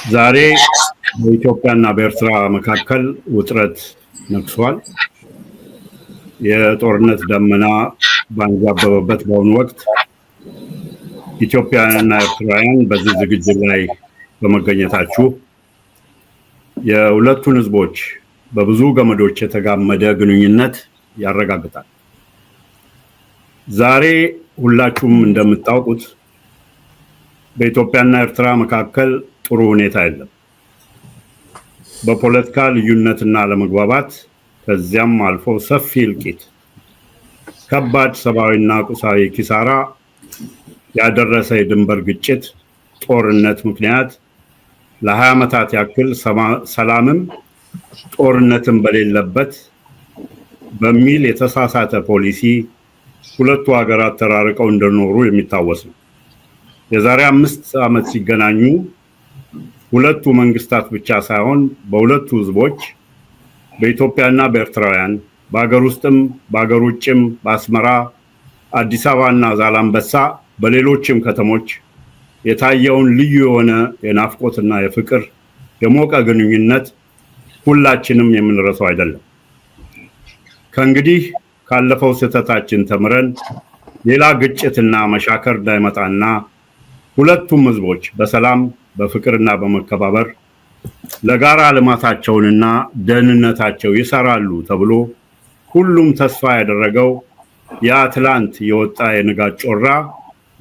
ዛሬ በኢትዮጵያና በኤርትራ መካከል ውጥረት ነግሷል። የጦርነት ደመና ባንዣበበበት በአሁኑ ወቅት ኢትዮጵያውያንና ኤርትራውያን በዚህ ዝግጅት ላይ በመገኘታችሁ የሁለቱን ህዝቦች በብዙ ገመዶች የተጋመደ ግንኙነት ያረጋግጣል። ዛሬ ሁላችሁም እንደምታውቁት በኢትዮጵያና ኤርትራ መካከል ጥሩ ሁኔታ የለም። በፖለቲካ ልዩነትና አለመግባባት ከዚያም አልፎ ሰፊ እልቂት፣ ከባድ ሰብአዊና ቁሳዊ ኪሳራ ያደረሰ የድንበር ግጭት፣ ጦርነት ምክንያት ለ20 ዓመታት ያክል ሰላምም ጦርነትም በሌለበት በሚል የተሳሳተ ፖሊሲ ሁለቱ ሀገራት ተራርቀው እንደኖሩ የሚታወስ ነው። የዛሬ 5 ዓመት ሲገናኙ ሁለቱ መንግስታት ብቻ ሳይሆን በሁለቱ ህዝቦች በኢትዮጵያና በኤርትራውያን በአገር ውስጥም በአገር ውጭም በአስመራ፣ አዲስ አበባና ዛላምበሳ በሌሎችም ከተሞች የታየውን ልዩ የሆነ የናፍቆትና የፍቅር የሞቀ ግንኙነት ሁላችንም የምንረሳው አይደለም። ከእንግዲህ ካለፈው ስህተታችን ተምረን ሌላ ግጭትና መሻከር እንዳይመጣና ሁለቱም ህዝቦች በሰላም በፍቅርና በመከባበር ለጋራ ልማታቸውንና ደህንነታቸው ይሰራሉ ተብሎ ሁሉም ተስፋ ያደረገው የአትላንት የወጣ የንጋት ጮራ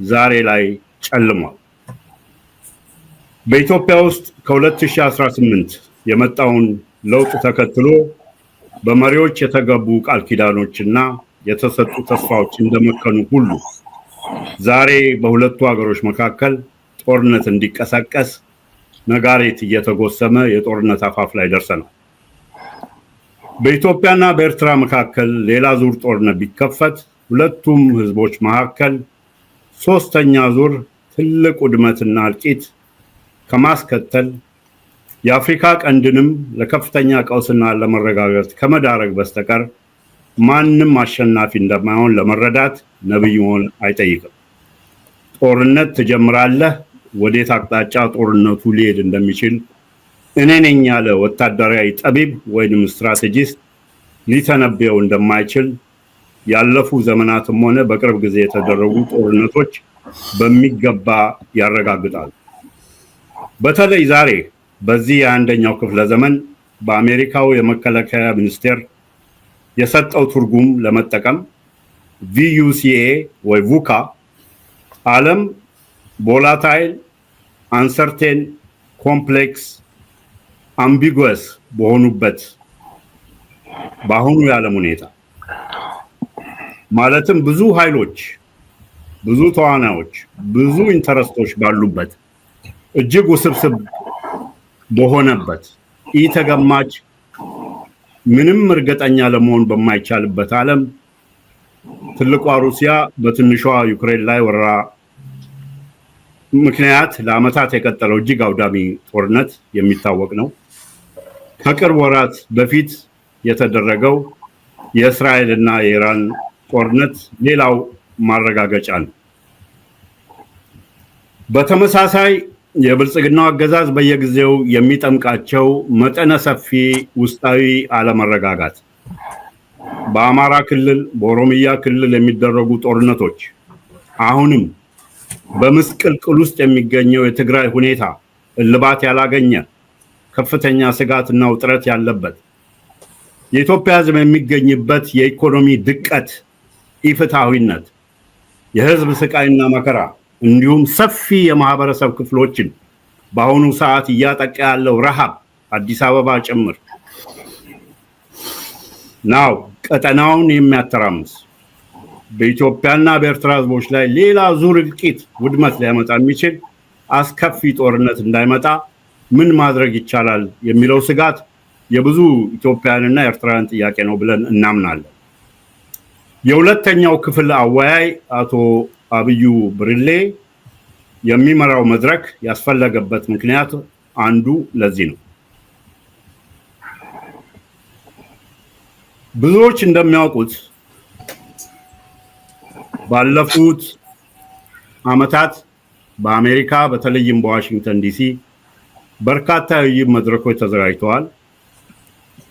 ዛሬ ላይ ጨልሟል። በኢትዮጵያ ውስጥ ከ2018 የመጣውን ለውጥ ተከትሎ በመሪዎች የተገቡ ቃል ኪዳኖችና የተሰጡ ተስፋዎች እንደመከኑ ሁሉ ዛሬ በሁለቱ ሀገሮች መካከል ጦርነት እንዲቀሰቀስ ነጋሪት እየተጎሰመ የጦርነት አፋፍ ላይ ደርሰናል። በኢትዮጵያና በኤርትራ መካከል ሌላ ዙር ጦርነት ቢከፈት ሁለቱም ህዝቦች መካከል ሶስተኛ ዙር ትልቅ ውድመትና እልቂት ከማስከተል የአፍሪካ ቀንድንም ለከፍተኛ ቀውስና ለመረጋጋት ከመዳረግ በስተቀር ማንም አሸናፊ እንደማይሆን ለመረዳት ነብይ መሆን አይጠይቅም። ጦርነት ትጀምራለህ፣ ወዴት አቅጣጫ ጦርነቱ ሊሄድ እንደሚችል እኔ ነኝ ያለ ወታደራዊ ጠቢብ ወይንም ስትራቴጂስት ሊተነበየው እንደማይችል ያለፉ ዘመናትም ሆነ በቅርብ ጊዜ የተደረጉ ጦርነቶች በሚገባ ያረጋግጣሉ። በተለይ ዛሬ በዚህ የአንደኛው ክፍለ ዘመን በአሜሪካው የመከላከያ ሚኒስቴር የሰጠው ትርጉም ለመጠቀም VUCA ወይ ቡካ ዓለም ቮላታይል፣ አንሰርቴን፣ ኮምፕሌክስ፣ አምቢጉስ በሆኑበት በአሁኑ የዓለም ሁኔታ ማለትም ብዙ ኃይሎች፣ ብዙ ተዋናዮች፣ ብዙ ኢንተረስቶች ባሉበት እጅግ ውስብስብ በሆነበት ኢተገማች ምንም እርግጠኛ ለመሆን በማይቻልበት ዓለም ትልቋ ሩሲያ በትንሿ ዩክሬን ላይ ወረራ ምክንያት ለዓመታት የቀጠለው እጅግ አውዳሚ ጦርነት የሚታወቅ ነው። ከቅርብ ወራት በፊት የተደረገው የእስራኤልና የኢራን ጦርነት ሌላው ማረጋገጫ ነው። በተመሳሳይ የብልጽግናው አገዛዝ በየጊዜው የሚጠምቃቸው መጠነ ሰፊ ውስጣዊ አለመረጋጋት፣ በአማራ ክልል፣ በኦሮሚያ ክልል የሚደረጉ ጦርነቶች፣ አሁንም በምስቅልቅል ውስጥ የሚገኘው የትግራይ ሁኔታ እልባት ያላገኘ ከፍተኛ ስጋትና ውጥረት ያለበት የኢትዮጵያ ሕዝብ የሚገኝበት የኢኮኖሚ ድቀት፣ ኢፍትሐዊነት፣ የህዝብ ስቃይና መከራ እንዲሁም ሰፊ የማህበረሰብ ክፍሎችን በአሁኑ ሰዓት እያጠቃ ያለው ረሃብ አዲስ አበባ ጭምር ነው ቀጠናውን የሚያተራምስ በኢትዮጵያና በኤርትራ ህዝቦች ላይ ሌላ ዙር እልቂት፣ ውድመት ሊያመጣ የሚችል አስከፊ ጦርነት እንዳይመጣ ምን ማድረግ ይቻላል የሚለው ስጋት የብዙ ኢትዮጵያውያንና ኤርትራውያን ጥያቄ ነው ብለን እናምናለን። የሁለተኛው ክፍል አወያይ አቶ አብዩ ብርሌ የሚመራው መድረክ ያስፈለገበት ምክንያት አንዱ ለዚህ ነው። ብዙዎች እንደሚያውቁት ባለፉት ዓመታት በአሜሪካ በተለይም በዋሽንግተን ዲሲ በርካታ መድረኮች ተዘጋጅተዋል።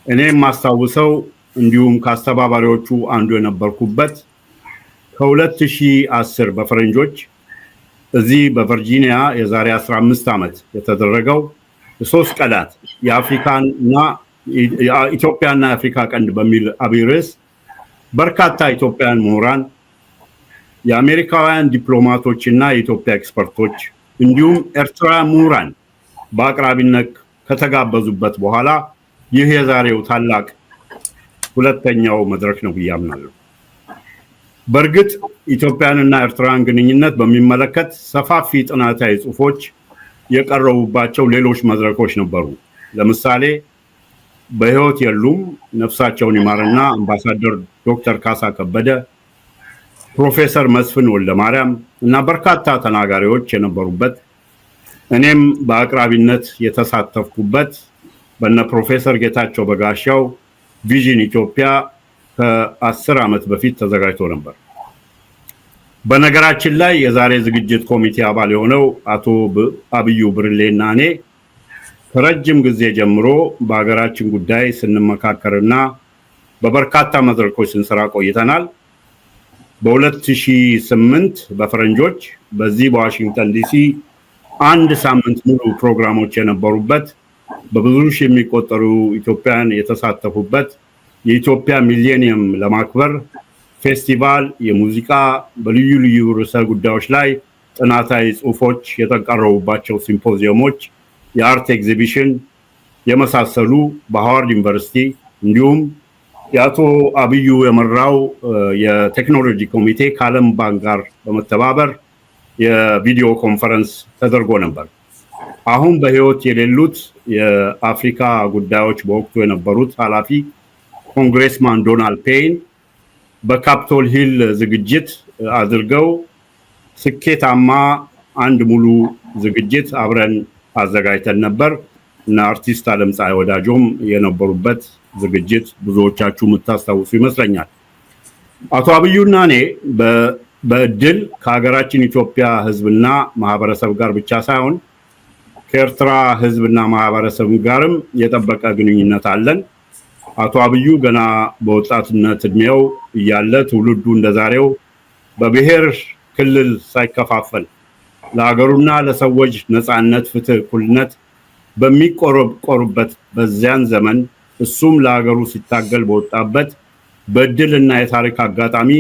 እኔም ማስታውሰው እንዲሁም ከአስተባባሪዎቹ አንዱ የነበርኩበት ከ2010 በፈረንጆች እዚህ በቨርጂኒያ የዛሬ 15 ዓመት የተደረገው ሶስት ቀናት የአፍሪካና ኢትዮጵያና የአፍሪካ ቀንድ በሚል አብይ ርዕስ በርካታ ኢትዮጵያውያን ምሁራን፣ የአሜሪካውያን ዲፕሎማቶችና የኢትዮጵያ ኤክስፐርቶች እንዲሁም ኤርትራ ምሁራን በአቅራቢነት ከተጋበዙበት በኋላ ይህ የዛሬው ታላቅ ሁለተኛው መድረክ ነው ብዬ አምናለሁ። በእርግጥ ኢትዮጵያንና ኤርትራን ግንኙነት በሚመለከት ሰፋፊ ጥናታዊ ጽሑፎች የቀረቡባቸው ሌሎች መድረኮች ነበሩ። ለምሳሌ በህይወት የሉም ነፍሳቸውን ይማርና አምባሳደር ዶክተር ካሳ ከበደ፣ ፕሮፌሰር መስፍን ወልደማርያም እና በርካታ ተናጋሪዎች የነበሩበት እኔም በአቅራቢነት የተሳተፍኩበት በነ ፕሮፌሰር ጌታቸው በጋሻው ቪዥን ኢትዮጵያ ከ10 ዓመት በፊት ተዘጋጅቶ ነበር። በነገራችን ላይ የዛሬ ዝግጅት ኮሚቴ አባል የሆነው አቶ አብዩ ብርሌና እኔ ከረጅም ጊዜ ጀምሮ በሀገራችን ጉዳይ ስንመካከርና በበርካታ መድረኮች ስንሰራ ቆይተናል። በ2008 በፈረንጆች በዚህ በዋሽንግተን ዲሲ አንድ ሳምንት ሙሉ ፕሮግራሞች የነበሩበት በብዙ ሺህ የሚቆጠሩ ኢትዮጵያውያን የተሳተፉበት የኢትዮጵያ ሚሊኒየም ለማክበር ፌስቲቫል የሙዚቃ በልዩ ልዩ ርዕሰ ጉዳዮች ላይ ጥናታዊ ጽሑፎች የተቀረቡባቸው ሲምፖዚየሞች፣ የአርት ኤግዚቢሽን የመሳሰሉ በሃዋርድ ዩኒቨርሲቲ እንዲሁም የአቶ አብዩ የመራው የቴክኖሎጂ ኮሚቴ ከዓለም ባንክ ጋር በመተባበር የቪዲዮ ኮንፈረንስ ተደርጎ ነበር። አሁን በህይወት የሌሉት የአፍሪካ ጉዳዮች በወቅቱ የነበሩት ኃላፊ ኮንግሬስማን ዶናልድ ፔይን በካፕቶል ሂል ዝግጅት አድርገው ስኬታማ አንድ ሙሉ ዝግጅት አብረን አዘጋጅተን ነበር እና አርቲስት አለምፀሐይ ወዳጆም የነበሩበት ዝግጅት ብዙዎቻችሁ የምታስታውሱ ይመስለኛል። አቶ አብዩና እኔ በእድል ከሀገራችን ኢትዮጵያ ህዝብና ማህበረሰብ ጋር ብቻ ሳይሆን ከኤርትራ ህዝብና ማህበረሰብ ጋርም የጠበቀ ግንኙነት አለን። አቶ አብዩ ገና በወጣትነት እድሜው እያለ ትውልዱ እንደዛሬው በብሔር ክልል ሳይከፋፈል ለሀገሩና ለሰዎች ነፃነት፣ ፍትህ፣ እኩልነት በሚቆረቆሩበት በዚያን ዘመን እሱም ለሀገሩ ሲታገል በወጣበት በእድልና የታሪክ አጋጣሚ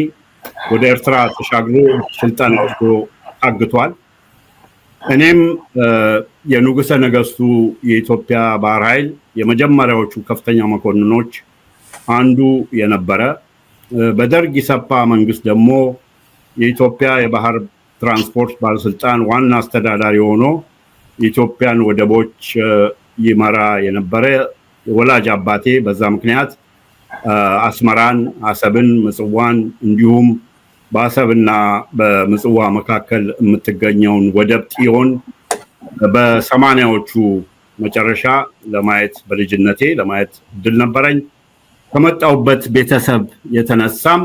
ወደ ኤርትራ ተሻግሮ ስልጣን ወስዶ አግቷል። እኔም የንጉሠ ነገሥቱ የኢትዮጵያ ባህር ኃይል የመጀመሪያዎቹ ከፍተኛ መኮንኖች አንዱ የነበረ በደርግ ኢሰፓ መንግስት ደግሞ የኢትዮጵያ የባህር ትራንስፖርት ባለስልጣን ዋና አስተዳዳሪ ሆኖ የኢትዮጵያን ወደቦች ይመራ የነበረ ወላጅ አባቴ በዛ ምክንያት አስመራን፣ አሰብን፣ ምጽዋን እንዲሁም በአሰብና በምጽዋ መካከል የምትገኘውን ወደብ ጢዮን በ80ዎቹ መጨረሻ ለማየት በልጅነቴ ለማየት እድል ነበረኝ። ከመጣሁበት ቤተሰብ የተነሳም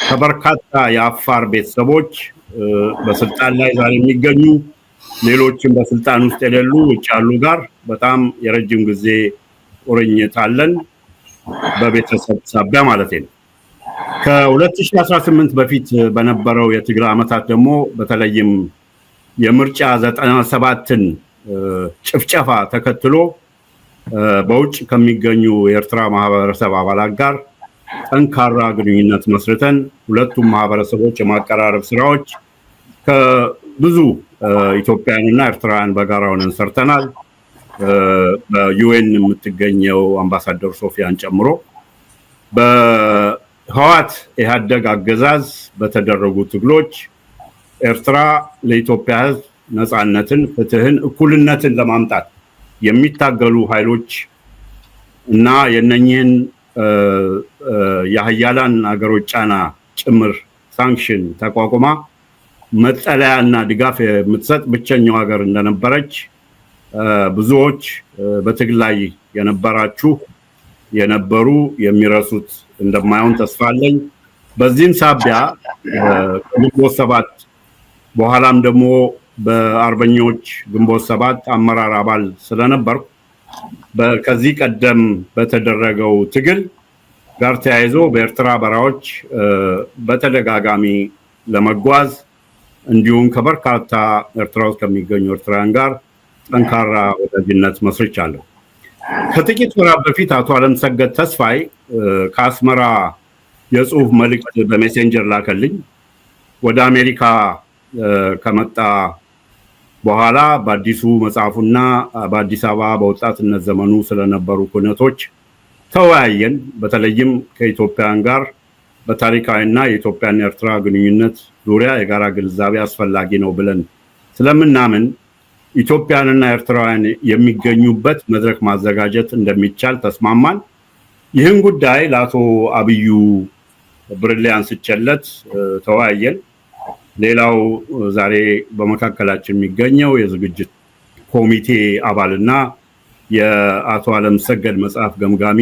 ከበርካታ የአፋር ቤተሰቦች በስልጣን ላይ ዛሬ የሚገኙ ሌሎችም በስልጣን ውስጥ የሌሉ ውጭ ያሉ ጋር በጣም የረጅም ጊዜ ቁርኝት አለን፣ በቤተሰብ ሳቢያ ማለት ነው። ከ2018 በፊት በነበረው የትግል ዓመታት ደግሞ በተለይም የምርጫ 97ን ጭፍጨፋ ተከትሎ በውጭ ከሚገኙ የኤርትራ ማህበረሰብ አባላት ጋር ጠንካራ ግንኙነት መስርተን ሁለቱም ማህበረሰቦች የማቀራረብ ስራዎች ከብዙ ኢትዮጵያውያንና ኤርትራውያን በጋራ ሆነን ሰርተናል። በዩኤን የምትገኘው አምባሳደር ሶፊያን ጨምሮ በህወሓት ኢህአዴግ አገዛዝ በተደረጉ ትግሎች ኤርትራ ለኢትዮጵያ ህዝብ ነፃነትን፣ ፍትህን፣ እኩልነትን ለማምጣት የሚታገሉ ኃይሎች እና የነኚህን የሀያላን አገሮች ጫና ጭምር ሳንክሽን ተቋቁማ መጠለያና ድጋፍ የምትሰጥ ብቸኛው ሀገር እንደነበረች ብዙዎች በትግል ላይ የነበራችሁ የነበሩ የሚረሱት እንደማይሆን ተስፋ አለኝ። በዚህም ሳቢያ ከግንቦት ሰባት በኋላም ደግሞ በአርበኞች ግንቦት ሰባት አመራር አባል ስለነበርኩ ከዚህ ቀደም በተደረገው ትግል ጋር ተያይዞ በኤርትራ በራዎች በተደጋጋሚ ለመጓዝ እንዲሁም ከበርካታ ኤርትራ ውስጥ ከሚገኙ ኤርትራውያን ጋር ጠንካራ ወዳጅነት መስርቻለሁ። ከጥቂት ወራት በፊት አቶ አለምሰገድ ተስፋይ ከአስመራ የጽሁፍ መልእክት በሜሴንጀር ላከልኝ። ወደ አሜሪካ ከመጣ በኋላ በአዲሱ መጽሐፉና በአዲስ አበባ በወጣትነት ዘመኑ ስለነበሩ ኩነቶች ተወያየን። በተለይም ከኢትዮጵያውያን ጋር በታሪካዊና የኢትዮጵያና ኤርትራ ግንኙነት ዙሪያ የጋራ ግንዛቤ አስፈላጊ ነው ብለን ስለምናምን ኢትዮጵያንና ኤርትራውያን የሚገኙበት መድረክ ማዘጋጀት እንደሚቻል ተስማማን። ይህን ጉዳይ ለአቶ አብዩ ብርሌ አንስቼለት ተወያየን። ሌላው ዛሬ በመካከላችን የሚገኘው የዝግጅት ኮሚቴ አባልና የአቶ አለምሰገድ መጽሐፍ ገምጋሚ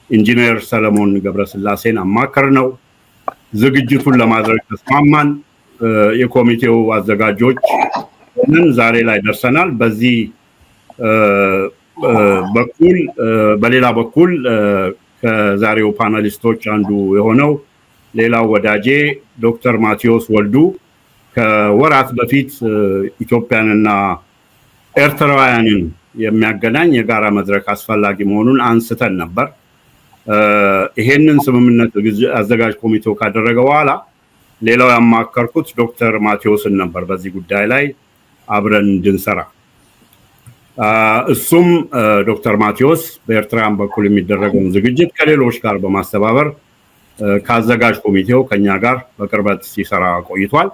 ኢንጂነር ሰለሞን ገብረስላሴን አማከር ነው። ዝግጅቱን ለማድረግ ተስማማን። የኮሚቴው አዘጋጆች ዛሬ ላይ ደርሰናል። በዚህ በኩል በሌላ በኩል ከዛሬው ፓናሊስቶች አንዱ የሆነው ሌላው ወዳጄ ዶክተር ማቴዎስ ወልዱ ከወራት በፊት ኢትዮጵያንና ኤርትራውያንን የሚያገናኝ የጋራ መድረክ አስፈላጊ መሆኑን አንስተን ነበር። ይሄንን ስምምነት አዘጋጅ ኮሚቴው ካደረገ በኋላ ሌላው ያማከርኩት ዶክተር ማቴዎስን ነበር በዚህ ጉዳይ ላይ አብረን እንድንሰራ። እሱም ዶክተር ማቴዎስ በኤርትራን በኩል የሚደረገውን ዝግጅት ከሌሎች ጋር በማስተባበር ከአዘጋጅ ኮሚቴው ከኛ ጋር በቅርበት ሲሰራ ቆይቷል።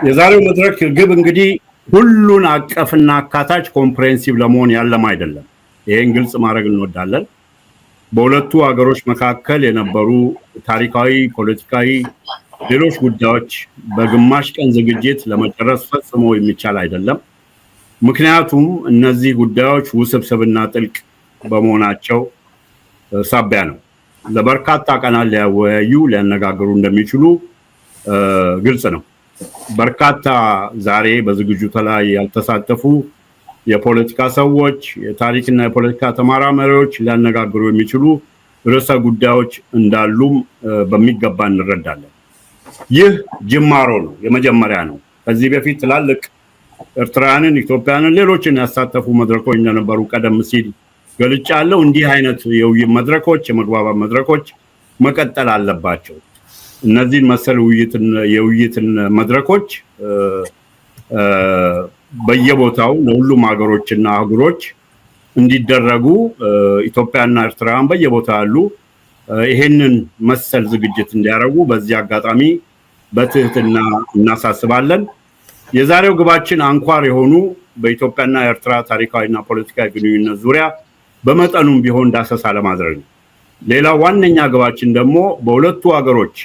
የዛሬው መድረክ ግብ እንግዲህ ሁሉን አቀፍና አካታች ኮምፕሬሄንሲቭ ለመሆን ያለም አይደለም። ይሄን ግልጽ ማድረግ እንወዳለን። በሁለቱ ሀገሮች መካከል የነበሩ ታሪካዊ፣ ፖለቲካዊ፣ ሌሎች ጉዳዮች በግማሽ ቀን ዝግጅት ለመጨረስ ፈጽሞ የሚቻል አይደለም። ምክንያቱም እነዚህ ጉዳዮች ውስብስብና ጥልቅ በመሆናቸው ሳቢያ ነው። ለበርካታ ቀናት ሊያወያዩ ሊያነጋግሩ እንደሚችሉ ግልጽ ነው። በርካታ ዛሬ በዝግጅቱ ላይ ያልተሳተፉ የፖለቲካ ሰዎች፣ የታሪክና የፖለቲካ ተመራማሪዎች ሊያነጋግሩ የሚችሉ ርዕሰ ጉዳዮች እንዳሉም በሚገባ እንረዳለን። ይህ ጅማሮ ነው፣ የመጀመሪያ ነው። ከዚህ በፊት ትላልቅ ኤርትራውያንን፣ ኢትዮጵያውያንን፣ ሌሎችን ያሳተፉ መድረኮች እንደነበሩ ቀደም ሲል ገልጫለሁ። እንዲህ አይነት የውይይት መድረኮች፣ የመግባባት መድረኮች መቀጠል አለባቸው። እነዚህን መሰል የውይይትን መድረኮች በየቦታው ለሁሉም ሀገሮችና አህጉሮች እንዲደረጉ ኢትዮጵያና ኤርትራውያን በየቦታው ያሉ ይሄንን መሰል ዝግጅት እንዲያደርጉ በዚህ አጋጣሚ በትህትና እናሳስባለን። የዛሬው ግባችን አንኳር የሆኑ በኢትዮጵያና ኤርትራ ታሪካዊና ፖለቲካዊ ግንኙነት ዙሪያ በመጠኑም ቢሆን ዳሰሳ ለማድረግ ነው። ሌላው ዋነኛ ግባችን ደግሞ በሁለቱ ሀገሮች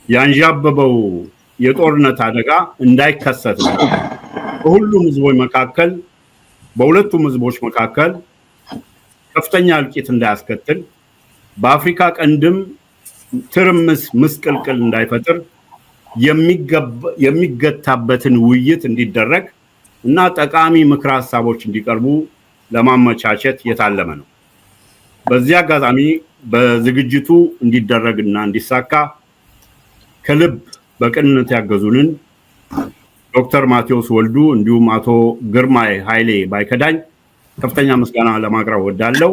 ያንዣበበው የጦርነት አደጋ እንዳይከሰት ነው። በሁሉም ህዝቦች መካከል በሁለቱም ህዝቦች መካከል ከፍተኛ እልቂት እንዳያስከትል፣ በአፍሪካ ቀንድም ትርምስ ምስቅልቅል እንዳይፈጥር የሚገታበትን ውይይት እንዲደረግ እና ጠቃሚ ምክረ ሀሳቦች እንዲቀርቡ ለማመቻቸት የታለመ ነው። በዚህ አጋጣሚ በዝግጅቱ እንዲደረግና እንዲሳካ ከልብ በቅንነት ያገዙንን ዶክተር ማቴዎስ ወልዱ እንዲሁም አቶ ግርማይ ኃይሌ ባይከዳኝ ከፍተኛ ምስጋና ለማቅረብ ወዳለው።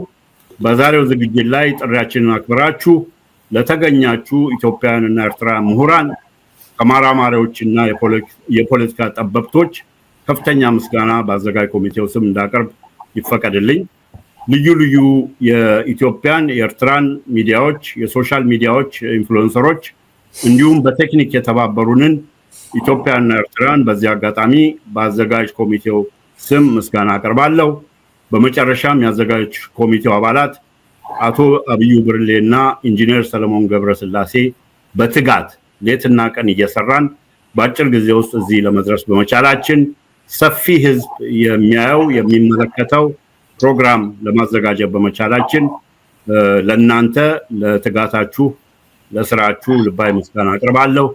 በዛሬው ዝግጅት ላይ ጥሪያችንን አክብራችሁ ለተገኛችሁ ኢትዮጵያውያንና ኤርትራ ምሁራን፣ ተመራማሪዎችና የፖለቲካ ጠበብቶች ከፍተኛ ምስጋና በአዘጋጅ ኮሚቴው ስም እንዳቀርብ ይፈቀድልኝ። ልዩ ልዩ የኢትዮጵያን የኤርትራን ሚዲያዎች፣ የሶሻል ሚዲያዎች ኢንፍሉዌንሰሮች እንዲሁም በቴክኒክ የተባበሩንን ኢትዮጵያና ኤርትራን በዚህ አጋጣሚ በአዘጋጅ ኮሚቴው ስም ምስጋና አቀርባለሁ። በመጨረሻም የአዘጋጅ ኮሚቴው አባላት አቶ አብዩ ብርሌና ኢንጂነር ሰለሞን ገብረስላሴ በትጋት ሌትና ቀን እየሰራን በአጭር ጊዜ ውስጥ እዚህ ለመድረስ በመቻላችን ሰፊ ህዝብ የሚያየው የሚመለከተው ፕሮግራም ለማዘጋጀት በመቻላችን ለእናንተ ለትጋታችሁ ለስራችሁ ልባዊ ምስጋና አቀርባለሁ።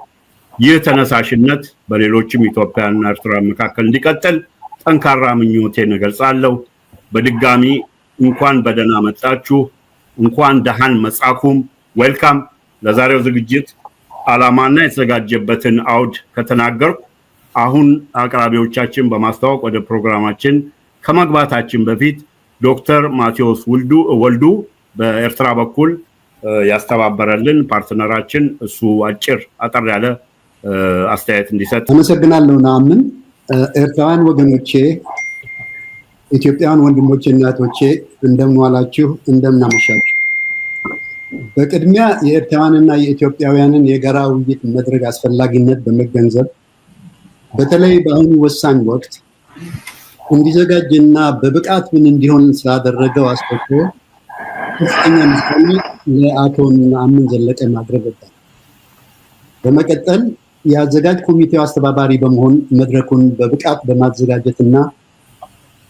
ይህ ተነሳሽነት በሌሎችም ኢትዮጵያና ኤርትራ መካከል እንዲቀጥል ጠንካራ ምኞቴን እገልጻለሁ። በድጋሚ እንኳን በደህና መጣችሁ፣ እንኳን ደሃን መጻኩም። ዌልካም። ለዛሬው ዝግጅት ዓላማና የተዘጋጀበትን አውድ ከተናገርኩ አሁን አቅራቢዎቻችን በማስተዋወቅ ወደ ፕሮግራማችን ከመግባታችን በፊት ዶክተር ማቴዎስ ወልዱ በኤርትራ በኩል ያስተባበረልን ፓርትነራችን እሱ አጠር ያለ አስተያየት እንዲሰጥ። አመሰግናለሁ። ናምን ኤርትራውያን ወገኖቼ፣ ኢትዮጵያውያን ወንድሞቼ እና እህቶቼ እንደምን ዋላችሁ፣ እንደምን አመሻችሁ። በቅድሚያ የኤርትራውያንና የኢትዮጵያውያንን የጋራ ውይይት መድረክ አስፈላጊነት በመገንዘብ በተለይ በአሁኑ ወሳኝ ወቅት እንዲዘጋጅና በብቃት ምን እንዲሆን ስላደረገው አስተዋጽኦ ከፍተኛ ምስጋና ለአቶ ነአምን ዘለቀ ማቅረብ እወዳለሁ። በመቀጠል የአዘጋጅ ኮሚቴው አስተባባሪ በመሆን መድረኩን በብቃት በማዘጋጀትና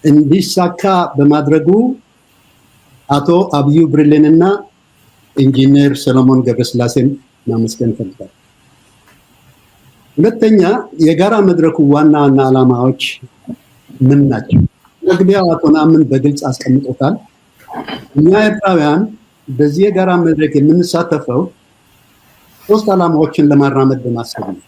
እንዲሳካ በማድረጉ አቶ አብዩ ብርሌንና ኢንጂነር ሰለሞን ገብረስላሴን ማመስገን እፈልጋለሁ። ሁለተኛ፣ የጋራ መድረኩ ዋና ዓላማዎች ምን ናቸው? መግቢያው አቶ ነአምን በግልጽ አስቀምጦታል። እኛ ኤርትራውያን በዚህ የጋራ መድረክ የምንሳተፈው 3 ዓላማዎችን ለማራመድ በማሰብ ነው።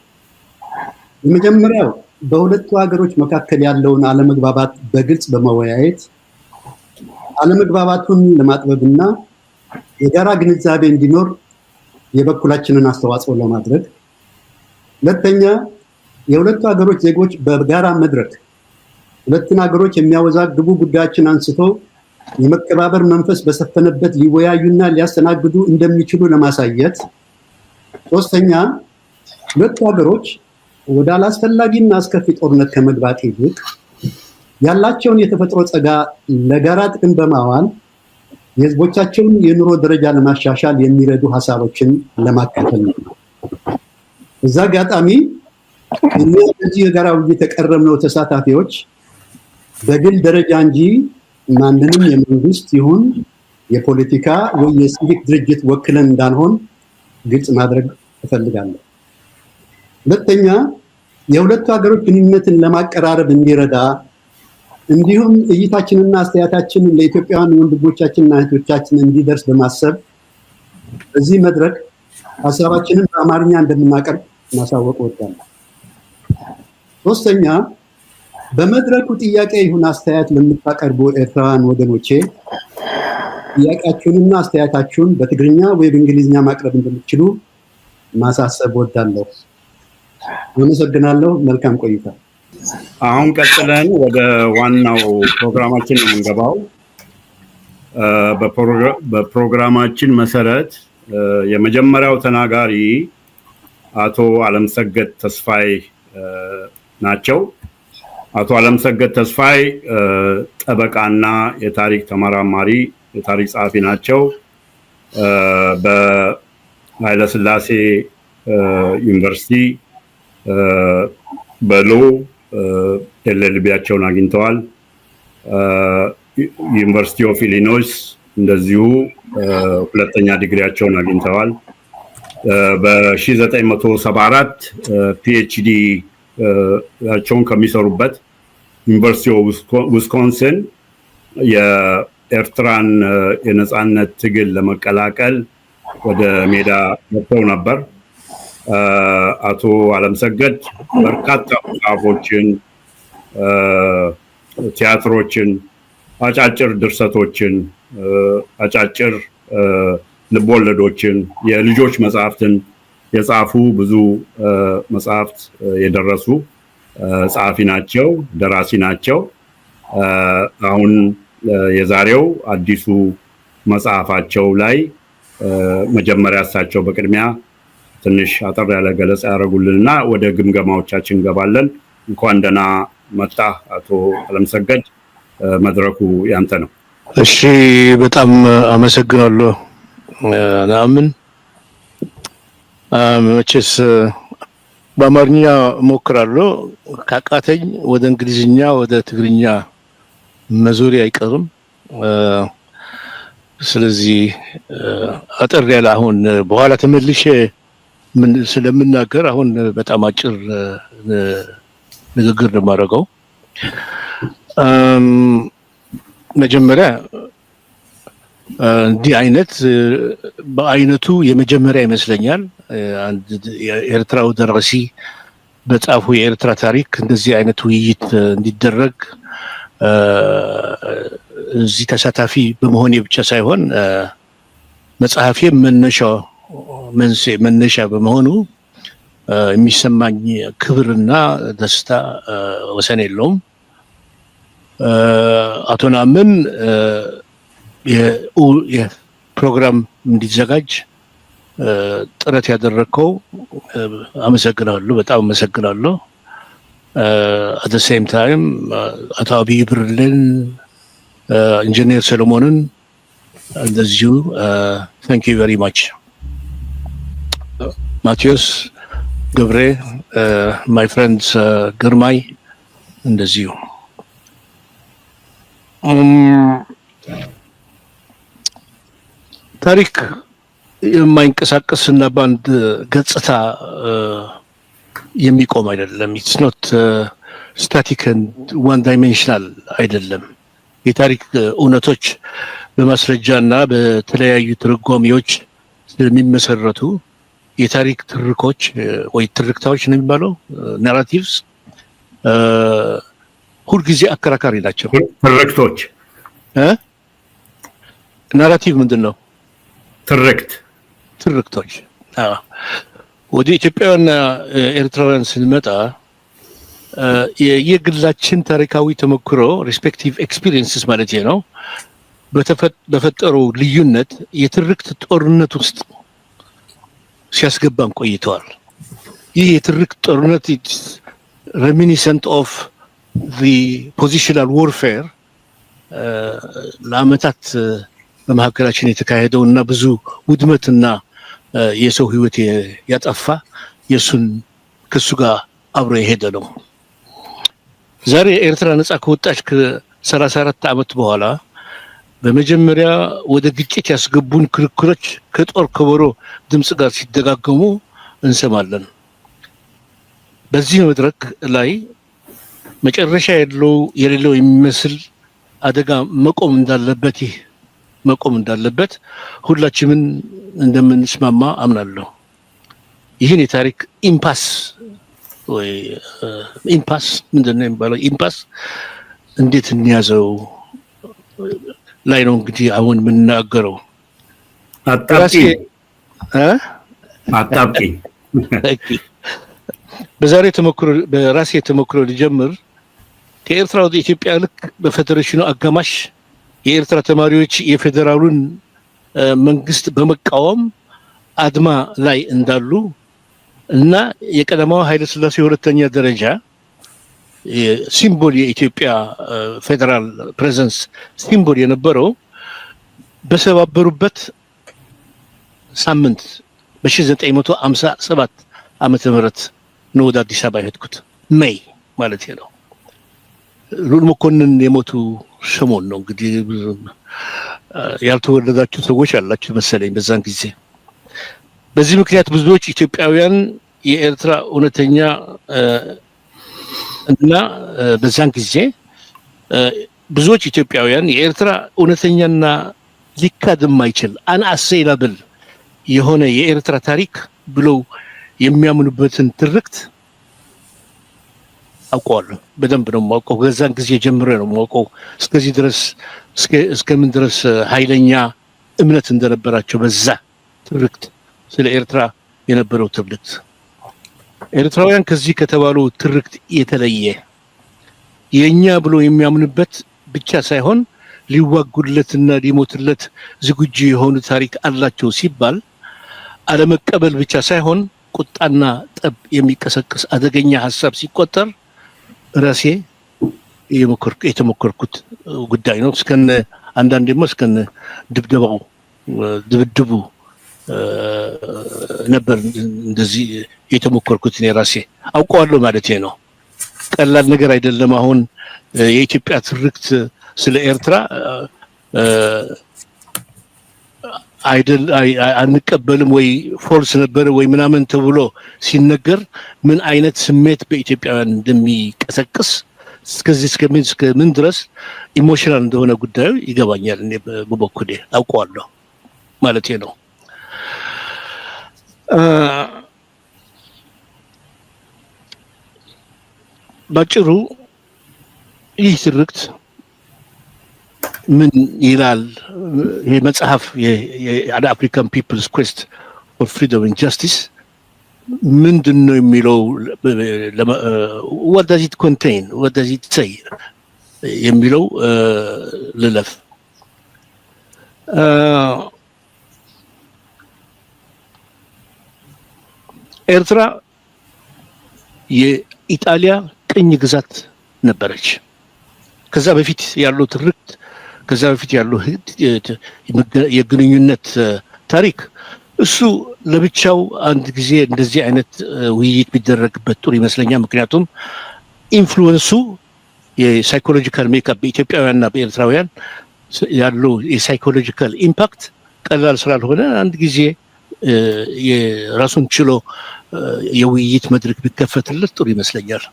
የመጀመሪያው በሁለቱ ሀገሮች መካከል ያለውን አለመግባባት በግልጽ በመወያየት አለመግባባቱን ለማጥበብና የጋራ ግንዛቤ እንዲኖር የበኩላችንን አስተዋጽኦ ለማድረግ። ሁለተኛ፣ የሁለቱ ሀገሮች ዜጎች በጋራ መድረክ ሁለቱን ሀገሮች የሚያወዛግቡ ጉዳዮችን አንስተው የመከባበር መንፈስ በሰፈነበት ሊወያዩና ሊያስተናግዱ እንደሚችሉ ለማሳየት። ሶስተኛ፣ ሁለቱ ሀገሮች ወደ አላስፈላጊና አስከፊ ጦርነት ከመግባት ይልቅ ያላቸውን የተፈጥሮ ጸጋ ለጋራ ጥቅም በማዋል የህዝቦቻቸውን የኑሮ ደረጃ ለማሻሻል የሚረዱ ሀሳቦችን ለማካፈል ነው። እዛ አጋጣሚ እነዚህ የጋራ ውይይት የቀረብነው ተሳታፊዎች በግል ደረጃ እንጂ ማንንም የመንግስት ይሁን የፖለቲካ ወይ የሲቪክ ድርጅት ወክለን እንዳንሆን ግልጽ ማድረግ እፈልጋለሁ። ሁለተኛ፣ የሁለቱ ሀገሮች ግንኙነትን ለማቀራረብ እንዲረዳ እንዲሁም እይታችንና አስተያየታችንን ለኢትዮጵያውያን ወንድሞቻችንና እህቶቻችን እንዲደርስ በማሰብ በዚህ መድረክ ሀሳባችንን በአማርኛ እንደምናቀርብ ማሳወቅ እወዳለሁ። ሶስተኛ፣ በመድረኩ ጥያቄ ይሁን አስተያየት ለምታቀርቡ ኤርትራውያን ወገኖቼ ጥያቄያችሁንና አስተያየታችሁን በትግርኛ ወይ በእንግሊዝኛ ማቅረብ እንደምትችሉ ማሳሰብ እወዳለሁ። አመሰግናለሁ። መልካም ቆይታ። አሁን ቀጥለን ወደ ዋናው ፕሮግራማችን ነው የምንገባው። በፕሮግራማችን መሰረት የመጀመሪያው ተናጋሪ አቶ አለምሰገድ ተስፋይ ናቸው። አቶ አለምሰገድ ተስፋይ ጠበቃና የታሪክ ተመራማሪ፣ የታሪክ ጸሐፊ ናቸው። በኃይለሥላሴ ዩኒቨርሲቲ በሎ ኤልኤልቢያቸውን አግኝተዋል። ዩኒቨርሲቲ ኦፍ ኢሊኖይስ እንደዚሁ ሁለተኛ ዲግሪያቸውን አግኝተዋል። በ1974 ፒኤችዲ ያቸውን ከሚሰሩበት ዩኒቨርሲቲ ኦፍ ዊስኮንሲን የኤርትራን የነጻነት ትግል ለመቀላቀል ወደ ሜዳ ወጥተው ነበር። አቶ አለምሰገድ በርካታ መጽሐፎችን፣ ቲያትሮችን፣ አጫጭር ድርሰቶችን፣ አጫጭር ልቦለዶችን፣ የልጆች መጽሐፍትን የጻፉ ብዙ መጽሐፍት የደረሱ ጸሐፊ ናቸው፣ ደራሲ ናቸው። አሁን የዛሬው አዲሱ መጽሐፋቸው ላይ መጀመሪያ እሳቸው በቅድሚያ ትንሽ አጠር ያለ ገለጻ ያደርጉልንና ወደ ግምገማዎቻችን እንገባለን። እንኳን ደህና መጣ አቶ አለምሰገድ፣ መድረኩ ያንተ ነው። እሺ፣ በጣም አመሰግናለሁ ነአምን። መቼስ በአማርኛ እሞክራለሁ፣ ካቃተኝ ወደ እንግሊዝኛ ወደ ትግርኛ መዞሪ አይቀርም። ስለዚህ አጠር ያለ አሁን በኋላ ተመልሼ ምን ስለምናገር አሁን በጣም አጭር ንግግር ለማድረገው መጀመሪያ እንዲህ አይነት በአይነቱ የመጀመሪያ ይመስለኛል አንድ የኤርትራው ደራሲ በጻፉ የኤርትራ ታሪክ እንደዚህ አይነት ውይይት እንዲደረግ እዚህ ተሳታፊ በመሆኔ ብቻ ሳይሆን መጽሐፌ መነሻ በመሆኑ የሚሰማኝ ክብርና ደስታ ወሰን የለውም። አቶ ነአምን የፕሮግራም እንዲዘጋጅ ጥረት ያደረከው አመሰግናለሁ፣ በጣም አመሰግናለሁ። at the same time አቶ አብይ ብርሌን ኢንጂነር ሰለሞንን እንደዚሁ thank you very much ማቴዎስ ገብሬ my friends ግርማይ እንደዚሁ ታሪክ የማይንቀሳቀስና በአንድ ገጽታ የሚቆም አይደለም። ኢትስ ኖት ስታቲክ ኤንድ ዋን ዳይሜንሽናል አይደለም። የታሪክ እውነቶች በማስረጃና በተለያዩ ትርጓሜዎች ስለሚመሰረቱ የታሪክ ትርኮች ወይ ትርክታዎች ነው የሚባለው ናራቲቭስ ሁልጊዜ አከራካሪ ናቸው። ትርክቶች ናራቲቭ ምንድን ነው? ትርክቶች። ወደ ኢትዮጵያውያንና ኤርትራውያን ስንመጣ የግላችን ታሪካዊ ተሞክሮ ሪስፔክቲቭ ኤክስፒሪየንስስ ማለት ነው በፈጠረው ልዩነት የትርክት ጦርነት ውስጥ ሲያስገባን ቆይተዋል። ይህ የትርክት ጦርነት ሬሚኒሰንት ኦፍ the positional warfare ለአመታት በመካከላችን የተካሄደው እና ብዙ ውድመትና የሰው ህይወት ያጠፋ የሱን ከሱ ጋር አብሮ የሄደ ነው። ዛሬ ኤርትራ ነጻ ከወጣች ከ34 ዓመት በኋላ በመጀመሪያ ወደ ግጭት ያስገቡን ክርክሮች ከጦር ከበሮ ድምጽ ጋር ሲደጋገሙ እንሰማለን። በዚህ መድረክ ላይ መጨረሻ የሌለው የሚመስል አደጋ መቆም እንዳለበት ሁላችንም እንደምንስማማ አምናለሁ። ይህን የታሪክ ኢምፓስ ምንድነው የሚባለው? ኢምፓስ እንዴት እንያዘው ላይ ነው እንግዲህ አሁን የምናገረው። አጣብቂኝ በራሴ ተሞክሮ ልጀምር። ከኤርትራ ወደ ኢትዮጵያ ልክ በፌዴሬሽኑ አጋማሽ የኤርትራ ተማሪዎች የፌዴራሉን መንግስት በመቃወም አድማ ላይ እንዳሉ እና የቀዳማዊ ኃይለ ሥላሴ ሁለተኛ ደረጃ ሲምቦል የኢትዮጵያ ፌዴራል ፕሬዘንስ ሲምቦል የነበረው በሰባበሩበት ሳምንት በ1957 ዓመተ ምህረት ነው ወደ አዲስ አበባ የሄድኩት። ሜይ ማለት ነው። ሉል መኮንን የሞቱ ሰሞን ነው። እንግዲህ ያልተወለዳችሁ ሰዎች አላችሁ መሰለኝ በዛን ጊዜ። በዚህ ምክንያት ብዙዎች ኢትዮጵያውያን የኤርትራ እውነተኛ እና በዛን ጊዜ ብዙዎች ኢትዮጵያውያን የኤርትራ እውነተኛና ሊካድ የማይችል አንአሴይላብል የሆነ የኤርትራ ታሪክ ብለው የሚያምኑበትን ትርክት አውቀዋለሁ። በደንብ ነው የማውቀው። ከዛን ጊዜ ጀምሬ ነው የማውቀው እስከዚህ ድረስ እስከምን ድረስ ኃይለኛ እምነት እንደነበራቸው በዛ ትርክት ስለ ኤርትራ የነበረው ትርክት። ኤርትራውያን ከዚህ ከተባለው ትርክት የተለየ የኛ ብሎ የሚያምኑበት ብቻ ሳይሆን ሊዋጉለትና ሊሞትለት ዝግጁ የሆኑ ታሪክ አላቸው ሲባል አለመቀበል ብቻ ሳይሆን ቁጣና ጠብ የሚቀሰቅስ አደገኛ ሐሳብ ሲቆጠር ራሴ የተሞከርኩት ጉዳይ ነው። እስከነ አንዳንዴማ እስከነ ድብድቡ ነበር እንደዚህ የተሞከርኩት። እኔ ራሴ አውቀዋለሁ ማለት ነው። ቀላል ነገር አይደለም። አሁን የኢትዮጵያ ትርክት ስለ ኤርትራ አይደል አንቀበልም ወይ ፎልስ ነበር ወይ ምናምን ተብሎ ሲነገር ምን አይነት ስሜት በኢትዮጵያውያን እንደሚቀሰቅስ እስከምን ድረስ ኢሞሽናል እንደሆነ ጉዳዩ ይገባኛል። እኔ በበኩሌ አውቀዋለሁ ማለቴ ነው። ባጭሩ ይህ ትርክት ምን ይላል? ይሄ መጽሐፍ የአፍሪካን ፒፕልስ ኩዌስት ፎር ፍሪደም ኤንድ ጃስቲስ ምንድን ነው የሚለው? what does it contain, what does it say የሚለው ልለፍ። ኤርትራ የኢጣሊያ ቅኝ ግዛት ነበረች። ከዛ በፊት ያለው ትርክት ከዛ በፊት ያለው የግንኙነት ታሪክ እሱ ለብቻው አንድ ጊዜ እንደዚህ አይነት ውይይት ቢደረግበት ጥሩ ይመስለኛል። ምክንያቱም ኢንፍሉዌንሱ የሳይኮሎጂካል ሜካፕ በኢትዮጵያውያንና በኤርትራውያን ያለው የሳይኮሎጂካል ኢምፓክት ቀላል ስላልሆነ አንድ ጊዜ የራሱን ችሎ የውይይት መድረክ ቢከፈትለት ጥሩ ይመስለኛል።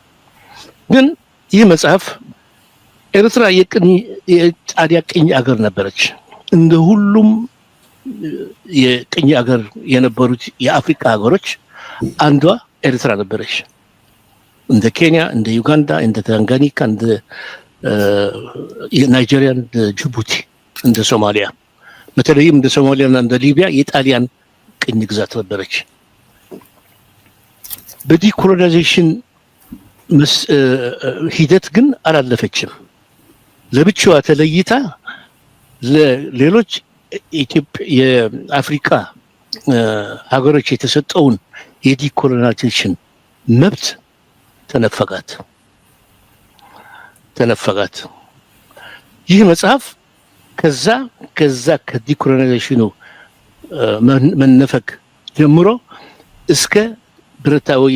ግን ይህ መጽሐፍ ኤርትራ የጣሊያ ቅኝ አገር ነበረች። እንደ ሁሉም የቅኝ አገር የነበሩት የአፍሪካ ሀገሮች አንዷ ኤርትራ ነበረች። እንደ ኬንያ፣ እንደ ዩጋንዳ፣ እንደ ታንጋኒካ፣ እንደ ናይጄሪያ፣ እንደ ጅቡቲ፣ እንደ ሶማሊያ፣ በተለይም እንደ ሶማሊያና እንደ ሊቢያ የጣሊያን ቅኝ ግዛት ነበረች። በዲኮሎናይዜሽን ሂደት ግን አላለፈችም። ለብቻዋ ተለይታ ለሌሎች የአፍሪካ ሀገሮች የተሰጠውን የዲኮሎናይዜሽን መብት ተነፈጋት። ይህ መጽሐፍ ከዛ ከዲኮሎናይዜሽኑ መነፈግ ጀምሮ እስከ ብረታዊ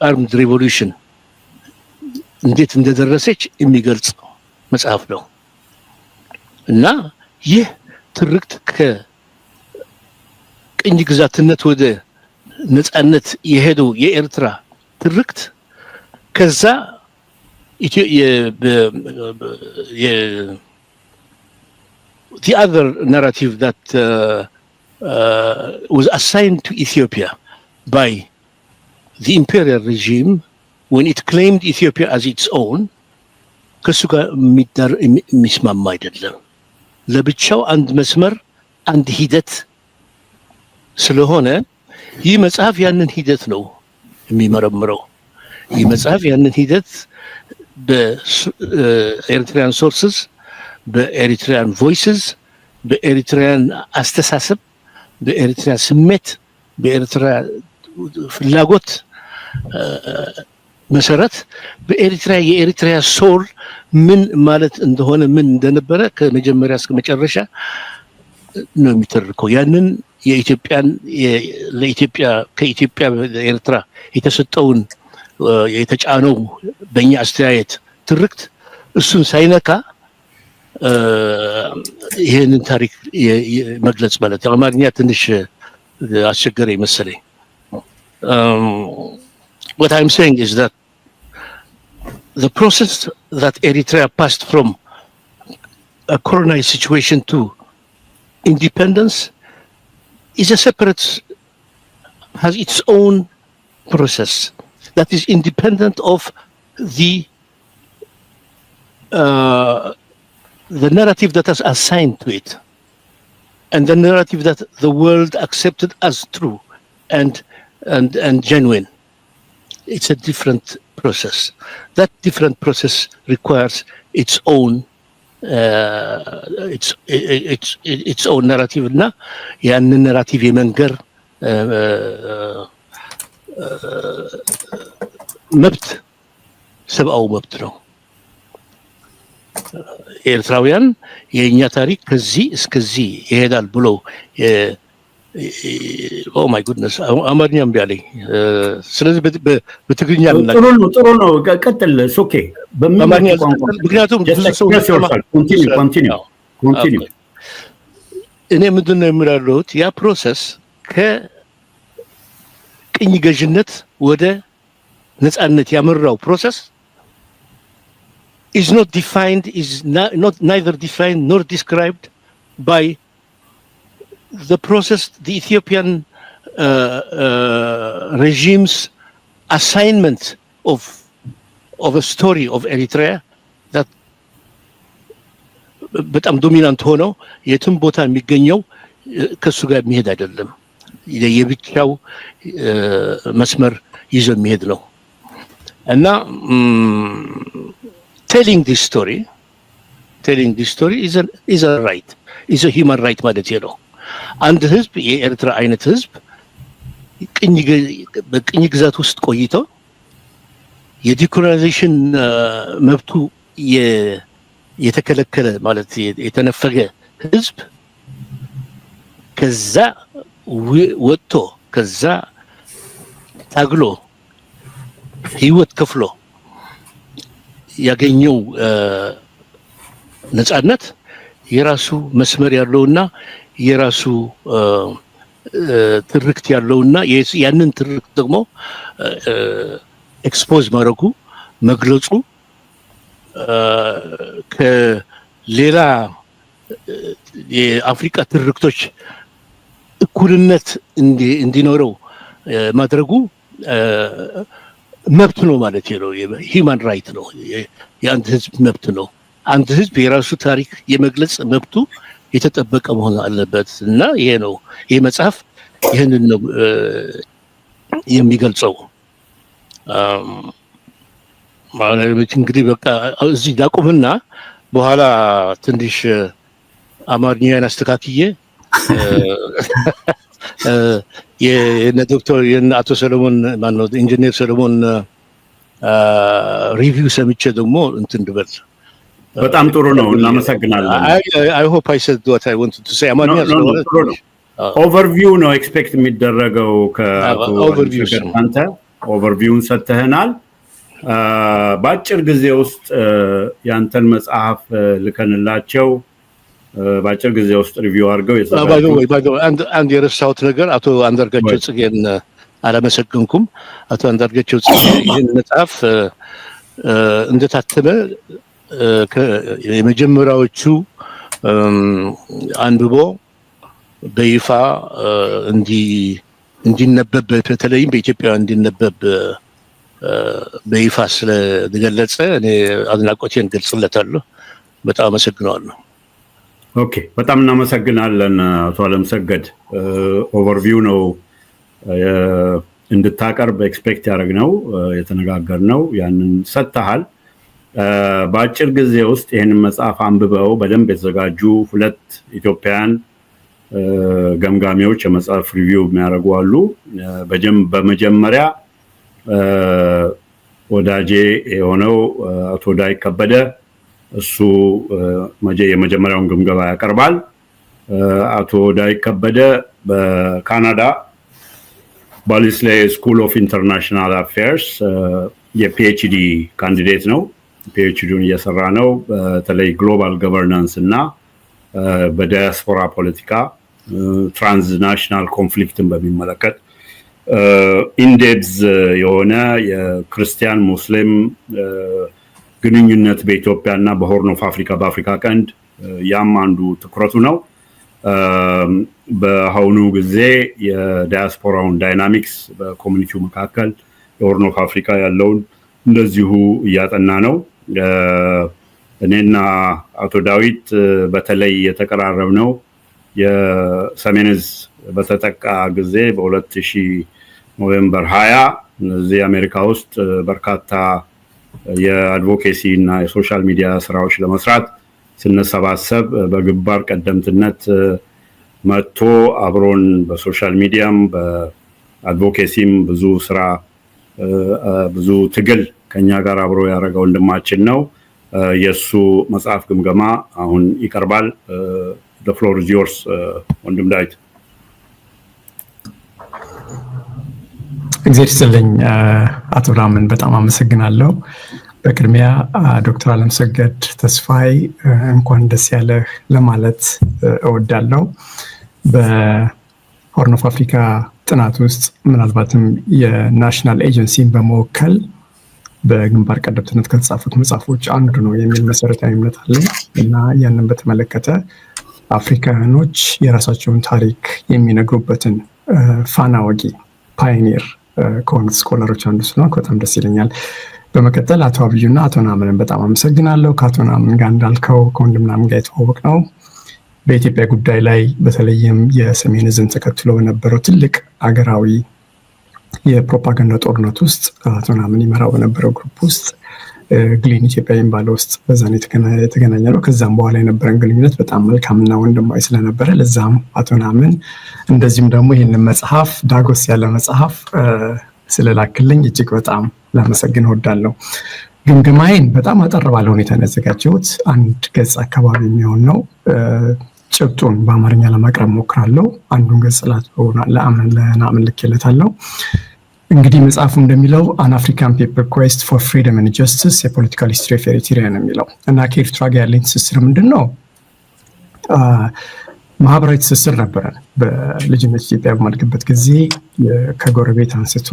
አርምድ ሬቮሉሽን እንዴት እንደደረሰች የሚገልጽ መጽሐፍ ነው እና ይህ ትርክት ከቅኝ ግዛትነት ወደ ነፃነት የሄደው የኤርትራ ትርክት ከዛ the other narrative that was assigned to Ethiopia by the imperial regime when it claimed Ethiopia as its own ከሱ ጋር የሚስማማ አይደለም። ለብቻው አንድ መስመር አንድ ሂደት ስለሆነ ይህ መጽሐፍ ያንን ሂደት ነው የሚመረምረው። ይህ መጽሐፍ ያንን ሂደት በኤሪትሪያን ሶርስስ፣ በኤሪትሪያን ቮይስስ፣ በኤሪትሪያን አስተሳሰብ፣ በኤሪትሪያ ስሜት፣ በኤሪትራ ፍላጎት መሰረት የኤሪትሪያ ሶል ምን ማለት እንደሆነ ምን እንደነበረ ከመጀመሪያ እስከ መጨረሻ ነው የሚተርከው። ያንን ከኢትዮጵያ ኤርትራ የተሰጠውን የተጫነው በእኛ አስተያየት ትርክት እሱን ሳይነካ ይህንን ታሪክ መግለጽ ማለት አማርኛ ትንሽ አስቸገረ መሰለኝ። What I'm saying is that the process that Eritrea passed from a colonized situation to independence is has its own process that is independent of the narrative that is assigned to it and the narrative that the world accepted as true and genuine. It's a different process. That different process requires its own narrative እና ያንን ናራቲቭ የመንገር መብት ሰብአዊ መብት ነው። ኤርትራውያን የእኛ ታሪክ ከዚህ እስከዚህ ይሄዳል ብሎ ኦ ማይ ጉድነስ አማርኛም ቢያለኝ። ስለዚህ በትግርኛ ጥሩ ነው ቀጥል ሶኬ ምክንያቱም ብዙ ሰው ኮንቲኒው እኔ ምንድን ነው የምላሉት ያ ፕሮሰስ ከቅኝ ገዥነት ወደ ነፃነት ያመራው ፕሮሰስ is not defined, neither defined nor described by the process, the Ethiopian regime's assignment of a story of Eritrea that በጣም ዶሚናንት ሆነው የትም ቦታ የሚገኘው ከሱ ጋር የሚሄድ አይደለም። የብቻው መስመር ይዞ የሚሄድ ነው እና telling this story is a right, is a human right ማለት ነው። አንድ ህዝብ የኤርትራ አይነት ህዝብ በቅኝ ግዛት ውስጥ ቆይቶ የዲኮሎናይዜሽን መብቱ የተከለከለ ማለት የተነፈገ ህዝብ ከዛ ወጥቶ ከዛ ታግሎ ህይወት ከፍሎ ያገኘው ነፃነት የራሱ መስመር ያለውና የራሱ ትርክት ያለውና ያንን ትርክት ደግሞ ኤክስፖዝ ማድረጉ መግለጹ ከሌላ የአፍሪካ ትርክቶች እኩልነት እንዲኖረው ማድረጉ መብት ነው ማለት ነው። ሂውማን ራይት ነው። የአንድ ህዝብ መብት ነው። አንድ ህዝብ የራሱ ታሪክ የመግለጽ መብቱ የተጠበቀ መሆን አለበት እና ይሄ ነው ይሄ መጽሐፍ ይህንን ነው የሚገልጸው። ማለት እንግዲህ በቃ እዚህ ዳቁምና በኋላ ትንሽ አማርኛን አስተካክዬ የነ ዶክተር የነ አቶ ሰለሞን ማነው ኢንጂነር ሰለሞን ሪቪው ሰምቼ ደግሞ እንትን ድበል። በጣም ጥሩ ነው፣ እናመሰግናለን። I hope I said what I wanted to say። አማርኛ ኦቨርቪው ነው ኤክስፔክት የሚደረገው ከአቶ አንተ ኦቨርቪውን ሰጥተህናል። በአጭር ጊዜ ውስጥ ያንተን መጽሐፍ ልከንላቸው በአጭር ጊዜ ውስጥ ሪቪው አድርገው አንድ የረሳሁት ነገር አቶ አንዳርጋቸው ጽጌን አላመሰግንኩም። አቶ አንዳርጋቸው ጽጌ ይህን መጽሐፍ እንደታተመ የመጀመሪያዎቹ አንብቦ በይፋ እንዲነበብ በተለይም በኢትዮጵያ እንዲነበብ በይፋ ስለገለጸ እኔ አድናቆቴን ገልጽለታለሁ። በጣም አመሰግናለሁ። ኦኬ፣ በጣም እናመሰግናለን አቶ አለምሰገድ። ኦቨርቪው ነው እንድታቀርብ ኤክስፔክት ያደረግነው የተነጋገርነው፣ ያንን ሰጥተሃል። በአጭር ጊዜ ውስጥ ይህንን መጽሐፍ አንብበው በደንብ የተዘጋጁ ሁለት ኢትዮጵያውያን ገምጋሚዎች የመጽሐፍ ሪቪው የሚያደርጉ አሉ። በመጀመሪያ ወዳጄ የሆነው አቶ ዳዊት ከበደ እሱ የመጀመሪያውን ግምገማ ያቀርባል። አቶ ዳዊት ከበደ በካናዳ ባሊስሌይ ስኩል ኦፍ ኢንተርናሽናል አፌርስ የፒኤችዲ ካንዲዴት ነው። ፒኤችዲውን እየሰራ ነው። በተለይ ግሎባል ገቨርናንስ እና በዲያስፖራ ፖለቲካ ትራንስናሽናል ኮንፍሊክትን በሚመለከት ኢንዴፕዝ የሆነ የክርስቲያን ሙስሊም ግንኙነት በኢትዮጵያ እና በሆርን ኦፍ አፍሪካ በአፍሪካ ቀንድ ያም አንዱ ትኩረቱ ነው። በአሁኑ ጊዜ የዲያስፖራውን ዳይናሚክስ በኮሚኒቲው መካከል የሆርን ኦፍ አፍሪካ ያለውን እንደዚሁ እያጠና ነው። እኔና አቶ ዳዊት በተለይ የተቀራረብ ነው የሰሜን ዕዝ በተጠቃ ጊዜ በ2000 ኖቬምበር 20 እዚህ አሜሪካ ውስጥ በርካታ የአድቮኬሲ እና የሶሻል ሚዲያ ስራዎች ለመስራት ስንሰባሰብ በግንባር ቀደምትነት መጥቶ አብሮን በሶሻል ሚዲያም በአድቮኬሲም ብዙ ስራ ብዙ ትግል ከኛ ጋር አብሮ ያደረገው ወንድማችን ነው። የሱ መጽሐፍ ግምገማ አሁን ይቀርባል። the floor is yours ወንድም ዳዊት። እግዚአብሔር ይስጥልኝ አቶ ብርሃን፣ በጣም አመሰግናለሁ። በቅድሚያ ዶክተር አለምሰገድ ተስፋይ እንኳን ደስ ያለህ ለማለት እወዳለሁ። በሆርን ኦፍ አፍሪካ ጥናት ውስጥ ምናልባትም የናሽናል ኤጀንሲን በመወከል በግንባር ቀደምትነት ከተጻፉት መጽሐፎች አንዱ ነው የሚል መሰረታዊ እምነት አለ እና ያንን በተመለከተ አፍሪካኖች የራሳቸውን ታሪክ የሚነግሩበትን ፋና ወጊ ፓዮኒር ከሆኑት ስኮላሮች አንዱ ስለሆንኩ በጣም ደስ ይለኛል። በመቀጠል አቶ አብዩና አቶ ናምንን በጣም አመሰግናለሁ። ከአቶ ናምን ጋር እንዳልከው ከወንድም ናምን ጋር የተዋወቅ ነው በኢትዮጵያ ጉዳይ ላይ በተለይም የሰሜን ዕዝን ተከትሎ በነበረው ትልቅ አገራዊ የፕሮፓጋንዳ ጦርነት ውስጥ አቶ ናምን ይመራው በነበረው ግሩፕ ውስጥ ግሊን ኢትዮጵያ የሚባለው ውስጥ በዛን የተገናኘ ነው። ከዛም በኋላ የነበረን ግንኙነት በጣም መልካምና ወንድማዊ ስለነበረ ለዛም አቶ ናምን እንደዚህም ደግሞ ይህንን መጽሐፍ ዳጎስ ያለ መጽሐፍ ስለላክልኝ እጅግ በጣም ላመሰግን እወዳለሁ። ግምገማዬን በጣም አጠር ባለ ሁኔታ ነው ያዘጋጀሁት። አንድ ገጽ አካባቢ የሚሆን ነው። ጭብጡን በአማርኛ ለማቅረብ ሞክራለሁ። አንዱን ገጽ ለናምን ልኬለታለሁ። እንግዲህ መጽሐፉ እንደሚለው አን አፍሪካን ፔፐር ኩዌስት ፎር ፍሪደም ኤንድ ጀስቲስ የፖለቲካል ሂስትሪ ኦፍ ኤሪትሪያ ነው የሚለው እና ከኤርትራ ጋር ያለኝ ትስስር ምንድን ነው? ማህበራዊ ትስስር ነበረን። በልጅነት ኢትዮጵያ በማድግበት ጊዜ ከጎረቤት አንስቶ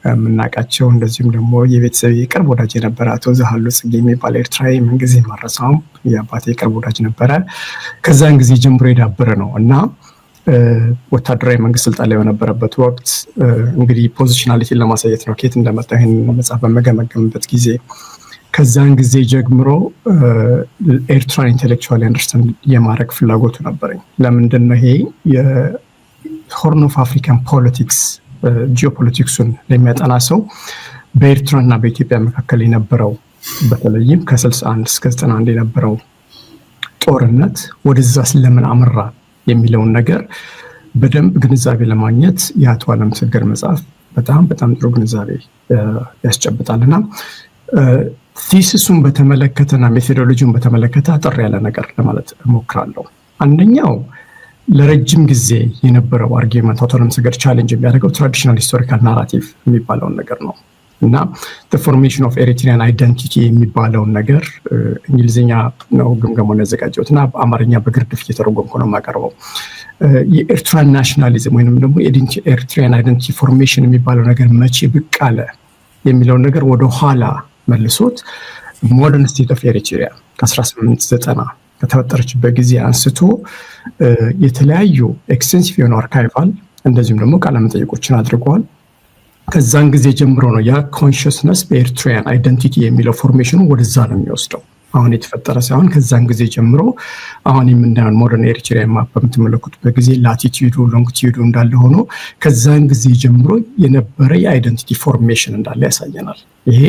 የምናውቃቸው እንደዚሁም ደግሞ የቤተሰብ የቅርብ ወዳጅ የነበረ አቶ ዛሃሉ ጽጌ የሚባል ኤርትራዊ ምንጊዜ ማረሳውም የአባቴ የቅርብ ወዳጅ ነበረ። ከዛን ጊዜ ጀምሮ የዳበረ ነው እና ወታደራዊ መንግስት ስልጣን ላይ በነበረበት ወቅት እንግዲህ ፖዚሽናሊቲን ለማሳየት ነው ከየት እንደመጣ ይህን መጽሐፍ በመገመገምበት ጊዜ ከዛን ጊዜ ጀምሮ ኤርትራን ኢንቴሌክቹዋሊ አንደርስታንድ የማድረግ ፍላጎቱ ነበረኝ። ለምንድን ነው ይሄ የሆርን ኦፍ አፍሪካን ፖለቲክስ ጂኦፖለቲክሱን ለሚያጠና ሰው በኤርትራና በኢትዮጵያ መካከል የነበረው በተለይም ከ61 እስከ 91 የነበረው ጦርነት ወደዛ ስለምን አመራ የሚለውን ነገር በደንብ ግንዛቤ ለማግኘት የአቶ አለምሰገድ መጽሐፍ በጣም ጥሩ ግንዛቤ ያስጨብጣልና ቲሲሱን በተመለከተና ሜቶዶሎጂውን በተመለከተ አጠር ያለ ነገር ለማለት እሞክራለሁ። አንደኛው ለረጅም ጊዜ የነበረው አርጊውመንት አቶ አለምሰገድ ቻሌንጅ የሚያደርገው ትራዲሽናል ሂስቶሪካል ናራቲቭ የሚባለውን ነገር ነው እና the formation of Eritrean identity የሚባለውን ነገር እንግሊዝኛ ነው ግምገማውን ያዘጋጀሁት እና በአማርኛ በግርድፍ እየተረጎምኩ ነው የማቀርበው። የኤርትራን ናሽናሊዝም ወይንም ደግሞ ኤሪትሪያን አይደንቲቲ ፎርሜሽን የሚባለው ነገር መቼ ብቅ አለ የሚለውን ነገር ወደ ኋላ መልሶት ሞደርን ስቴት ኦፍ ኤሪትሪያ ከ1890 ከተፈጠረችበት ጊዜ አንስቶ የተለያዩ ኤክስቴንሲቭ የሆኑ አርካይቫል እንደዚሁም ደግሞ ቃለመጠይቆችን አድርገዋል። ከዛን ጊዜ ጀምሮ ነው ያ ኮንሽስነስ በኤሪትሪያን አይደንቲቲ የሚለው ፎርሜሽኑ ወደዛ ነው የሚወስደው። አሁን የተፈጠረ ሳይሆን ከዛን ጊዜ ጀምሮ አሁን የምናየውን ሞደርን ኤሪትሪያ ማፕ በምትመለከቱበት ጊዜ ላቲቲዩዱ ሎንጊቲዩዱ እንዳለ ሆኖ ከዛን ጊዜ ጀምሮ የነበረ የአይደንቲቲ ፎርሜሽን እንዳለ ያሳየናል። ይሄ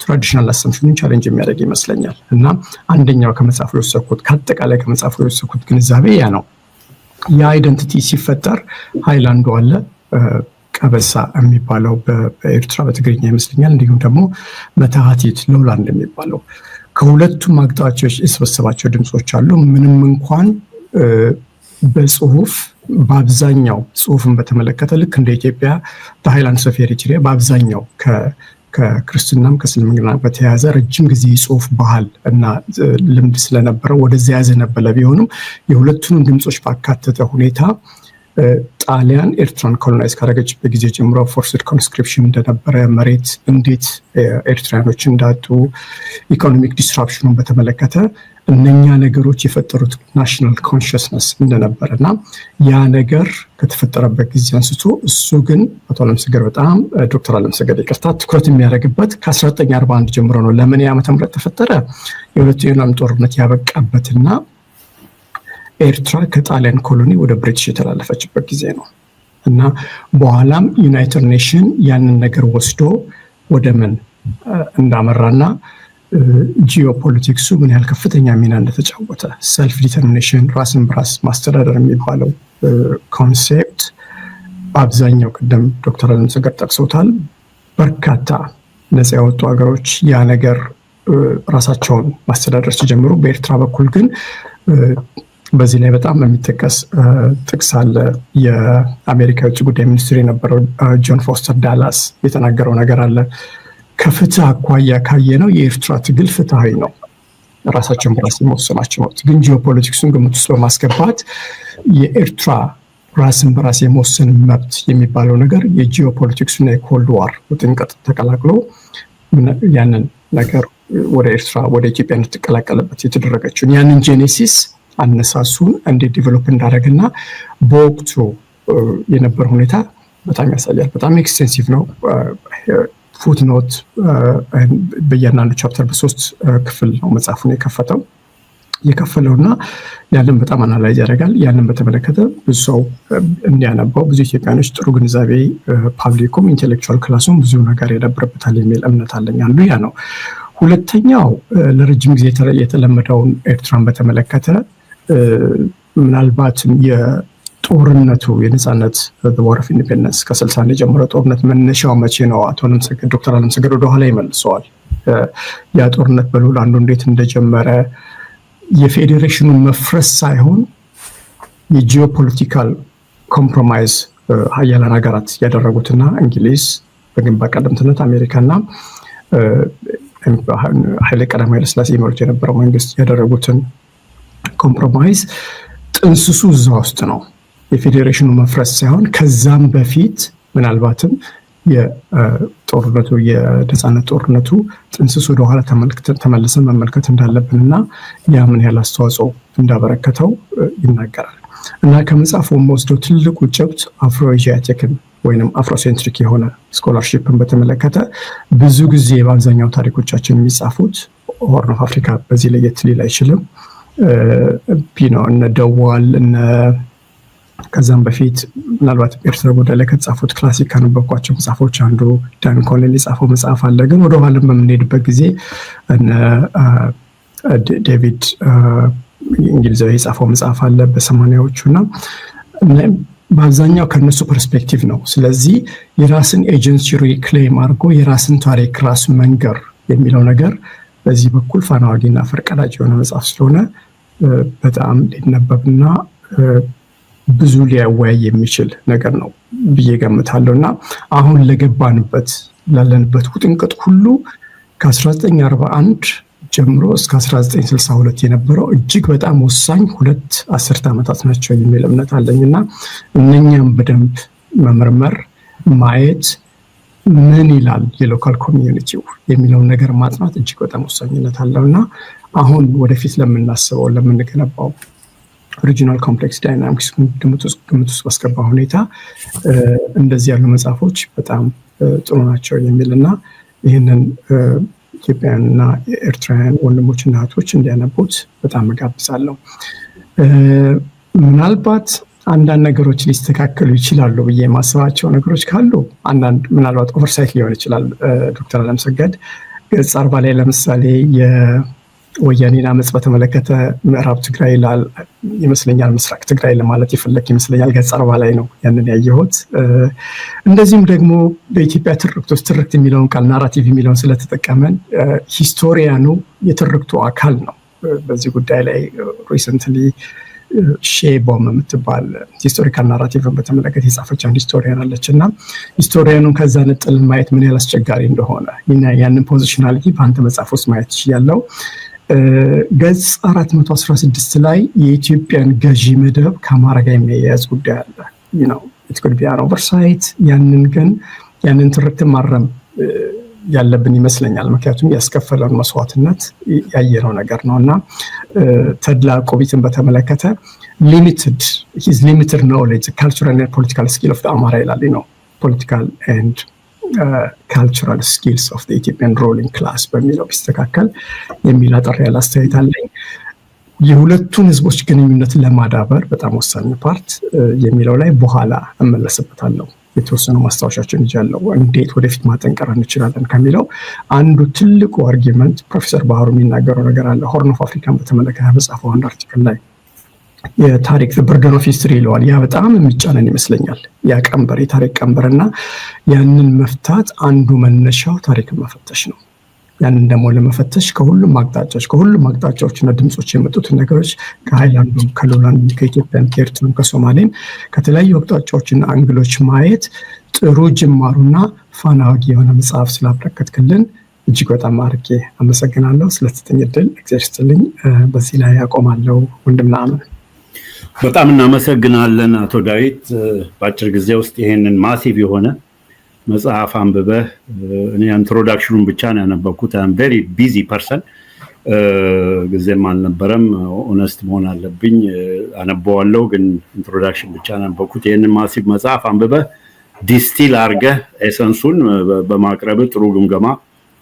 ትራዲሽናል አሰምፕሽንን ቻሌንጅ የሚያደርግ ይመስለኛል እና አንደኛው ከመጽሐፉ የወሰድኩት ከአጠቃላይ ከመጽሐፉ የወሰድኩት ግንዛቤ ያ ነው። የአይደንቲቲ ሲፈጠር ሃይላንዱ አለ ቀበሳ የሚባለው በኤርትራ በትግርኛ ይመስለኛል፣ እንዲሁም ደግሞ መታሃቲት ሎላንድ የሚባለው ከሁለቱም አቅጣጫዎች የሰበሰባቸው ድምጾች አሉ። ምንም እንኳን በጽሁፍ በአብዛኛው ጽሁፍን በተመለከተ ልክ እንደ ኢትዮጵያ ሃይላንድስ ኦፍ ኤሪትሪያ በአብዛኛው ከክርስትናም ከእስልምና በተያያዘ ረጅም ጊዜ የጽሁፍ ባህል እና ልምድ ስለነበረው ወደዚያ ያዘነበለ ቢሆንም የሁለቱንም ድምጾች ባካተተ ሁኔታ ጣሊያን ኤርትራን ኮሎናይዝ ካደረገችበት ጊዜ ጀምሮ ፎርስድ ኮንስክሪፕሽን እንደነበረ፣ መሬት እንዴት ኤርትራኖች እንዳጡ፣ ኢኮኖሚክ ዲስራፕሽኑን በተመለከተ እነኛ ነገሮች የፈጠሩት ናሽናል ኮንሽስነስ እንደነበረና ያ ነገር ከተፈጠረበት ጊዜ አንስቶ እሱ ግን አቶ አለምሰገድ በጣም ዶክተር አለምሰገድ ይቅርታ ትኩረት የሚያደርግበት ከ1941 ጀምሮ ነው። ለምን ዓመተ ምህረት ተፈጠረ? የሁለተኛው የዓለም ጦርነት ያበቃበትና ኤርትራ ከጣሊያን ኮሎኒ ወደ ብሪቲሽ የተላለፈችበት ጊዜ ነው እና በኋላም ዩናይትድ ኔሽን ያንን ነገር ወስዶ ወደ ምን እንዳመራና ጂኦፖለቲክሱ ምን ያህል ከፍተኛ ሚና እንደተጫወተ ሰልፍ ዲተርሚኔሽን ራስን በራስ ማስተዳደር የሚባለው ኮንሴፕት በአብዛኛው ቅድም ዶክተር አለምሰገድ ጠቅሶታል። በርካታ ነፃ የወጡ ሀገሮች ያ ነገር ራሳቸውን ማስተዳደር ሲጀምሩ፣ በኤርትራ በኩል ግን በዚህ ላይ በጣም የሚጠቀስ ጥቅስ አለ። የአሜሪካ የውጭ ጉዳይ ሚኒስትር የነበረው ጆን ፎስተር ዳላስ የተናገረው ነገር አለ። ከፍትህ አኳያ ካየነው የኤርትራ ትግል ፍትሃዊ ነው፣ ራሳቸውን በራስ የመወሰናቸው መብት። ግን ጂኦፖለቲክሱን ግምት ውስጥ በማስገባት የኤርትራ ራስን በራስ የመወሰን መብት የሚባለው ነገር የጂኦፖለቲክሱና የኮልድ ዋር ውጥንቅጥ ተቀላቅሎ ያንን ነገር ወደ ኤርትራ ወደ ኢትዮጵያ እንድትቀላቀለበት የተደረገችውን ያንን ጄኔሲስ አነሳሱን እንዴት ዲቨሎፕ እንዳደረገና በወቅቱ የነበረ ሁኔታ በጣም ያሳያል። በጣም ኤክስቴንሲቭ ነው። ፉትኖት በእያንዳንዱ ቻፕተር በ3 ክፍል ነው መጽሐፉን የከፈለውና ያንን በጣም አናላይዝ ያደርጋል። ያንን በተመለከተ ብዙ ሰው እንዲያነባው ብዙ ኢትዮጵያኖች ጥሩ ግንዛቤ ፓብሊኩም ኢንቴሌክቹዋል ክላሱም ብዙ ነገር ያዳብርበታል የሚል እምነት አለኝ። አንዱ ያ ነው። ሁለተኛው ለረጅም ጊዜ የተለመደውን ኤርትራን በተመለከተ ምናልባትም የጦርነቱ የነጻነት ዋር ኦፍ ኢንዲፔንደንስ ከ60 የጀመረው ጦርነት መነሻው መቼ ነው? ዶክተር አለምሰገድ ወደኋላ ይመልሰዋል። ያ ጦርነት በልዑል አንዱ እንዴት እንደጀመረ የፌዴሬሽኑ መፍረስ ሳይሆን የጂኦፖለቲካል ኮምፕሮማይዝ ሀያላን ሀገራት ያደረጉትና እንግሊዝ በግንባር ቀደምትነት አሜሪካና ኃይለ ቀዳማዊ ኃይለ ሥላሴ ይመሩት የነበረው መንግስት ያደረጉትን ኮምፕሮማይዝ ጥንስሱ እዛ ውስጥ ነው። የፌዴሬሽኑ መፍረስ ሳይሆን ከዛም በፊት ምናልባትም የጦርነቱ የነጻነት ጦርነቱ ጥንስስ ወደኋላ ተመልሰን መመልከት እንዳለብንና ያ ምን ያህል አስተዋጽኦ እንዳበረከተው ይናገራል። እና ከመጽሐፉ ወስደው ትልቁ ጭብጥ አፍሮ-ኤዥያቲክን ወይም አፍሮሴንትሪክ የሆነ ስኮላርሺፕን በተመለከተ ብዙ ጊዜ በአብዛኛው ታሪኮቻችን የሚጻፉት ሆርን ኦፍ አፍሪካ በዚህ ለየት ሊል አይችልም። እነ ደዋል እነ ከዛም በፊት ምናልባት ኤርትራ ጉዳይ ላይ ከተጻፉት ክላሲክ ካነበብኳቸው መጽሐፎች አንዱ ዳን ኮሊን የጻፈው መጽሐፍ አለ። ግን ወደ ኋላም በምንሄድበት ጊዜ እነ ዴቪድ እንግሊዛዊ የጻፈው መጽሐፍ አለ በ80ዎቹ እና በአብዛኛው ከነሱ ፐርስፔክቲቭ ነው። ስለዚህ የራስን ኤጀንሲ ሪክሌም አድርጎ የራስን ታሪክ ራስ መንገር የሚለው ነገር በዚህ በኩል ፋና ወጊና ፈርቀዳጅ የሆነ መጽሐፍ ስለሆነ በጣም ሊነበብና ብዙ ሊያወያይ የሚችል ነገር ነው ብዬ ገምታለሁ። እና አሁን ለገባንበት ላለንበት ውጥንቅጥ ሁሉ ከ1941 ጀምሮ እስከ 1962 የነበረው እጅግ በጣም ወሳኝ 2 10 ዓመታት ናቸው የሚል እምነት አለኝና እነኛም በደንብ መመርመር ማየት ምን ይላል የሎካል ኮሚዩኒቲው የሚለውን ነገር ማጥናት እጅግ በጣም ወሳኝነት አለውና አሁን ወደፊት ለምናስበው ለምንገነባው ኦሪጂናል ኮምፕሌክስ ዳይናሚክስ ግምት ውስጥ ባስገባ ሁኔታ እንደዚህ ያሉ መጽሐፎች በጣም ጥሩ ናቸው የሚልና ይህንን ኢትዮጵያውያንና ኤርትራውያን ወንድሞችና እህቶች እንዲያነቡት በጣም እጋብዛለሁ። ምናልባት አንዳንድ ነገሮች ሊስተካከሉ ይችላሉ ብዬ የማስባቸው ነገሮች ካሉ አንዳንድ ምናልባት ኦቨርሳይት ሊሆን ይችላል። ዶክተር አለምሰገድ ገጽ 40 ላይ ለምሳሌ የወያኔን አመፅ በተመለከተ ምዕራብ ትግራይ ይላል ይመስለኛል፣ ምስራቅ ትግራይ ለማለት የፈለክ ይመስለኛል። ገጽ 40 ላይ ነው ያንን ያየሁት። እንደዚህም ደግሞ በኢትዮጵያ ትርክት ውስጥ ትርክት የሚለውን ቃል ናራቲቭ የሚለውን ስለተጠቀመን ሂስቶሪያኑ የትርክቱ አካል ነው። በዚህ ጉዳይ ላይ ሪሰንትሊ ሼቦም የምትባል ሂስቶሪካል ናራቲቭን በተመለከተ የጻፈች አንድ ሂስቶሪያን አለች እና ሂስቶሪያኑን ከዛ ነጥል ማየት ምን ያህል አስቸጋሪ እንደሆነ ያንን ፖዚሽናሊቲ በአንተ መጽሐፍ ውስጥ ማየት ይችላል። ገጽ 416 ላይ የኢትዮጵያን ገዢ መደብ ከአማራ ጋር የሚያያዝ ጉዳይ አለ። ኢት ኩድ ቢ አን ኦቨርሳይት። ያንን ትርክት ማረም ያለብን ይመስለኛል። ምክንያቱም ያስከፈለውን መስዋዕትነት ያየነው ነገር ነው እና ተድላ ቆቢትን በተመለከተ ሊሚትድ ኖሌጅ ካልቸራል ኤንድ ፖለቲካል ስኪል ኦፍ አማራ ይላል ነው ፖለቲካል ኤንድ ካልቸራል ስኪልስ ኦፍ ኢትዮጵያን ሩሊንግ ክላስ በሚለው ቢስተካከል የሚል አጠር ያለ አስተያየት አለኝ። የሁለቱን ህዝቦች ግንኙነት ለማዳበር በጣም ወሳኝ ፓርት የሚለው ላይ በኋላ እመለስበታለሁ። የተወሰኑ ማስታወሻቸውን ይዣለሁ። እንዴት ወደፊት ማጠንቀር እንችላለን ከሚለው አንዱ ትልቁ አርጊመንት ፕሮፌሰር ባህሩ የሚናገረው ነገር አለ። ሆርን ኦፍ አፍሪካን በተመለከተ በጻፈው አንድ አርቲክል ላይ የታሪክ በርደን ኦፍ ሂስትሪ ይለዋል። ያ በጣም የሚጫነን ይመስለኛል። ያ ቀንበር የታሪክ ቀንበርና ያንን መፍታት አንዱ መነሻው ታሪክን መፈተሽ ነው። ያንን ደግሞ ለመፈተሽ ከሁሉም አቅጣጫዎች እና ድምጾች የመጡትን ነገሮች ከሃይላንዱም ከሎላንዱም ከኢትዮጵያም ከኤርትራም ከሶማሌም ከተለያዩ አቅጣጫዎችና አንግሎች ማየት ጥሩ ጅማሩና ፋና ወጊ የሆነ መጽሐፍ ስላበረከትክልን እጅግ በጣም አድርጌ አመሰግናለሁ። ስለተሰጠኝ እድል እግዚአብሔር ይስጥልኝ። በዚህ ላይ አቆማለሁ። ወንድም ነአምን በጣም እናመሰግናለን አቶ ዳዊት። በአጭር ጊዜ ውስጥ ይሄንን ማሲቭ የሆነ መጽሐፍ አንብበህ እኔ ኢንትሮዳክሽኑን ብቻ ነው ያነበብኩት። አም ቬሪ ቢዚ ፐርሰን ጊዜም አልነበረም። ኦነስት መሆን አለብኝ። አነበዋለሁ ግን ኢንትሮዳክሽን ብቻ ነው ያነበብኩት። ይሄንን ማሲቭ መጽሐፍ አንብበህ ዲስቲል አድርገህ ኤሰንሱን በማቅረብ ጥሩ ግምገማ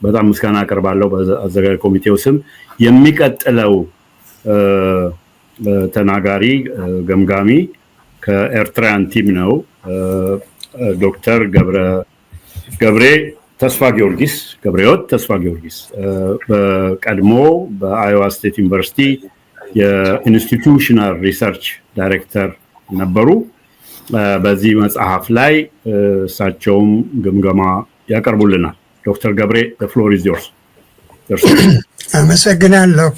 በጣም ምስጋና አቀርባለሁ በአዘጋጅ ኮሚቴው ስም። የሚቀጥለው ተናጋሪ ገምጋሚ ከኤርትራን ቲም ነው። ዶክተር ገብሬ ተስፋ ጊዮርጊስ ገብረሕይወት ተስፋ ጊዮርጊስ በቀድሞ በአዮዋ ስቴት ዩኒቨርሲቲ የኢንስቲትዩሽናል ሪሰርች ዳይሬክተር ነበሩ። በዚህ መጽሐፍ ላይ እሳቸውም ግምገማ ያቀርቡልናል። ዶክተር ገብሬ the floor is yours። አመሰግናለሁ።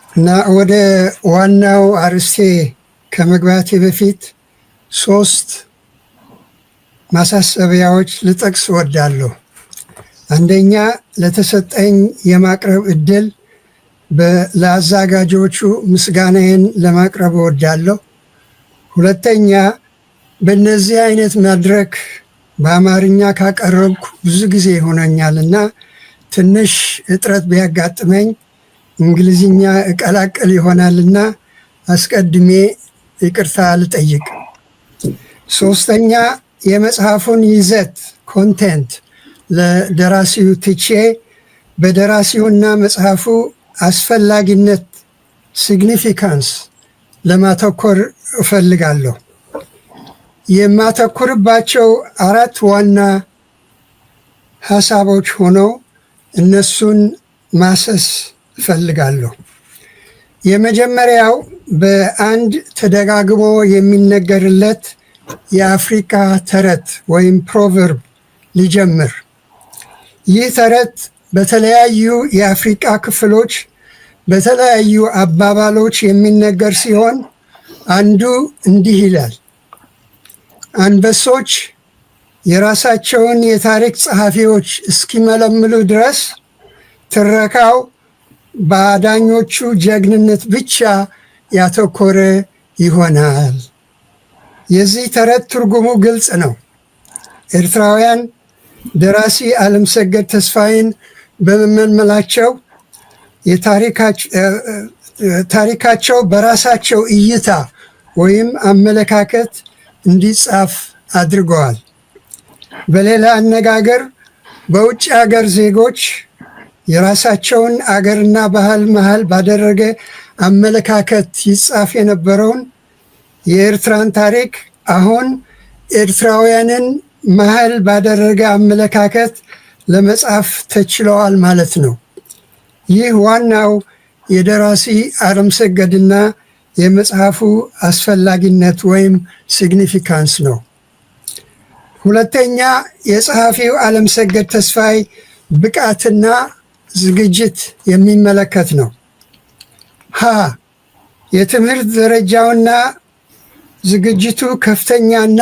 እና ወደ ዋናው አርዕስቴ ከመግባቴ በፊት 3 ማሳሰቢያዎች ልጠቅስ እወዳለሁ። አንደኛ ለተሰጠኝ የማቅረብ እድል ለአዘጋጆቹ ምስጋናዬን ለማቅረብ እወዳለሁ። ሁለተኛ በእነዚህ አይነት መድረክ በአማርኛ ካቀረብኩ ብዙ ጊዜ ይሆነኛል እና ትንሽ እጥረት ቢያጋጥመኝ እንግሊዝኛ እቀላቀል ይሆናልና አስቀድሜ ይቅርታ ልጠይቅ። ሶስተኛ የመጽሐፉን ይዘት ኮንቴንት ለደራሲው ትቼ በደራሲውና መጽሐፉ አስፈላጊነት ሲግኒፊካንስ ለማተኮር እፈልጋለሁ። የማተኩርባቸው 4 ዋና ሀሳቦች ሆነው እነሱን ማሰስ እፈልጋለሁ። የመጀመሪያው በአንድ ተደጋግሞ የሚነገርለት የአፍሪካ ተረት ወይም ፕሮቨርብ ሊጀምር። ይህ ተረት በተለያዩ የአፍሪካ ክፍሎች በተለያዩ አባባሎች የሚነገር ሲሆን አንዱ እንዲህ ይላል: አንበሶች የራሳቸውን የታሪክ ጸሐፊዎች እስኪመለምሉ ድረስ ትረካው በአዳኞቹ ጀግንነት ብቻ ያተኮረ ይሆናል። የዚህ ተረት ትርጉሙ ግልጽ ነው። ኤርትራውያን ደራሲ ዓለምሰገድ ተስፋዬን በመመልመላቸው ታሪካቸው በራሳቸው እይታ ወይም አመለካከት እንዲጻፍ አድርገዋል። በሌላ አነጋገር በውጭ ሀገር ዜጎች የራሳቸውን አገርና ባህል መሃል ባደረገ አመለካከት ይጻፍ የነበረውን የኤርትራን ታሪክ አሁን ኤርትራውያንን መሃል ባደረገ አመለካከት ለመጻፍ ተችለዋል ማለት ነው። ይህ ዋናው የደራሲ ዓለምሰገድና የመጽሐፉ አስፈላጊነት ወይም ሲግኒፊካንስ ነው። ሁለተኛ የጸሐፊው ዓለምሰገድ ተስፋዬ ብቃትና ዝግጅት የሚመለከት ነው። ሀ የትምህርት ደረጃውና ዝግጅቱ ከፍተኛና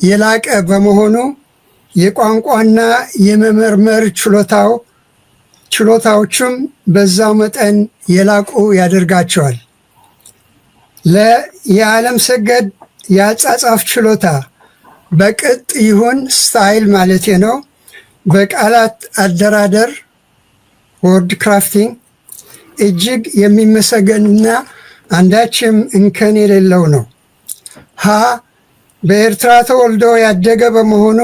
የላቀ በመሆኑ የቋንቋና የመመርመር ችሎታዎቹም በዛው መጠን የላቁ ያደርጋቸዋል። የዓለምሰገድ የአጻጻፍ ችሎታ በቅጥ ይሁን ስታይል ማለት ነው፣ በቃላት አደራደር ወርድ ክራፍቲንግ እጅግ የሚመሰገንና አንዳችም እንከን የሌለው ነው። ሀ በኤርትራ ተወልዶ ያደገ በመሆኑ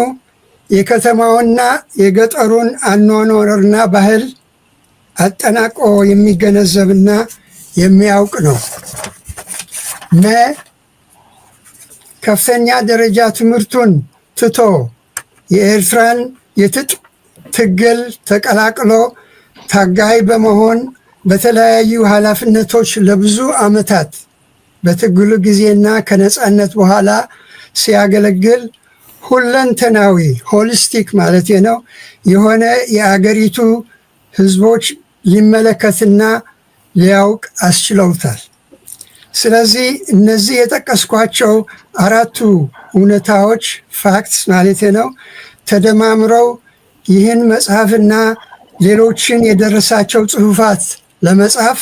የከተማውና የገጠሩን አኗኗርና ባህል አጠናቆ የሚገነዘብና የሚያውቅ ነው። መ ከፍተኛ ደረጃ ትምህርቱን ትቶ የኤርትራን የትጥቅ ትግል ተቀላቅሎ ታጋይ በመሆን በተለያዩ ኃላፊነቶች ለብዙ ዓመታት በትግሉ ጊዜና ከነፃነት በኋላ ሲያገለግል ሁለንተናዊ ሆሊስቲክ ማለት ነው የሆነ የአገሪቱ ሕዝቦች ሊመለከትና ሊያውቅ አስችለውታል። ስለዚህ እነዚህ የጠቀስኳቸው 4 እውነታዎች ፋክትስ ማለት ነው ተደማምረው ይህን መጽሐፍና ሌሎችን የደረሳቸው ጽሑፋት ለመጻፍ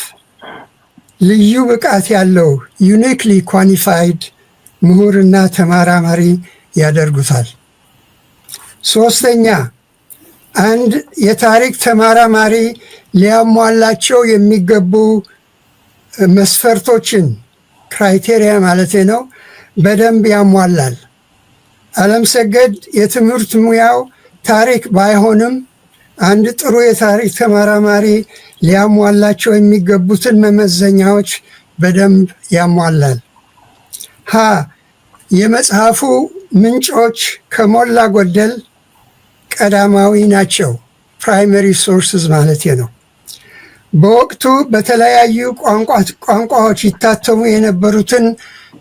ልዩ ብቃት ያለው ዩኒክሊ ኳሊፋይድ ምሁርና ተመራማሪ ያደርጉታል። ሶስተኛ፣ አንድ የታሪክ ተመራማሪ ሊያሟላቸው የሚገቡ መስፈርቶችን ክራይቴሪያ ማለት ነው በደንብ ያሟላል። ዓለምሰገድ የትምህርት ሙያው ታሪክ ባይሆንም አንድ ጥሩ የታሪክ ተመራማሪ ሊያሟላቸው የሚገቡትን መመዘኛዎች በደንብ ያሟላል። ሀ የመጽሐፉ ምንጮች ከሞላ ጎደል ቀዳማዊ ናቸው፣ ፕራይመሪ ሶርስስ ማለት ነው። በወቅቱ በተለያዩ ቋንቋዎች ይታተሙ የነበሩትን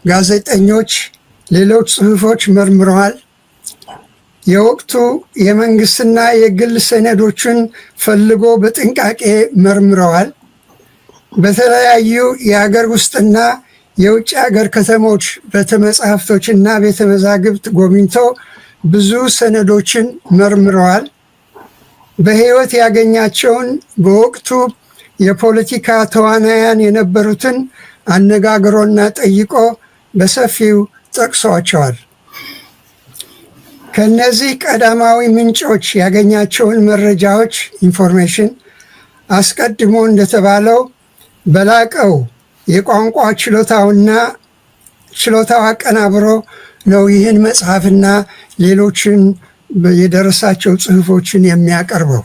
ጋዜጠኞች ሌሎች ጽሑፎች መርምረዋል። የወቅቱ የመንግስትና የግል ሰነዶችን ፈልጎ በጥንቃቄ መርምረዋል። በተለያዩ የሀገር ውስጥና የውጭ ሀገር ከተሞች ቤተመጻሕፍቶችና ቤተመዛግብት ጎብኝቶ ብዙ ሰነዶችን መርምረዋል። በሕይወት ያገኛቸውን በወቅቱ የፖለቲካ ተዋናያን የነበሩትን አነጋግሮና ጠይቆ በሰፊው ጠቅሷቸዋል። ከነዚህ ቀዳማዊ ምንጮች ያገኛቸውን መረጃዎች ኢንፎርሜሽን አስቀድሞ እንደተባለው በላቀው የቋንቋ ችሎታው አቀናብሮ ነው ይህን መጽሐፍና ሌሎችን የደረሳቸው ጽሑፎችን የሚያቀርበው።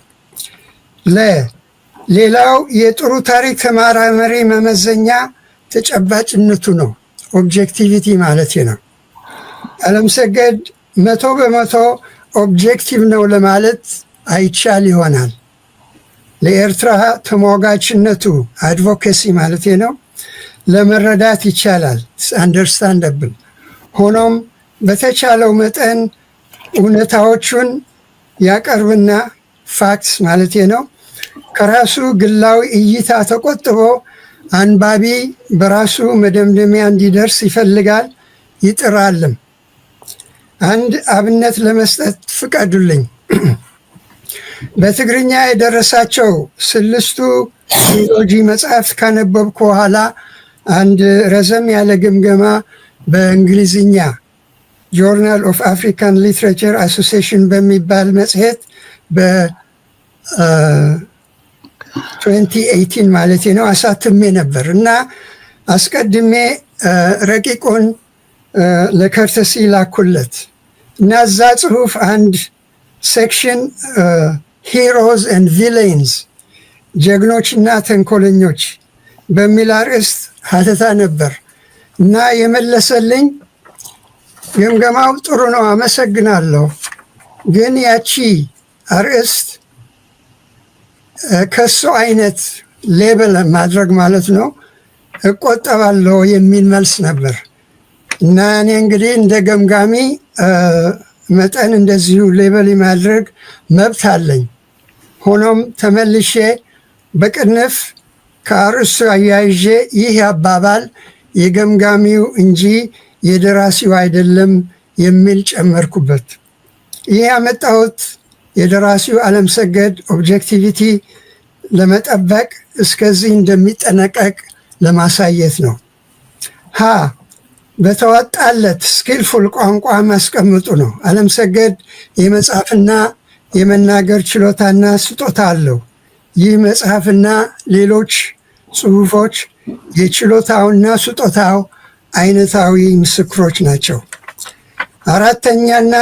ሌላው የጥሩ ታሪክ ተመራማሪ መመዘኛ ተጨባጭነቱ ነው፣ ኦብጀክቲቪቲ ማለት ነው። ዓለምሰገድ 100% ኦብጀክቲቭ ነው ለማለት አይቻል ይሆናል። ለኤርትራ ተሟጋችነቱ አድቮኬሲ ማለት ነው ለመረዳት ይቻላል፣ አንደርስታንደብል። ሆኖም በተቻለው መጠን እውነታዎቹን ያቀርብና ፋክትስ ማለት ነው ከራሱ ግላዊ እይታ ተቆጥቦ አንባቢ በራሱ መደምደሚያ እንዲደርስ ይፈልጋል፣ ይጥራልም። አንድ አብነት ለመስጠት ፍቀዱልኝ። በትግርኛ የደረሳቸው 6ቱ ትሪሎጂ መጽሐፍት ካነበብኩ በኋላ አንድ ረዘም ያለ ግምገማ በእንግሊዝኛ ጆርናል ኦፍ አፍሪካን ሊትሬቸር አሶሲዬሽን በሚባል መጽሔት በ2018 ማለት ነው አሳትሜ ነበር እና አስቀድሜ ረቂቁን ለከርተሲ ላኩለት እና እዛ ጽሑፍ አንድ ሴክሽን ሂሮዝ ኤንድ ቪሌንስ ጀግኖችና ተንኮለኞች በሚል አርዕስት ሀተታ ነበር እና የመለሰልኝ ግምገማው ጥሩ ነው፣ አመሰግናለሁ፣ ግን ያቺ አርዕስት ከሱ አይነት ሌበል ማድረግ ማለት ነው እቆጠባለሁ የሚል መልስ ነበር እና እኔ እንግዲህ እንደ ገምጋሚ መጠን እንደዚሁ ሌበል የማድረግ መብት አለኝ። ሆኖም ተመልሼ በቅንፍ ከአርዕስቱ አያይዤ ይህ አባባል የገምጋሚው እንጂ የደራሲው አይደለም የሚል ጨመርኩበት። ይህ ያመጣሁት የደራሲው ዓለምሰገድ ኦብጀክቲቪቲ ለመጠበቅ እስከዚህ እንደሚጠነቀቅ ለማሳየት ነው። ሀ በተዋጣለት ስኪልፉል ቋንቋ ማስቀምጡ ነው። ዓለምሰገድ የመጻፍና የመናገር ችሎታና ስጦታ አለው። ይህ መጽሐፍና ሌሎች ጽሑፎች የችሎታውና ስጦታው አይነታዊ ምስክሮች ናቸው። አራተኛና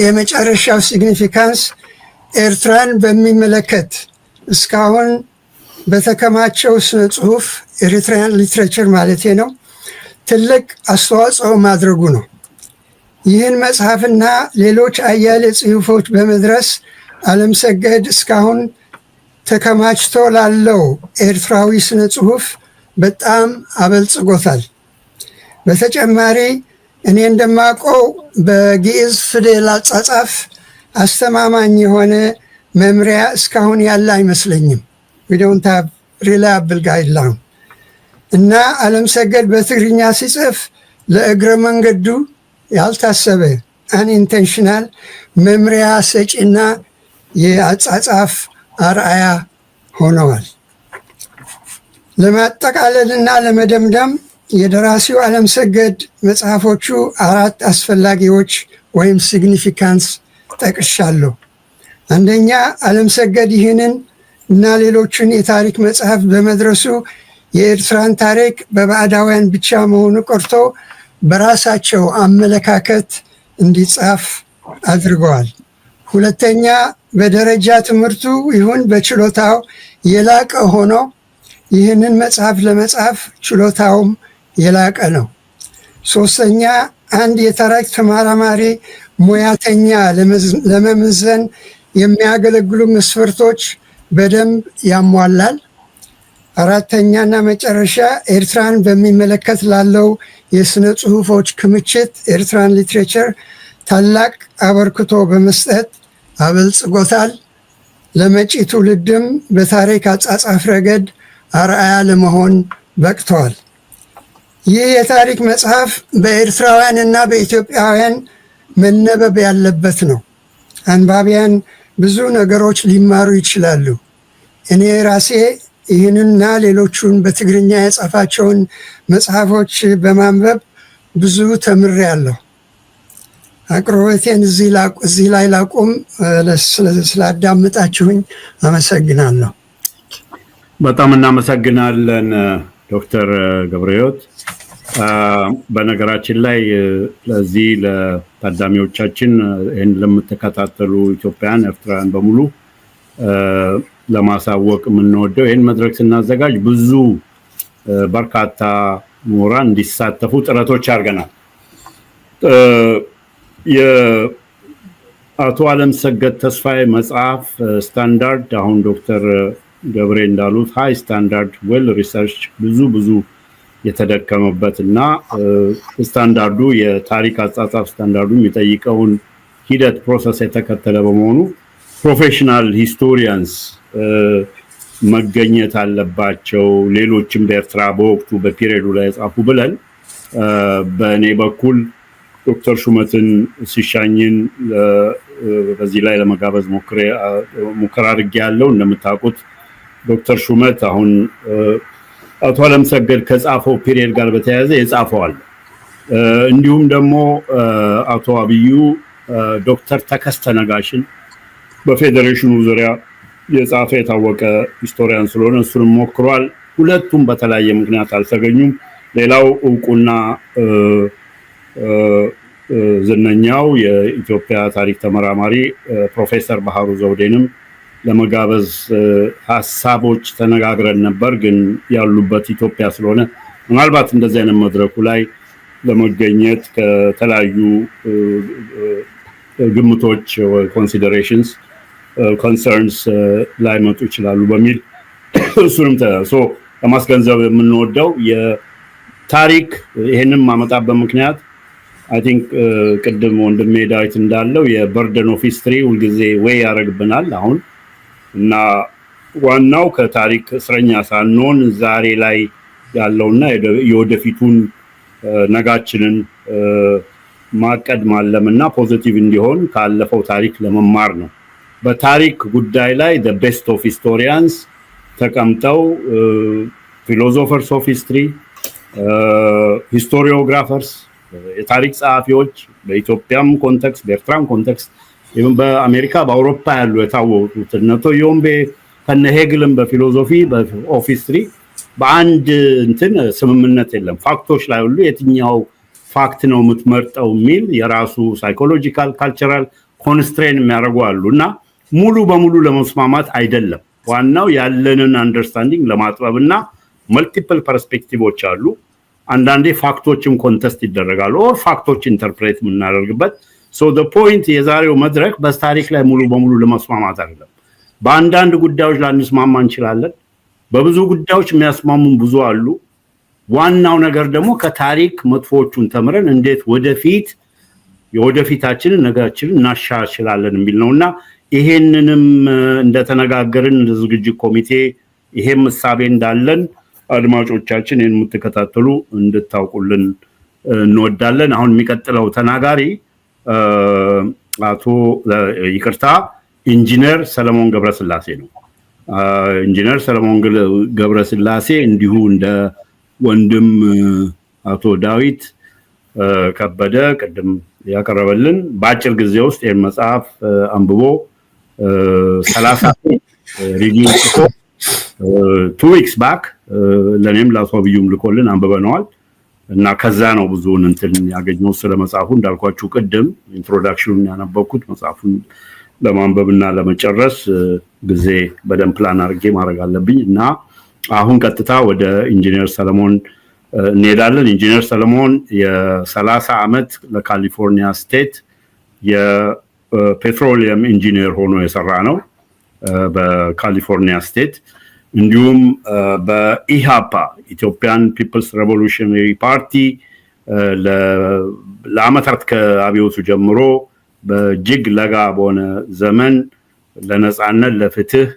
የመጨረሻው ሲግኒፊካንስ ኤርትራን በሚመለከት እስካሁን በተከማቸው ስነ ጽሑፍ ኤሪትሪያን ሊትሬቸር ማለት ነው ትልቅ አስተዋጽኦ ማድረጉ ነው። ይህን መጽሐፍና ሌሎች አያሌ ጽሑፎች በመድረስ ዓለምሰገድ እስካሁን ተከማችቶ ላለው ኤርትራዊ ስነ ጽሑፍ በጣም አበልጽጎታል። በተጨማሪ እኔ እንደማውቀው በግዕዝ ፊደል አጻጻፍ አስተማማኝ የሆነ መምሪያ እስካሁን ያለ አይመስለኝም። we don't have reliable guideline እና ዓለምሰገድ በትግርኛ ሲጽፍ ለእግረ መንገዱ ያልታሰበ አንኢንቴንሽናል መምሪያ ሰጪና የአጻጻፍ አርአያ ሆነዋል። ለማጠቃለልና ለመደምደም የደራሲው ዓለምሰገድ መጽሐፎቹ 4 አስፈላጊዎች ወይም ሲግኒፊካንስ ጠቅሻለሁ። አንደኛ፣ ዓለምሰገድ ይህንን እና ሌሎችን የታሪክ መጽሐፍ በመድረሱ የኤርትራን ታሪክ በባዕዳውያን ብቻ መሆኑ ቀርቶ በራሳቸው አመለካከት እንዲጻፍ አድርገዋል። ሁለተኛ፣ በደረጃ ትምህርቱ ይሁን በችሎታው የላቀ ሆኖ ይህንን መጽሐፍ ለመጻፍ ችሎታውም የላቀ ነው። ሶስተኛ፣ አንድ የታሪክ ተመራማሪ ሙያተኛ ለመመዘን የሚያገለግሉ መስፈርቶች በደንብ ያሟላል። አራተኛና መጨረሻ፣ ኤርትራን በሚመለከት ላለው የስነ ጽሁፎች ክምችት ኤርትራን ሊትሬቸር ታላቅ አበርክቶ በመስጠት አበልጽጎታል። ለመጪ ትውልድም በታሪክ አጻጻፍ ረገድ አርአያ ለመሆን በቅተዋል። ይህ የታሪክ መጽሐፍ በኤርትራውያን እና በኢትዮጵያውያን መነበብ ያለበት ነው። አንባቢያን ብዙ ነገሮች ሊማሩ ይችላሉ። እኔ ራሴ ይህንና ሌሎቹን በትግርኛ የጻፋቸውን መጽሐፎች በማንበብ ብዙ ተምሬያለሁ። አቅርቦቴን እዚህ ላይ ላቁም። ስላዳመጣችሁኝ አመሰግናለሁ። በጣም እናመሰግናለን ዶክተር ገብረሕይወት። በነገራችን ላይ ለዚህ ለታዳሚዎቻችን ይህን ለምትከታተሉ ኢትዮጵያውያን ኤርትራውያን በሙሉ ለማሳወቅ የምንወደው ይህን መድረክ ስናዘጋጅ ብዙ በርካታ ምሁራን እንዲሳተፉ ጥረቶች አድርገናል። የአቶ ዓለምሰገድ ተስፋዬ መጽሐፍ ስታንዳርድ አሁን ዶክተር ገብሬ እንዳሉት ሃይ ስታንዳርድ ዌል ሪሰርች ብዙ የተደከመበት እና ስታንዳርዱ የታሪክ አጻጻፍ ስታንዳርዱ የሚጠይቀውን ሂደት ፕሮሰስ የተከተለ በመሆኑ ፕሮፌሽናል ሂስቶሪያንስ መገኘት አለባቸው። ሌሎችም በኤርትራ በወቅቱ በፒሪየዱ ላይ የጻፉ ብለን በእኔ በኩል ዶክተር ሹመትን ሲሻኝን በዚህ ላይ ለመጋበዝ ሙከራ አድርጌያለሁ። እንደምታውቁት ዶክተር ሹመት አሁን አቶ ዓለምሰገድ ከጻፈው ፒሪየድ ጋር በተያያዘ የጻፈዋል። እንዲሁም ደግሞ አቶ አብዩ ዶክተር ተከስተ ነጋሽን በፌዴሬሽኑ ዙሪያ የጻፈ የታወቀ ሂስቶሪያን ስለሆነ እሱንም ሞክሯል። ሁለቱም በተለያየ ምክንያት አልተገኙም። ሌላው እውቁና ዝነኛው የኢትዮጵያ ታሪክ ተመራማሪ ፕሮፌሰር ባህሩ ዘውዴንም ለመጋበዝ ሀሳቦች ተነጋግረን ነበር። ግን ያሉበት ኢትዮጵያ ስለሆነ ምናልባት እንደዚህ አይነት መድረኩ ላይ ለመገኘት ከተለያዩ ግምቶች ኮንሲደሬሽንስ ኮንሰርንስ ላይ መጡ ይችላሉ በሚል እሱንም ለማስገንዘብ የምንወደው የታሪክ ይሄንን ማመጣበት ምክንያት አይ ቲንክ ቅድም ወንድሜ ዳዊት እንዳለው የበርደን ኦፍ ሂስትሪ ሁልጊዜ ወይ ያደርግብናል አሁን እና ዋናው ከታሪክ እስረኛ ሳንሆን ዛሬ ላይ ያለውና የወደፊቱን ነጋችንን ማቀድ ማለምና ፖዚቲቭ እንዲሆን ካለፈው ታሪክ ለመማር ነው። በታሪክ ጉዳይ ላይ the best of historians ተቀምጠው philosophers of history historiographers የታሪክ ጸሐፊዎች በኢትዮጵያም ኮንቴክስት በኤርትራም ኮንቴክስት even በአሜሪካ በአውሮፓ ያሉ የታወቁት እነቶ ዮምቤ ከነሄግልም በፊሎሶፊ በኦፍ ሂስትሪ በአንድ እንትን ስምምነት የለም። ፋክቶች ላይ ሁሉ የትኛው ፋክት ነው የምትመርጠው የሚል የራሱ ሳይኮሎጂካል ካልቸራል ኮንስትሬን የሚያደርጉ አሉና ሙሉ በሙሉ ለመስማማት አይደለም። ዋናው ያለንን አንደርስታንዲንግ ለማጥበብና መልቲፕል ፐርስፔክቲቮች አሉ። አንዳንዴ ፋክቶችም ኮንቴስት ይደረጋሉ ኦር ፋክቶች ኢንተርፕሬት የምናደርግበት ሶ the point የዛሬው መድረክ በታሪክ ላይ ሙሉ በሙሉ ለመስማማት አይደለም። በአንዳንድ ጉዳዮች ላንስማማ እንችላለን። በብዙ ጉዳዮች የሚያስማሙን ብዙ አሉ። ዋናው ነገር ደግሞ ከታሪክ መጥፎቹን ተምረን እንዴት ወደፊት የወደፊታችንን ነገራችንን እናሻሽላለን የሚል ነውና ይሄንንም እንደተነጋገርን ዝግጅት ኮሚቴ ይሄም ሐሳቤ እንዳለን አድማጮቻችን የምትከታተሉ እንድታውቁልን እንወዳለን። አሁን የሚቀጥለው ተናጋሪ አቶ ይቅርታ ኢንጂነር ሰለሞን ገብረስላሴ ነው። ኢንጂነር ሰለሞን ገብረስላሴ እንዲሁ እንደ ወንድም አቶ ዳዊት ከበደ ቅድም ያቀረበልን በአጭር ጊዜ ውስጥ ይህን መጽሐፍ አንብቦ 30 ሪቪው ጽፎ 2 weeks back ለኔም ለአሶብዩም ልኮልን አንብበነዋል እና ከዛ ነው ብዙውን እንትን ያገኘው ስለ መጽሐፉ። እንዳልኳችሁ ቅድም ኢንትሮዳክሽኑን ያነበብኩት መጽሐፉን ለማንበብና ለመጨረስ ጊዜ በደንብ ፕላን አድርጌ ማድረግ አለብኝ እና አሁን ቀጥታ ወደ ኢንጂነር ሰለሞን እንሄዳለን። ኢንጂነር ሰለሞን የ30 ዓመት ለካሊፎርኒያ ስቴት የፔትሮሊየም ኢንጂነር ሆኖ የሰራ ነው በካሊፎርኒያ ስቴት። እንዲሁም በኢሃፓ ኢትዮጵያን ፒፕልስ ሬቮሉሽነሪ ፓርቲ ለአመታት ከአብዮቱ ጀምሮ በእጅግ ለጋ በሆነ ዘመን ለነጻነት ለፍትህ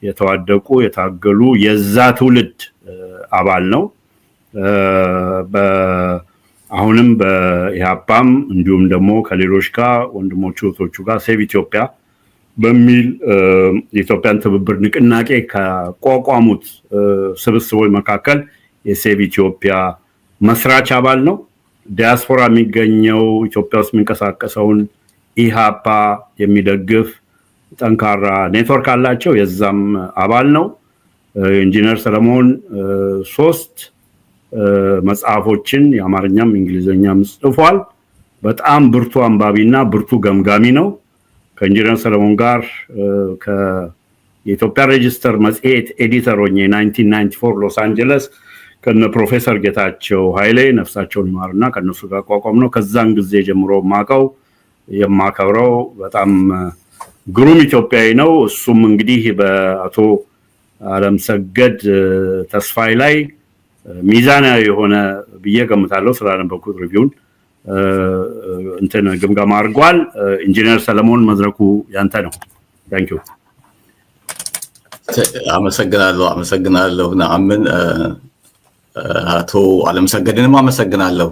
የተዋደቁ የታገሉ የዛ ትውልድ አባል ነው። አሁንም በኢሃፓም እንዲሁም ደግሞ ከሌሎች ጋር ወንድሞቹ እህቶቹ ጋር ሴቭ ኢትዮጵያ በሚል የኢትዮጵያን ትብብር ንቅናቄ ከቋቋሙት ስብስቦች መካከል የሴቭ ኢትዮጵያ መስራች አባል ነው። ዲያስፖራ የሚገኘው ኢትዮጵያ ውስጥ የሚንቀሳቀሰውን ኢሃፓ የሚደግፍ ጠንካራ ኔትወርክ አላቸው። የዛም አባል ነው። ኢንጂነር ሰለሞን 3 መጽሐፎችን የአማርኛም እንግሊዘኛም ጽፏል። በጣም ብርቱ አንባቢና ብርቱ ገምጋሚ ነው። ከኢንጂነር ሰለሞን ጋር የኢትዮጵያ ሬጂስተር መጽሔት ኤዲተር ሆኜ 1994 ሎስ አንጀለስ ከነ ፕሮፌሰር ጌታቸው ኃይሌ ነፍሳቸውን ይማርና ከነሱ ጋር ቋቋም ነው። ከዛን ጊዜ ጀምሮ ማቀው የማከብረው በጣም ግሩም ኢትዮጵያዊ ነው። እሱም እንግዲህ በአቶ አለምሰገድ ተስፋይ ላይ ሚዛናዊ የሆነ ብዬ ገምታለሁ ስላነበብኩት ሪቪውን እንትን ግምገማ አድርጓል። ኢንጂነር ሰለሞን መድረኩ ያንተ ነው። ታንክ ዩ። አመሰግናለሁ ነአምን። አቶ አለምሰገድንም አመሰግናለሁ።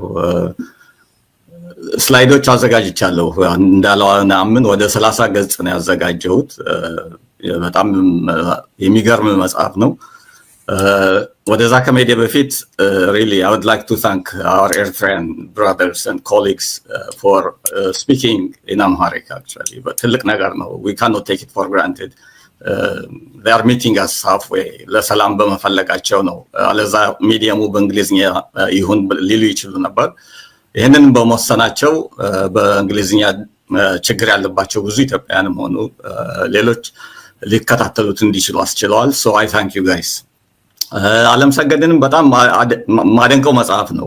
ስላይዶች አዘጋጅቻለሁ እንዳለው ነአምን ወደ 30 ገጽ ነው ያዘጋጀሁት። በጣም የሚገርም መጽሐፍ ነው። ወደዛ ከመሄዴ በፊት really I would like to thank our Eritrean brothers and colleagues for speaking in Amharic actually. But ትልቅ ነገር ነው. We cannot take it for granted. They are meeting us halfway. ለሰላም በመፈለጋቸው ነው። አለዛ ሚዲየሙ በእንግሊዝኛ ይሁን ሊሉ ይችሉ ነበር። ይህንን በመወሰናቸው በእንግሊዝኛ ችግር ያለባቸው ብዙ ኢትዮጵያውያንም ሆኑ ሌሎች ሊከታተሉት እንዲችሉ አስችለዋል። So I thank you guys. አለምሰገድንም በጣም ማደንቀው መጽሐፍ ነው።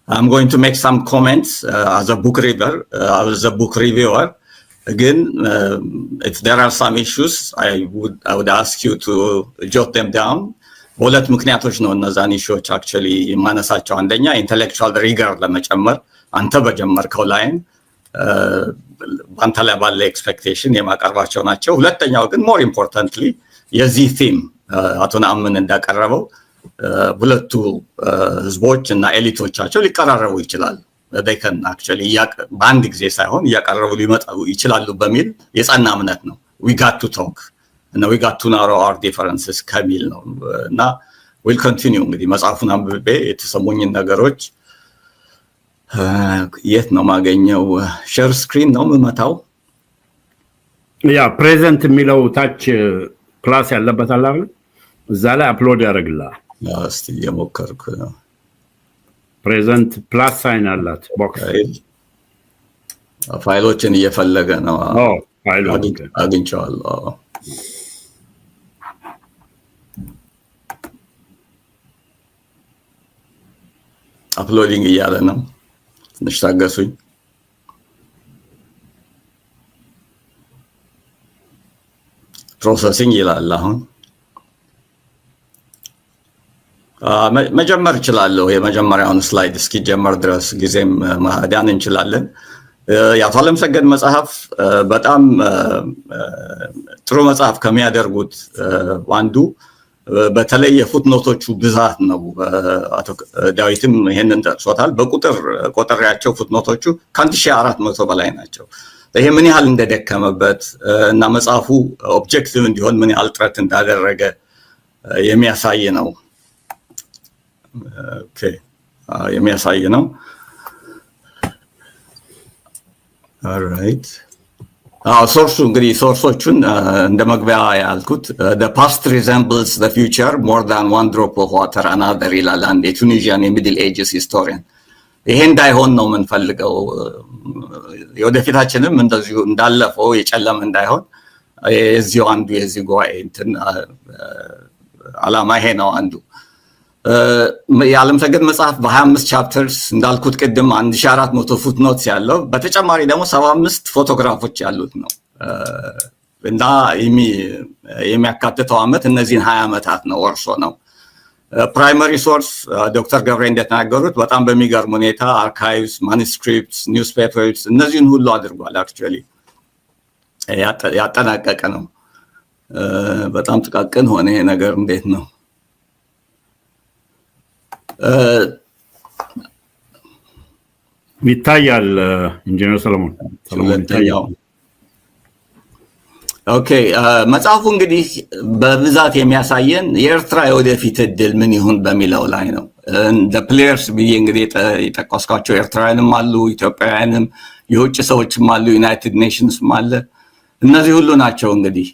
I'm going to make some comments as a book reader, as a book reviewer. Again, if there are some issues, I would ask you to jot them down. በሁለት ምክንያቶች ነው እነዛን ኢሹዎች አክቹሊ የማነሳቸው። አንደኛ ኢንተሌክቹዋል ሪገር ለመጨመር አንተ በጀመርከው ላይን አንተ ላይ ባለ ኤክስፔክቴሽን የማቀርባቸው ናቸው። ሁለተኛው ግን ሞር ኢምፖርታንትሊ የዚህ ቲም አቶ ነአምን እንዳቀረበው ሁለቱ ህዝቦች እና ኤሊቶቻቸው ሊቀራረቡ ይችላል። they can actually በአንድ ጊዜ ሳይሆን እያቀረቡ ሊመጡ ይችላሉ በሚል የጸና እምነት ነው። we got to talk and we got to narrow our differences ከሚል ነው እና we'll continue እንግዲህ መጽሐፉን አንብቤ የተሰሙኝን ነገሮች የት ነው ማገኘው? ሼር ስክሪን ነው የምመታው። ያ ፕሬዘንት የሚለው ታች ፕላስ ያለበት አለ አይደል? እዛ ላይ አፕሎድ ያደርግልሃል። እስቲ የሞከርኩ ነው። ፕሬዘንት ፕላስ ሳይን አላት ቦክስ። ፋይሎችን እየፈለገ ነው። ፋይሎች አግኝቼዋለሁ። አፕሎዲንግ እያለ ነው። ትንሽ ታገሱኝ። ፕሮሰሲንግ ይላል አሁን። መጀመር እችላለሁ። የመጀመሪያውን ስላይድ እስኪጀመር ድረስ ጊዜም ማዳን እንችላለን። የአቶ አለምሰገድ መጽሐፍ በጣም ጥሩ መጽሐፍ ከሚያደርጉት አንዱ በተለይ የፉትኖቶቹ ብዛት ነው። አቶ ዳዊትም ይሄንን ጠቅሶታል። በቁጥር ቆጠሪያቸው ፉትኖቶቹ ከ1400 በላይ ናቸው። ይሄ ምን ያህል እንደደከመበት እና መጽሐፉ ኦብጀክቲቭ እንዲሆን ምን ያህል ጥረት እንዳደረገ የሚያሳይ ነው። ኦኬ የሚያሳይ ነው። ኦልራይት ሶርሱ እንግዲህ ሶርሶቹን እንደ መግቢያ ያልኩት the past resembles the future more than one drop of water another ይላል አንድ የቱኒዥያን የሚድል ኤጅስ ሂስቶሪያን። ይሄ እንዳይሆን ነው የምንፈልገው። የወደፊታችንም እንደዚሁ እንዳለፈው የጨለመ እንዳይሆን የዚሁ አንዱ የዚህ ጉባኤ እንትን ዓላማ ይሄ ነው አንዱ። የዓለምሰገድ መጽሐፍ በ25 ቻፕተርስ እንዳልኩት ቅድም 1400 ፉትኖትስ ያለው በተጨማሪ ደግሞ 75 ፎቶግራፎች ያሉት ነው እና የሚያካትተው ዓመት እነዚህን 20 ዓመታት ነው ወርሶ ነው። ፕራይመሪ ሶርስ ዶክተር ገብሬ እንደተናገሩት በጣም በሚገርም ሁኔታ አርካይቭስ፣ ማኑስክሪፕትስ፣ ኒውስፔፐርስ እነዚህን ሁሉ አድርጓል። አክቹዋሊ ያጠናቀቀ ነው። በጣም ጥቃቅን ሆነ ይሄ ነገር እንዴት ነው? ይታያል ኢንጂነር ሰለሞን ይታያል። ኦኬ መጽሐፉ እንግዲህ በብዛት የሚያሳየን የኤርትራ የወደፊት እድል ምን ይሁን በሚለው ላይ ነው። እንደ ፕሌየርስ ብዬ እንግዲህ የጠቀስኳቸው ኤርትራውያንም አሉ፣ ኢትዮጵያውያንም፣ የውጭ ሰዎችም አሉ፣ ዩናይትድ ኔሽንስም አለ። እነዚህ ሁሉ ናቸው እንግዲህ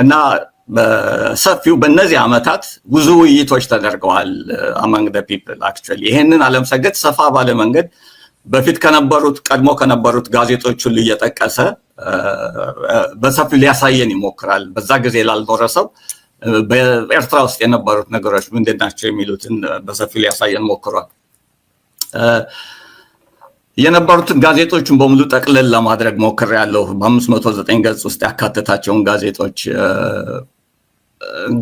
እና በሰፊው በእነዚህ ዓመታት ብዙ ውይይቶች ተደርገዋል አማንግ ደ ፒፕል አክቹዋሊ። ይሄንን ዓለምሰገድ ሰፋ ባለ መንገድ በፊት ከነበሩት ቀድሞ ከነበሩት ጋዜጦች ሁሉ እየጠቀሰ በሰፊው ሊያሳየን ይሞክራል። በዛ ጊዜ ላልኖረ ሰው በኤርትራ ውስጥ የነበሩት ነገሮች ምንድን ናቸው የሚሉትን በሰፊው ሊያሳየን ሞክሯል። የነበሩትን ጋዜጦችን በሙሉ ጠቅልል ለማድረግ ሞክሬያለሁ። በ509 ገጽ ውስጥ ያካተታቸውን ጋዜጦች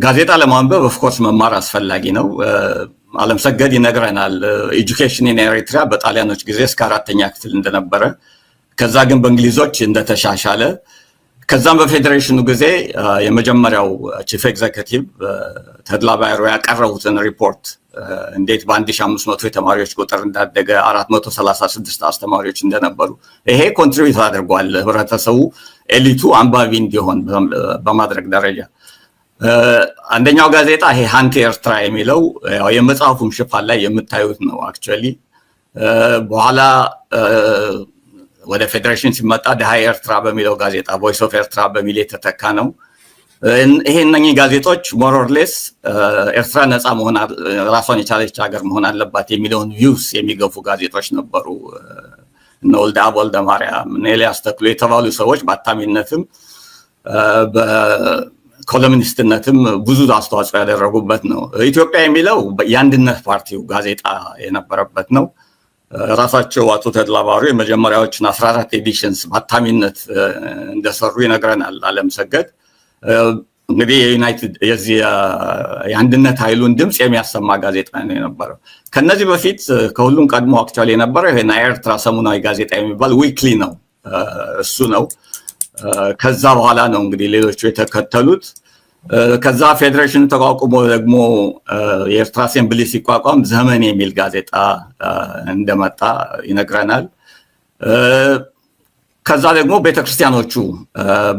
ጋዜጣ ለማንበብ ኦፍኮርስ መማር አስፈላጊ ነው። ዓለምሰገድ ይነግረናል ኤጁኬሽን ኢን ኤሪትሪያ በጣሊያኖች ጊዜ እስከ 4ኛ ክፍል እንደነበረ፣ ከዛ ግን በእንግሊዞች እንደተሻሻለ፣ ከዛም በፌዴሬሽኑ ጊዜ የመጀመሪያው ቺፍ ኤግዜኪቲቭ ተድላ ባይሮ ያቀረቡትን ሪፖርት እንዴት በ1500 የተማሪዎች ቁጥር እንዳደገ 436 አስተማሪዎች እንደነበሩ ይሄ ኮንትሪቢዩት አድርጓል። ህብረተሰቡ ኤሊቱ አንባቢ እንዲሆን በማድረግ ደረጃ አንደኛው ጋዜጣ ይሄ ሃንቲ ኤርትራ የሚለው ያው የመጽሐፉም ሽፋን ላይ የምታዩት ነው። አክቹዋሊ በኋላ ወደ ፌዴሬሽን ሲመጣ ደሃ ኤርትራ በሚለው ጋዜጣ ቮይስ ኦፍ ኤርትራ በሚል የተተካ ነው። ይሄ እነኚህ ጋዜጦች ሞሮርሌስ ኤርትራ ነፃ መሆን ራሷን የቻለች ሀገር መሆን አለባት የሚለውን ቪውስ የሚገፉ ጋዜጦች ነበሩ። እነ ወልደ አብ ወልደ ማርያም፣ እነ ኤልያስ ተክሎ የተባሉ ሰዎች በአታሚነትም በኮሎሚኒስትነትም ብዙ አስተዋጽኦ ያደረጉበት ነው። ኢትዮጵያ የሚለው የአንድነት ፓርቲው ጋዜጣ የነበረበት ነው። ራሳቸው አቶ ተድላ ባይሮ የመጀመሪያዎችን 14 ኤዲሽንስ በአታሚነት እንደሰሩ ይነግረናል ዓለምሰገድ። እንግዲህ የዩናይትድ የዚህ የአንድነት ኃይሉን ድምፅ የሚያሰማ ጋዜጣ ነው የነበረው። ከነዚህ በፊት ከሁሉም ቀድሞ አክቹዋሊ የነበረው ይሄ ኤርትራ ሰሙናዊ ጋዜጣ የሚባል ዊክሊ ነው፣ እሱ ነው። ከዛ በኋላ ነው እንግዲህ ሌሎቹ የተከተሉት። ከዛ ፌዴሬሽኑ ተቋቁሞ ደግሞ የኤርትራ አሴምብሊ ሲቋቋም ዘመን የሚል ጋዜጣ እንደመጣ ይነግረናል። ከዛ ደግሞ ቤተክርስቲያኖቹ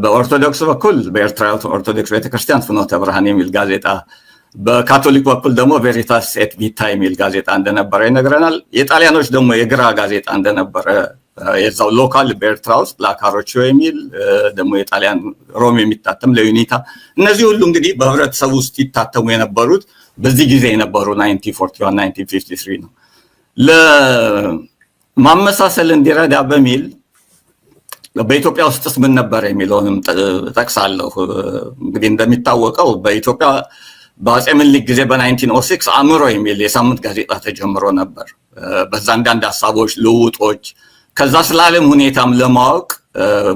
በኦርቶዶክስ በኩል በኤርትራ ኦርቶዶክስ ቤተክርስቲያን ፍኖተ ብርሃን የሚል ጋዜጣ፣ በካቶሊክ በኩል ደግሞ ቬሪታስ ኤት ቪታ የሚል ጋዜጣ እንደነበረ ይነግረናል። የጣሊያኖች ደግሞ የግራ ጋዜጣ እንደነበረ የዛው ሎካል በኤርትራ ውስጥ ላካሮቹ የሚል ደግሞ የጣሊያን ሮም የሚታተም ለዩኒታ። እነዚህ ሁሉ እንግዲህ በህብረተሰቡ ውስጥ ይታተሙ የነበሩት በዚህ ጊዜ የነበሩ 1941 1953 ነው። ለማመሳሰል እንዲረዳ በሚል በኢትዮጵያ ውስጥስ ምን ነበር የሚለውንም ጠቅሳለሁ። እንግዲህ እንደሚታወቀው በኢትዮጵያ በአፄ ምኒልክ ጊዜ በ1906 አእምሮ የሚል የሳምንት ጋዜጣ ተጀምሮ ነበር። በዛ አንዳንድ ሀሳቦች፣ ልውጦች ከዛ ስለ ዓለም ሁኔታም ለማወቅ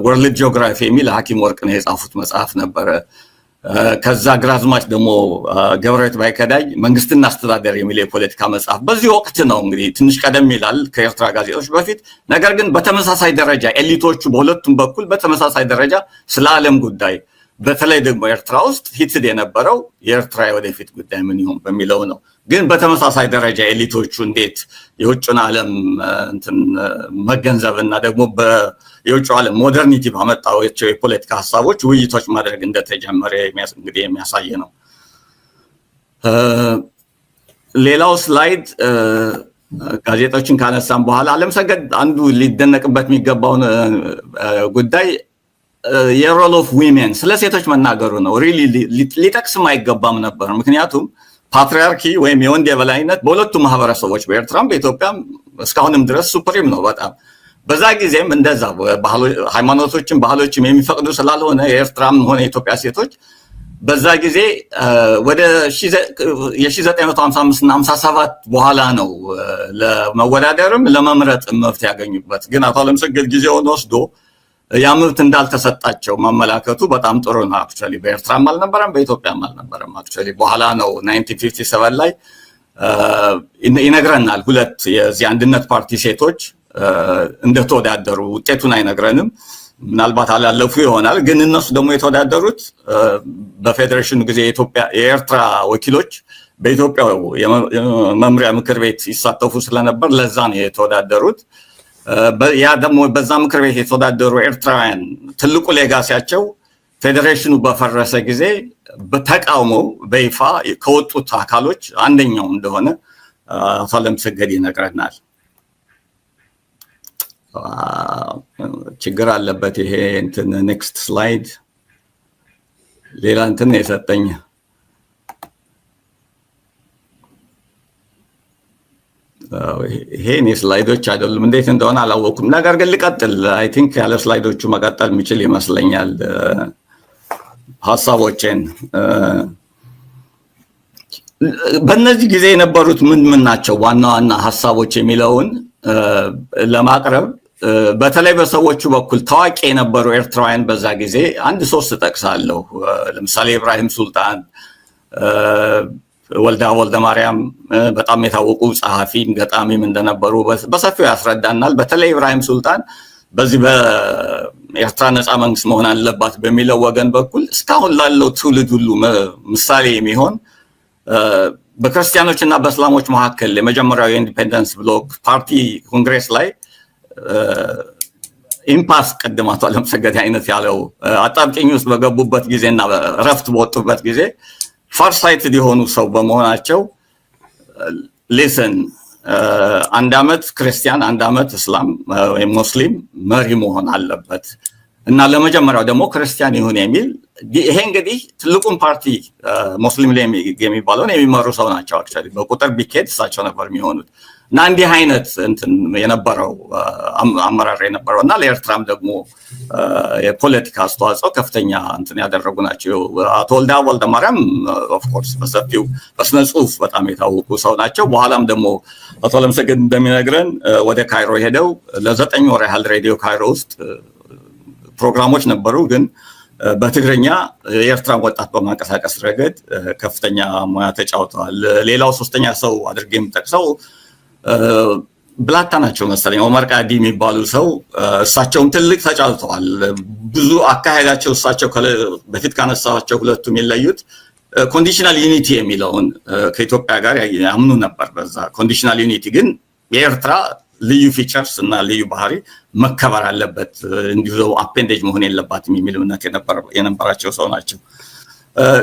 ወርልድ ጂኦግራፊ የሚል ሐኪም ወርቅነህ የጻፉት መጽሐፍ ነበረ። ከዛ ግራዝማች ደግሞ ገብረሕይወት ባይከዳኝ መንግስትና አስተዳደር የሚል የፖለቲካ መጽሐፍ በዚህ ወቅት ነው እንግዲህ ትንሽ ቀደም ይላል ከኤርትራ ጋዜጦች በፊት። ነገር ግን በተመሳሳይ ደረጃ ኤሊቶቹ በሁለቱም በኩል በተመሳሳይ ደረጃ ስለ ዓለም ጉዳይ በተለይ ደግሞ ኤርትራ ውስጥ ሂትድ የነበረው የኤርትራ የወደፊት ጉዳይ ምን ይሆን በሚለው ነው። ግን በተመሳሳይ ደረጃ ኤሊቶቹ እንዴት የውጭን ዓለም እንትን መገንዘብና ደግሞ የውጭ ዓለም ሞደርኒቲ ባመጣቸው የፖለቲካ ሀሳቦች ውይይቶች ማድረግ እንደተጀመረ እንግዲህ የሚያሳይ ነው። ሌላው ስላይድ ጋዜጦችን ካነሳን በኋላ አለምሰገድ አንዱ ሊደነቅበት የሚገባውን ጉዳይ የሮል ኦፍ ዊሜን ስለ ሴቶች መናገሩ ነው። ሪሊ ሊጠቅስም አይገባም ነበር። ምክንያቱም ፓትሪያርኪ ወይም የወንድ የበላይነት በሁለቱ ማህበረሰቦች በኤርትራም በኢትዮጵያም እስካሁንም ድረስ ሱፕሪም ነው በጣም። በዛ ጊዜም እንደዛ ሃይማኖቶችም ባህሎችም የሚፈቅዱ ስላልሆነ የኤርትራም ሆነ የኢትዮጵያ ሴቶች በዛ ጊዜ ወደ የ1955 እና 57 በኋላ ነው ለመወዳደርም ለመምረጥ መብት ያገኙበት። ግን አቶ አለምሰገድ ጊዜውን ወስዶ ያ መብት እንዳልተሰጣቸው ማመላከቱ በጣም ጥሩ ነው። አክቹአሊ በኤርትራም አልነበረም በኢትዮጵያም አልነበረም። አክቹአሊ በኋላ ነው 1957 ላይ ይነግረናል ሁለት የዚህ አንድነት ፓርቲ ሴቶች እንደተወዳደሩ። ውጤቱን አይነግረንም፣ ምናልባት አላለፉ ይሆናል። ግን እነሱ ደግሞ የተወዳደሩት በፌዴሬሽኑ ጊዜ የኤርትራ ወኪሎች በኢትዮጵያ የመምሪያ ምክር ቤት ይሳተፉ ስለነበር ለዛ ነው የተወዳደሩት። ያ ደግሞ በዛ ምክር ቤት የተወዳደሩ ኤርትራውያን ትልቁ ሌጋሲያቸው ፌዴሬሽኑ በፈረሰ ጊዜ በተቃውሞ በይፋ ከወጡት አካሎች አንደኛው እንደሆነ አቶ አለምሰገድ ይነግረናል። ችግር አለበት ይሄ እንትን ኔክስት ስላይድ ሌላ እንትን የሰጠኝ ይሄ እኔ ስላይዶች አይደሉም፣ እንዴት እንደሆነ አላወኩም። ነገር ግን ልቀጥል። አይ ቲንክ ያለ ስላይዶቹ መቀጠል የሚችል ይመስለኛል ሀሳቦቼን። በእነዚህ ጊዜ የነበሩት ምን ናቸው ዋና ዋና ሀሳቦች የሚለውን ለማቅረብ በተለይ በሰዎቹ በኩል ታዋቂ የነበሩ ኤርትራውያን በዛ ጊዜ አንድ ሶስት ጠቅሳለሁ። ለምሳሌ ኢብራሂም ሱልጣን፣ ወልደ ማርያም በጣም የታወቁ ጸሐፊም ገጣሚም እንደነበሩ በሰፊው ያስረዳናል። በተለይ ኢብራሂም ሱልጣን በዚህ በኤርትራ ነፃ መንግስት መሆን አለባት በሚለው ወገን በኩል እስካሁን ላለው ትውልድ ሁሉ ምሳሌ የሚሆን በክርስቲያኖች እና በእስላሞች መካከል የመጀመሪያው የኢንዲፔንደንስ ብሎክ ፓርቲ ኮንግሬስ ላይ ኢምፓስ ቅድም አቶ አለምሰገድ አይነት ያለው አጣብቂኝ ውስጥ በገቡበት ጊዜና ረፍት በወጡበት ጊዜ ፋርሳይትድ የሆኑ ሰው በመሆናቸው ሊስን አንድ አመት ክርስቲያን አንድ አመት እስላም ወይም ሙስሊም መሪ መሆን አለበት እና ለመጀመሪያው ደግሞ ክርስቲያን ይሁን የሚል ይሄ እንግዲህ ትልቁን ፓርቲ ሙስሊም ላይ የሚባለውን የሚመሩ ሰው ናቸው። አክቹአሊ በቁጥር ቢኬድ እሳቸው ነበር የሚሆኑት እና እንዲህ አይነት እንትን የነበረው አመራር የነበረው እና ለኤርትራም ደግሞ የፖለቲካ አስተዋጽኦ ከፍተኛ እንትን ያደረጉ ናቸው። አቶ ወልደ ማርያም ኦፍ ኮርስ በሰፊው በስነ ጽሁፍ በጣም የታወቁ ሰው ናቸው። በኋላም ደግሞ አቶ አለምሰገድ እንደሚነግረን ወደ ካይሮ ሄደው ለ9 ወር ያህል ሬዲዮ ካይሮ ውስጥ ፕሮግራሞች ነበሩ። ግን በትግርኛ የኤርትራን ወጣት በማንቀሳቀስ ረገድ ከፍተኛ ሙያ ተጫውተዋል። ሌላው ሶስተኛ ሰው አድርጌ የምጠቅሰው ብላታ ናቸው መሰለኝ ኦመር ቃዲ የሚባሉ ሰው እሳቸውም ትልቅ ተጫውተዋል። ብዙ አካሄዳቸው እሳቸው በፊት ካነሳቸው ሁለቱ የሚለዩት ኮንዲሽናል ዩኒቲ የሚለውን ከኢትዮጵያ ጋር ያምኑ ነበር። በዛ ኮንዲሽናል ዩኒቲ ግን የኤርትራ ልዩ ፊቸርስ እና ልዩ ባህሪ መከበር አለበት፣ እንዲሁ አፔንዴጅ መሆን የለባትም የሚል እምነት የነበራቸው ሰው ናቸው።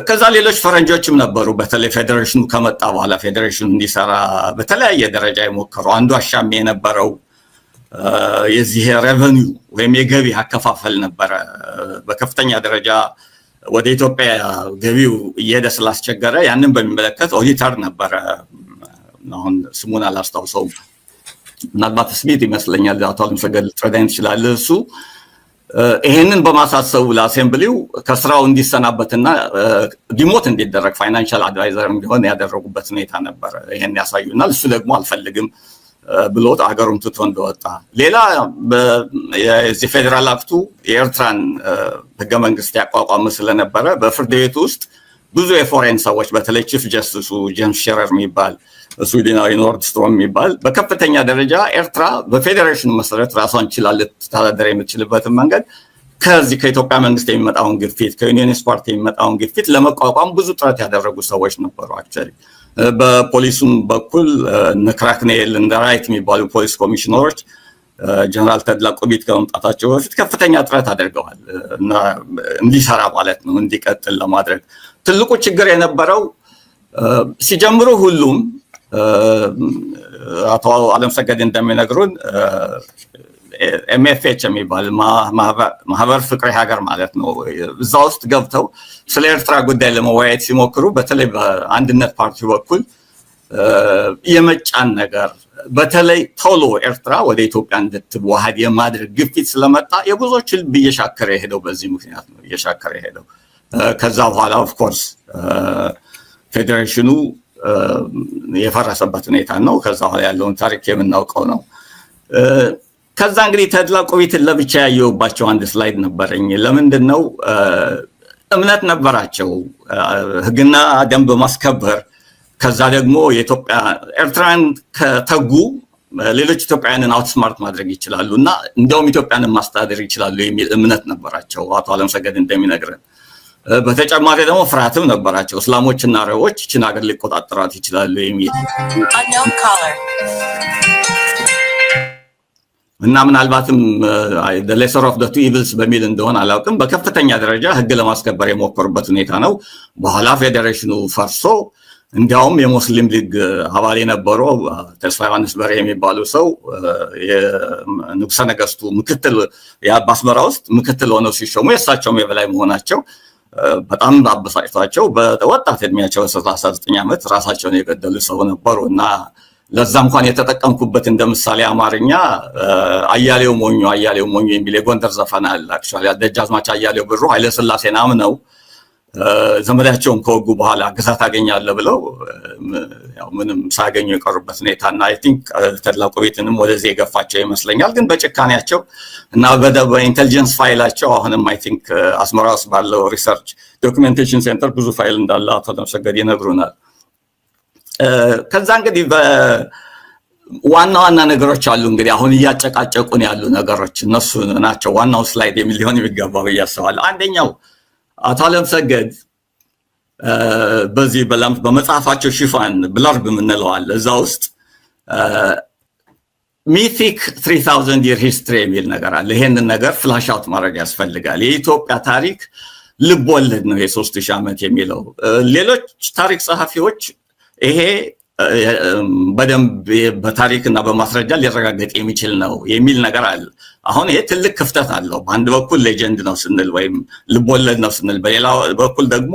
ከዛ ሌሎች ፈረንጆችም ነበሩ። በተለይ ፌዴሬሽኑ ከመጣ በኋላ ፌዴሬሽኑ እንዲሰራ በተለያየ ደረጃ የሞከሩ አንዱ አሻሚ የነበረው የዚህ ሬቨኒው ወይም የገቢ አከፋፈል ነበረ። በከፍተኛ ደረጃ ወደ ኢትዮጵያ ገቢው እየሄደ ስላስቸገረ ያንን በሚመለከት ኦዲተር ነበረ። አሁን ስሙን አላስታውሰውም፣ ምናልባት ስሚት ይመስለኛል። አቶ አለምሰገድ ልትረዳኝ ትችላለህ። እሱ ይሄንን በማሳሰቡ ለአሴምብሊው ከስራው እንዲሰናበትና ዲሞት እንዲደረግ ፋይናንሻል አድቫይዘር እንዲሆን ያደረጉበት ሁኔታ ነበር። ይሄን ያሳዩናል። እሱ ደግሞ አልፈልግም ብሎት አገሩን ትቶ እንደወጣ። ሌላ የዚህ ፌዴራል አክቱ የኤርትራን ህገ መንግስት ያቋቋመ ስለነበረ በፍርድ ቤት ውስጥ ብዙ የፎሬን ሰዎች በተለይ ቺፍ ጀስቲሱ ጄምስ ሼረር የሚባል ስዊድናዊ ኖርድስትሮም የሚባል በከፍተኛ ደረጃ ኤርትራ በፌዴሬሽኑ መሰረት ራሷን ችላ ልትተዳደር የምትችልበትን መንገድ ከዚህ ከኢትዮጵያ መንግስት የሚመጣውን ግፊት ከዩኒየኒስት ፓርቲ የሚመጣውን ግፊት ለመቋቋም ብዙ ጥረት ያደረጉ ሰዎች ነበሩ። አክቹዋሊ በፖሊሱም በኩል ነክራክኔል እንደ ራይት የሚባሉ ፖሊስ ኮሚሽነሮች ጀነራል ተድላ ቆቢት ከመምጣታቸው በፊት ከፍተኛ ጥረት አድርገዋል እና እንዲሰራ ማለት ነው እንዲቀጥል ለማድረግ። ትልቁ ችግር የነበረው ሲጀምሩ ሁሉም አቶ አለምሰገድ እንደሚነግሩን ኤምኤፍኤች የሚባል ማህበር ፍቅሬ ሀገር ማለት ነው እዛ ውስጥ ገብተው ስለ ኤርትራ ጉዳይ ለመወያየት ሲሞክሩ በተለይ በአንድነት ፓርቲ በኩል የመጫን ነገር በተለይ ቶሎ ኤርትራ ወደ ኢትዮጵያ እንድትዋሃድ የማድረግ ግፊት ስለመጣ የብዙዎች ልብ እየሻከረ የሄደው በዚህ ምክንያት ነው እየሻከረ የሄደው። ከዛ በኋላ ኦፍ ኮርስ ፌዴሬሽኑ የፈረሰበት ሁኔታ ነው። ከዛ በኋላ ያለውን ታሪክ የምናውቀው ነው። ከዛ እንግዲህ ተድላ ቆቢትን ለብቻ ያየሁባቸው አንድ ስላይድ ነበረኝ። ለምንድን ነው እምነት ነበራቸው ህግና ደንብ ማስከበር። ከዛ ደግሞ የኢትዮጵያ ኤርትራን ከተጉ ሌሎች ኢትዮጵያውያንን አውትስማርት ማድረግ ይችላሉ እና እንደውም ኢትዮጵያንን ማስተዳደር ይችላሉ የሚል እምነት ነበራቸው አቶ አለምሰገድ እንደሚነግረን። በተጨማሪ ደግሞ ፍርሃትም ነበራቸው። እስላሞችና አረቦች ይህችን ሀገር ሊቆጣጠሯት ይችላሉ የሚል እና ምናልባትም the lesser of the two evils በሚል እንደሆነ አላውቅም በከፍተኛ ደረጃ ህግ ለማስከበር የሞከሩበት ሁኔታ ነው። በኋላ ፌዴሬሽኑ ፈርሶ እንዲያውም የሙስሊም ሊግ አባል የነበረው ተስፋ ዮሐንስ በርሄ የሚባሉ ሰው የንጉሠ ነገሥቱ ምክትል በአስመራ ውስጥ ምክትል ሆነው ሲሾሙ የእሳቸውም የበላይ መሆናቸው በጣም አበሳጭቷቸው በወጣት እድሜያቸው 39 ዓመት ራሳቸውን የገደሉ ሰው ነበሩ እና ለዛ እንኳን የተጠቀምኩበት እንደ ምሳሌ አማርኛ አያሌው ሞኞ የሚል የጎንደር ዘፈን አለ። አክቹዋሊ ደጃዝማች አያሌው ብሩ ኃይለ ሥላሴን አምነው ዘመዳቸውን ከወጉ በኋላ ግዛት አገኛለሁ ብለው ያው ምንም ሳያገኙ የቀሩበት ሁኔታ እና አይ ቲንክ ተድላ ቆቢትንም ወደዚህ የገፋቸው ይመስለኛል። ግን በጭካኔያቸው እና በኢንቴሊጀንስ ፋይላቸው አሁንም አይ ቲንክ አስመራ ውስጥ ባለው ሪሰርች ዶክመንቴሽን ሴንተር ብዙ ፋይል እንዳለ አቶ አለምሰገድ ይነግሩናል። ከዛ እንግዲህ ዋና ነገሮች አሉ። እንግዲህ አሁን እያጨቃጨቁን ያሉ ነገሮች እነሱ ናቸው። ዋናው ስላይድ ሊሆን የሚገባው ብዬ አስባለሁ። አንደኛው አቶ አለምሰገድ በዚህ በመጽሐፋቸው ሽፋን ብለርብ የምንለው አለ። እዛ ውስጥ ሚቲክ 3000 year history የሚል ነገር አለ። ይሄንን ነገር ፍላሽ አውት ማድረግ ያስፈልጋል። የኢትዮጵያ ታሪክ ልብ ወለድ ነው የ3000 ዓመት የሚለው። ሌሎች ታሪክ ጸሐፊዎች ይሄ በደንብ በታሪክና በማስረጃ ሊረጋገጥ የሚችል ነው የሚል ነገር አለ። አሁን ይሄ ትልቅ ክፍተት አለው። በአንድ በኩል ሌጀንድ ነው ስንል ወይም ልቦለድ ነው ስንል፣ በሌላ በኩል ደግሞ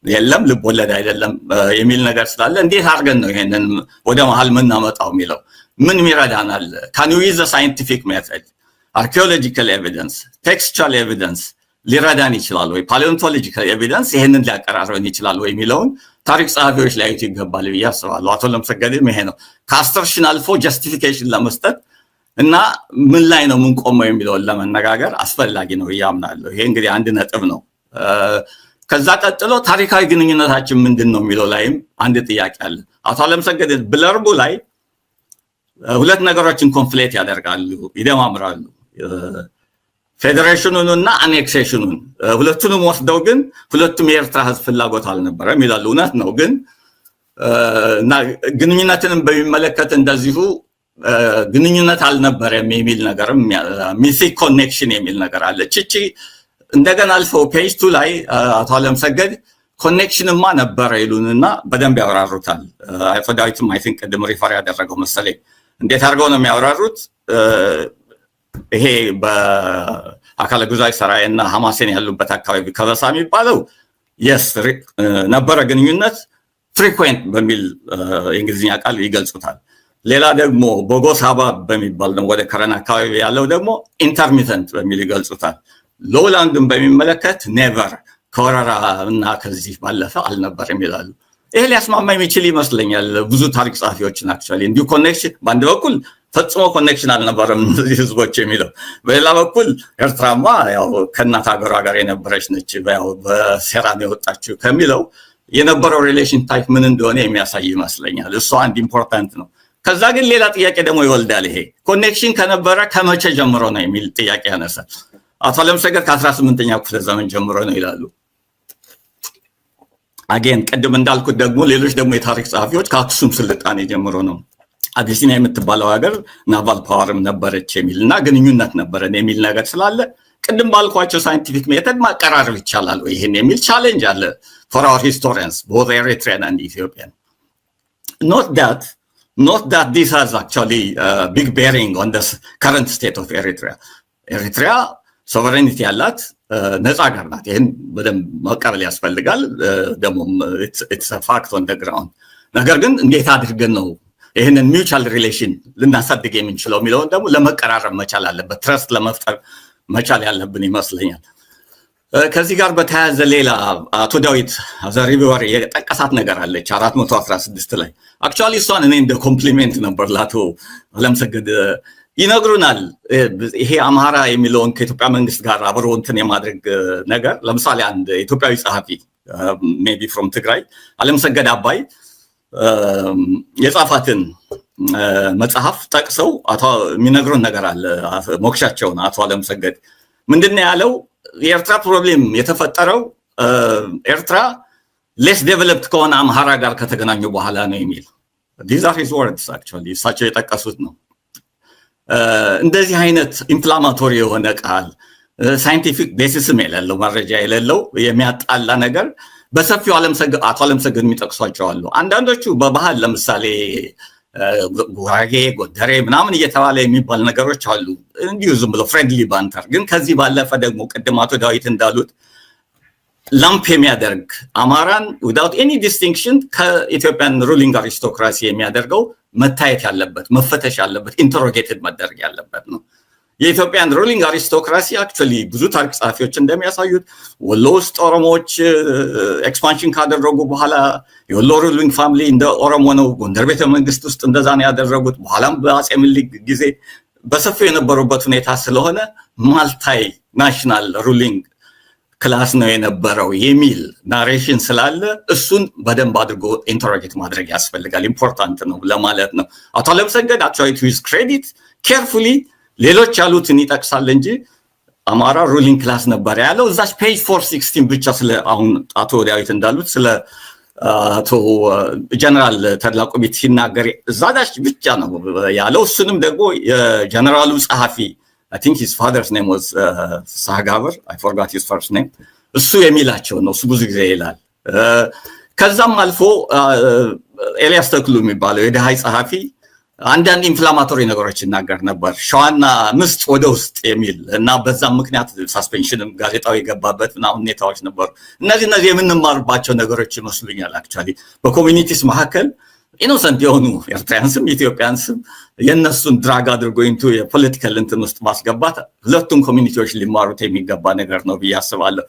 የለም ልቦለድ አይደለም የሚል ነገር ስላለ እንዴት አድርገን ነው ይሄንን ወደ መሀል የምናመጣው የሚለው ምን ይረዳናል? ካን ዩ ዩዝ ዘ ሳይንቲፊክ ሜተድ አርኪኦሎጂካል ኤቪደንስ ቴክስቹዋል ኤቪደንስ ሊረዳን ይችላል ወይ? ፓሊዮንቶሎጂካል ኤቪደንስ ይሄንን ሊያቀራርበን ይችላል ወይ የሚለውን ታሪክ ጸሐፊዎች ሊያዩት ይገባል ብዬ አስባለሁ። አቶ አለምሰገድም ይሄ ነው ከአስተርሽን አልፎ ጀስቲፊኬሽን ለመስጠት እና ምን ላይ ነው ምን ቆመው የሚለውን ለመነጋገር አስፈላጊ ነው ብዬ አምናለሁ። ይሄ እንግዲህ አንድ ነጥብ ነው። ከዛ ቀጥሎ ታሪካዊ ግንኙነታችን ምንድን ነው የሚለው ላይም አንድ ጥያቄ አለ። አቶ አለምሰገድ ብለርቡ ላይ ሁለት ነገሮችን ኮንፍሌት ያደርጋሉ፣ ይደማምራሉ። ፌዴሬሽኑን እና አኔክሴሽኑን ሁለቱንም ወስደው ግን ሁለቱም የኤርትራ ህዝብ ፍላጎት አልነበረም ይላሉ። እውነት ነው። ግን ግንኙነትንም በሚመለከት እንደዚሁ ግንኙነት አልነበረም የሚል ነገርም ሚሲክ ኮኔክሽን የሚል ነገር አለ። ቺቺ እንደገና አልፈው ፔጅ 2 ላይ አቶ አለምሰገድ ኮኔክሽንማ ነበረ ይሉንና በደንብ ያወራሩታል። አቶ ዳዊትም አይ ቲንክ ቅድም ሪፈር ያደረገው መሰለኝ። እንዴት አድርገው ነው የሚያወራሩት? ይሄ በአካለ ጉዛይ ሰራይ እና ሐማሴን ያሉበት አካባቢ ከበሳ የሚባለው የስ ነበረ ግንኙነት ፍሪኩዌንት በሚል የእንግሊዝኛ ቃል ይገልጹታል። ሌላ ደግሞ ቦጎሳባ በሚባል ነው ወደ ከረን አካባቢ ያለው ደግሞ ኢንተርሚተንት በሚል ይገልጹታል። ሎውላንድን በሚመለከት ኔቨር ከወረራ እና ከዚህ ባለፈ አልነበረም ይላሉ። ይሄ ሊያስማማ የሚችል ይመስለኛል ብዙ ታሪክ ጸሐፊዎችን። አክቹዋሊ እንዲሁ ኮኔክሽን በአንድ በኩል ፈጽሞ ኮኔክሽን አልነበረም እነዚህ ህዝቦች የሚለው፣ በሌላ በኩል ኤርትራማ ያው ከእናት ሀገሯ ጋር የነበረች ነች ያው በሴራ ነው የወጣችው ከሚለው የነበረው ሪሌሽን ታይፕ ምን እንደሆነ የሚያሳይ ይመስለኛል። እሱ አንድ ኢምፖርታንት ነው። ከዛ ግን ሌላ ጥያቄ ደግሞ ይወልዳል። ይሄ ኮኔክሽን ከነበረ ከመቼ ጀምሮ ነው የሚል ጥያቄ ያነሳል። አቶ አለምሰገድ ከ18ኛው ክፍለ ዘመን ጀምሮ ነው ይላሉ። አጌን ቅድም እንዳልኩት ደግሞ ሌሎች ደግሞ የታሪክ ጸሐፊዎች ከአክሱም ስልጣኔ ጀምሮ ነው አቢሲኒያ የምትባለው ሀገር ናቫል ፓወርም ነበረች የሚል እና ግንኙነት ነበረን የሚል ነገር ስላለ ቅድም ባልኳቸው ሳይንቲፊክ ሜተድ ማቀራረብ ይቻላል ወይ ይሄን የሚል ቻሌንጅ አለ for our historians both Eritrean and Ethiopian. Not that this has actually big bearing on the current state of Eritrea. Eritrea sovereignty ያላት ነፃ ሀገር ናት። ይህን በደንብ መቀበል ያስፈልጋል። ደግሞ it's a fact on the ground. ነገር ግን እንዴት አድርገን ነው ይህንን ሚውቹዋል ሪሌሽን ልናሳድግ የምንችለው የሚለውን ደግሞ ለመቀራረብ መቻል አለበት፣ ትረስት ለመፍጠር መቻል ያለብን ይመስለኛል። ከዚህ ጋር በተያያዘ ሌላ አቶ ዳዊት ዘሪቢወር የጠቀሳት ነገር አለች 416 ላይ አክቹዋሊ እሷን እኔ እንደ ኮምፕሊሜንት ነበር ለአቶ አለምሰገድ ይነግሩናል። ይሄ አማራ የሚለውን ከኢትዮጵያ መንግስት ጋር አብሮ እንትን የማድረግ ነገር ለምሳሌ አንድ ኢትዮጵያዊ ጸሐፊ ሜቢ ፍሮም ትግራይ አለምሰገድ አባይ የጻፋትን መጽሐፍ ጠቅሰው የሚነግሩን ነገር አለ። ሞክሻቸውን አቶ አለምሰገድ ምንድነው ያለው? የኤርትራ ፕሮብሌም የተፈጠረው ኤርትራ ሌስ ዴቨሎፕድ ከሆነ አምሃራ ጋር ከተገናኙ በኋላ ነው የሚል these are his words actually እሳቸው የጠቀሱት ነው። እንደዚህ አይነት ኢንፍላማቶሪ የሆነ ቃል ሳይንቲፊክ ቤሲስም የሌለው መረጃ የሌለው የሚያጣላ ነገር በሰፊው አቶ አለምሰገድ የሚጠቅሷቸው አሉ። አንዳንዶቹ በባህል ለምሳሌ ጉራጌ ጎደሬ ምናምን እየተባለ የሚባል ነገሮች አሉ እንዲሁ ዝም ብሎ ፍሬንድሊ ባንተር። ግን ከዚህ ባለፈ ደግሞ ቅድም አቶ ዳዊት እንዳሉት ላምፕ የሚያደርግ አማራን ዊዛውት ኤኒ ዲስቲንክሽን ከኢትዮጵያን ሩሊንግ አሪስቶክራሲ የሚያደርገው መታየት ያለበት መፈተሽ ያለበት ኢንተሮጌትድ መደረግ ያለበት ነው። የኢትዮጵያን ሩሊንግ አሪስቶክራሲ አክቹዋሊ ብዙ ታሪክ ጸሐፊዎች እንደሚያሳዩት ወሎ ውስጥ ኦሮሞዎች ኤክስፓንሽን ካደረጉ በኋላ የወሎ ሩሊንግ ፋሚሊ እንደ ኦሮሞ ነው። ጎንደር ቤተ መንግስት ውስጥ እንደዛ ነው ያደረጉት። በኋላም በአጼ ምኒልክ ጊዜ በሰፊው የነበሩበት ሁኔታ ስለሆነ ማልታይ ናሽናል ሩሊንግ ክላስ ነው የነበረው የሚል ናሬሽን ስላለ እሱን በደንብ አድርጎ ኢንተሮጌት ማድረግ ያስፈልጋል። ኢምፖርታንት ነው ለማለት ነው። አቶ አለምሰገድ አክቹዋሊ ቱ ሂዝ ክሬዲት ኬርፉሊ ሌሎች ያሉትን ይጠቅሳል እንጂ አማራ ሩሊንግ ክላስ ነበር ያለው እዛች ፔጅ 416 ብቻ ስለ አሁን አቶ ዳዊት እንዳሉት ስለ አቶ ጀነራል ተድላቆቢት ሲናገር እዛዳች ብቻ ነው ያለው። እሱንም ደግሞ የጀነራሉ ጸሐፊ I think his father's name was Sahagavar, I forgot his first name. እሱ የሚላቸው ነው እሱ ብዙ ጊዜ ይላል። ከዛም አልፎ ኤልያስ ተክሉ የሚባለው የደሃይ ጸሐፊ አንዳንድ ኢንፍላማቶሪ ነገሮች ይናገር ነበር ሸዋና ምስጥ ወደ ውስጥ የሚል እና በዛም ምክንያት ሳስፔንሽንም ጋዜጣው የገባበት ምናምን ሁኔታዎች ነበሩ። እነዚህ የምንማርባቸው ነገሮች ይመስሉኛል። አክቹዋሊ በኮሚኒቲስ መካከል ኢኖሰንት የሆኑ ኤርትራያንስም ኢትዮጵያንስም የነሱን ድራግ አድርጎ ኢንቱ የፖለቲካል እንትን ውስጥ ማስገባት ሁለቱም ኮሚኒቲዎች ሊማሩት የሚገባ ነገር ነው ብዬ አስባለሁ።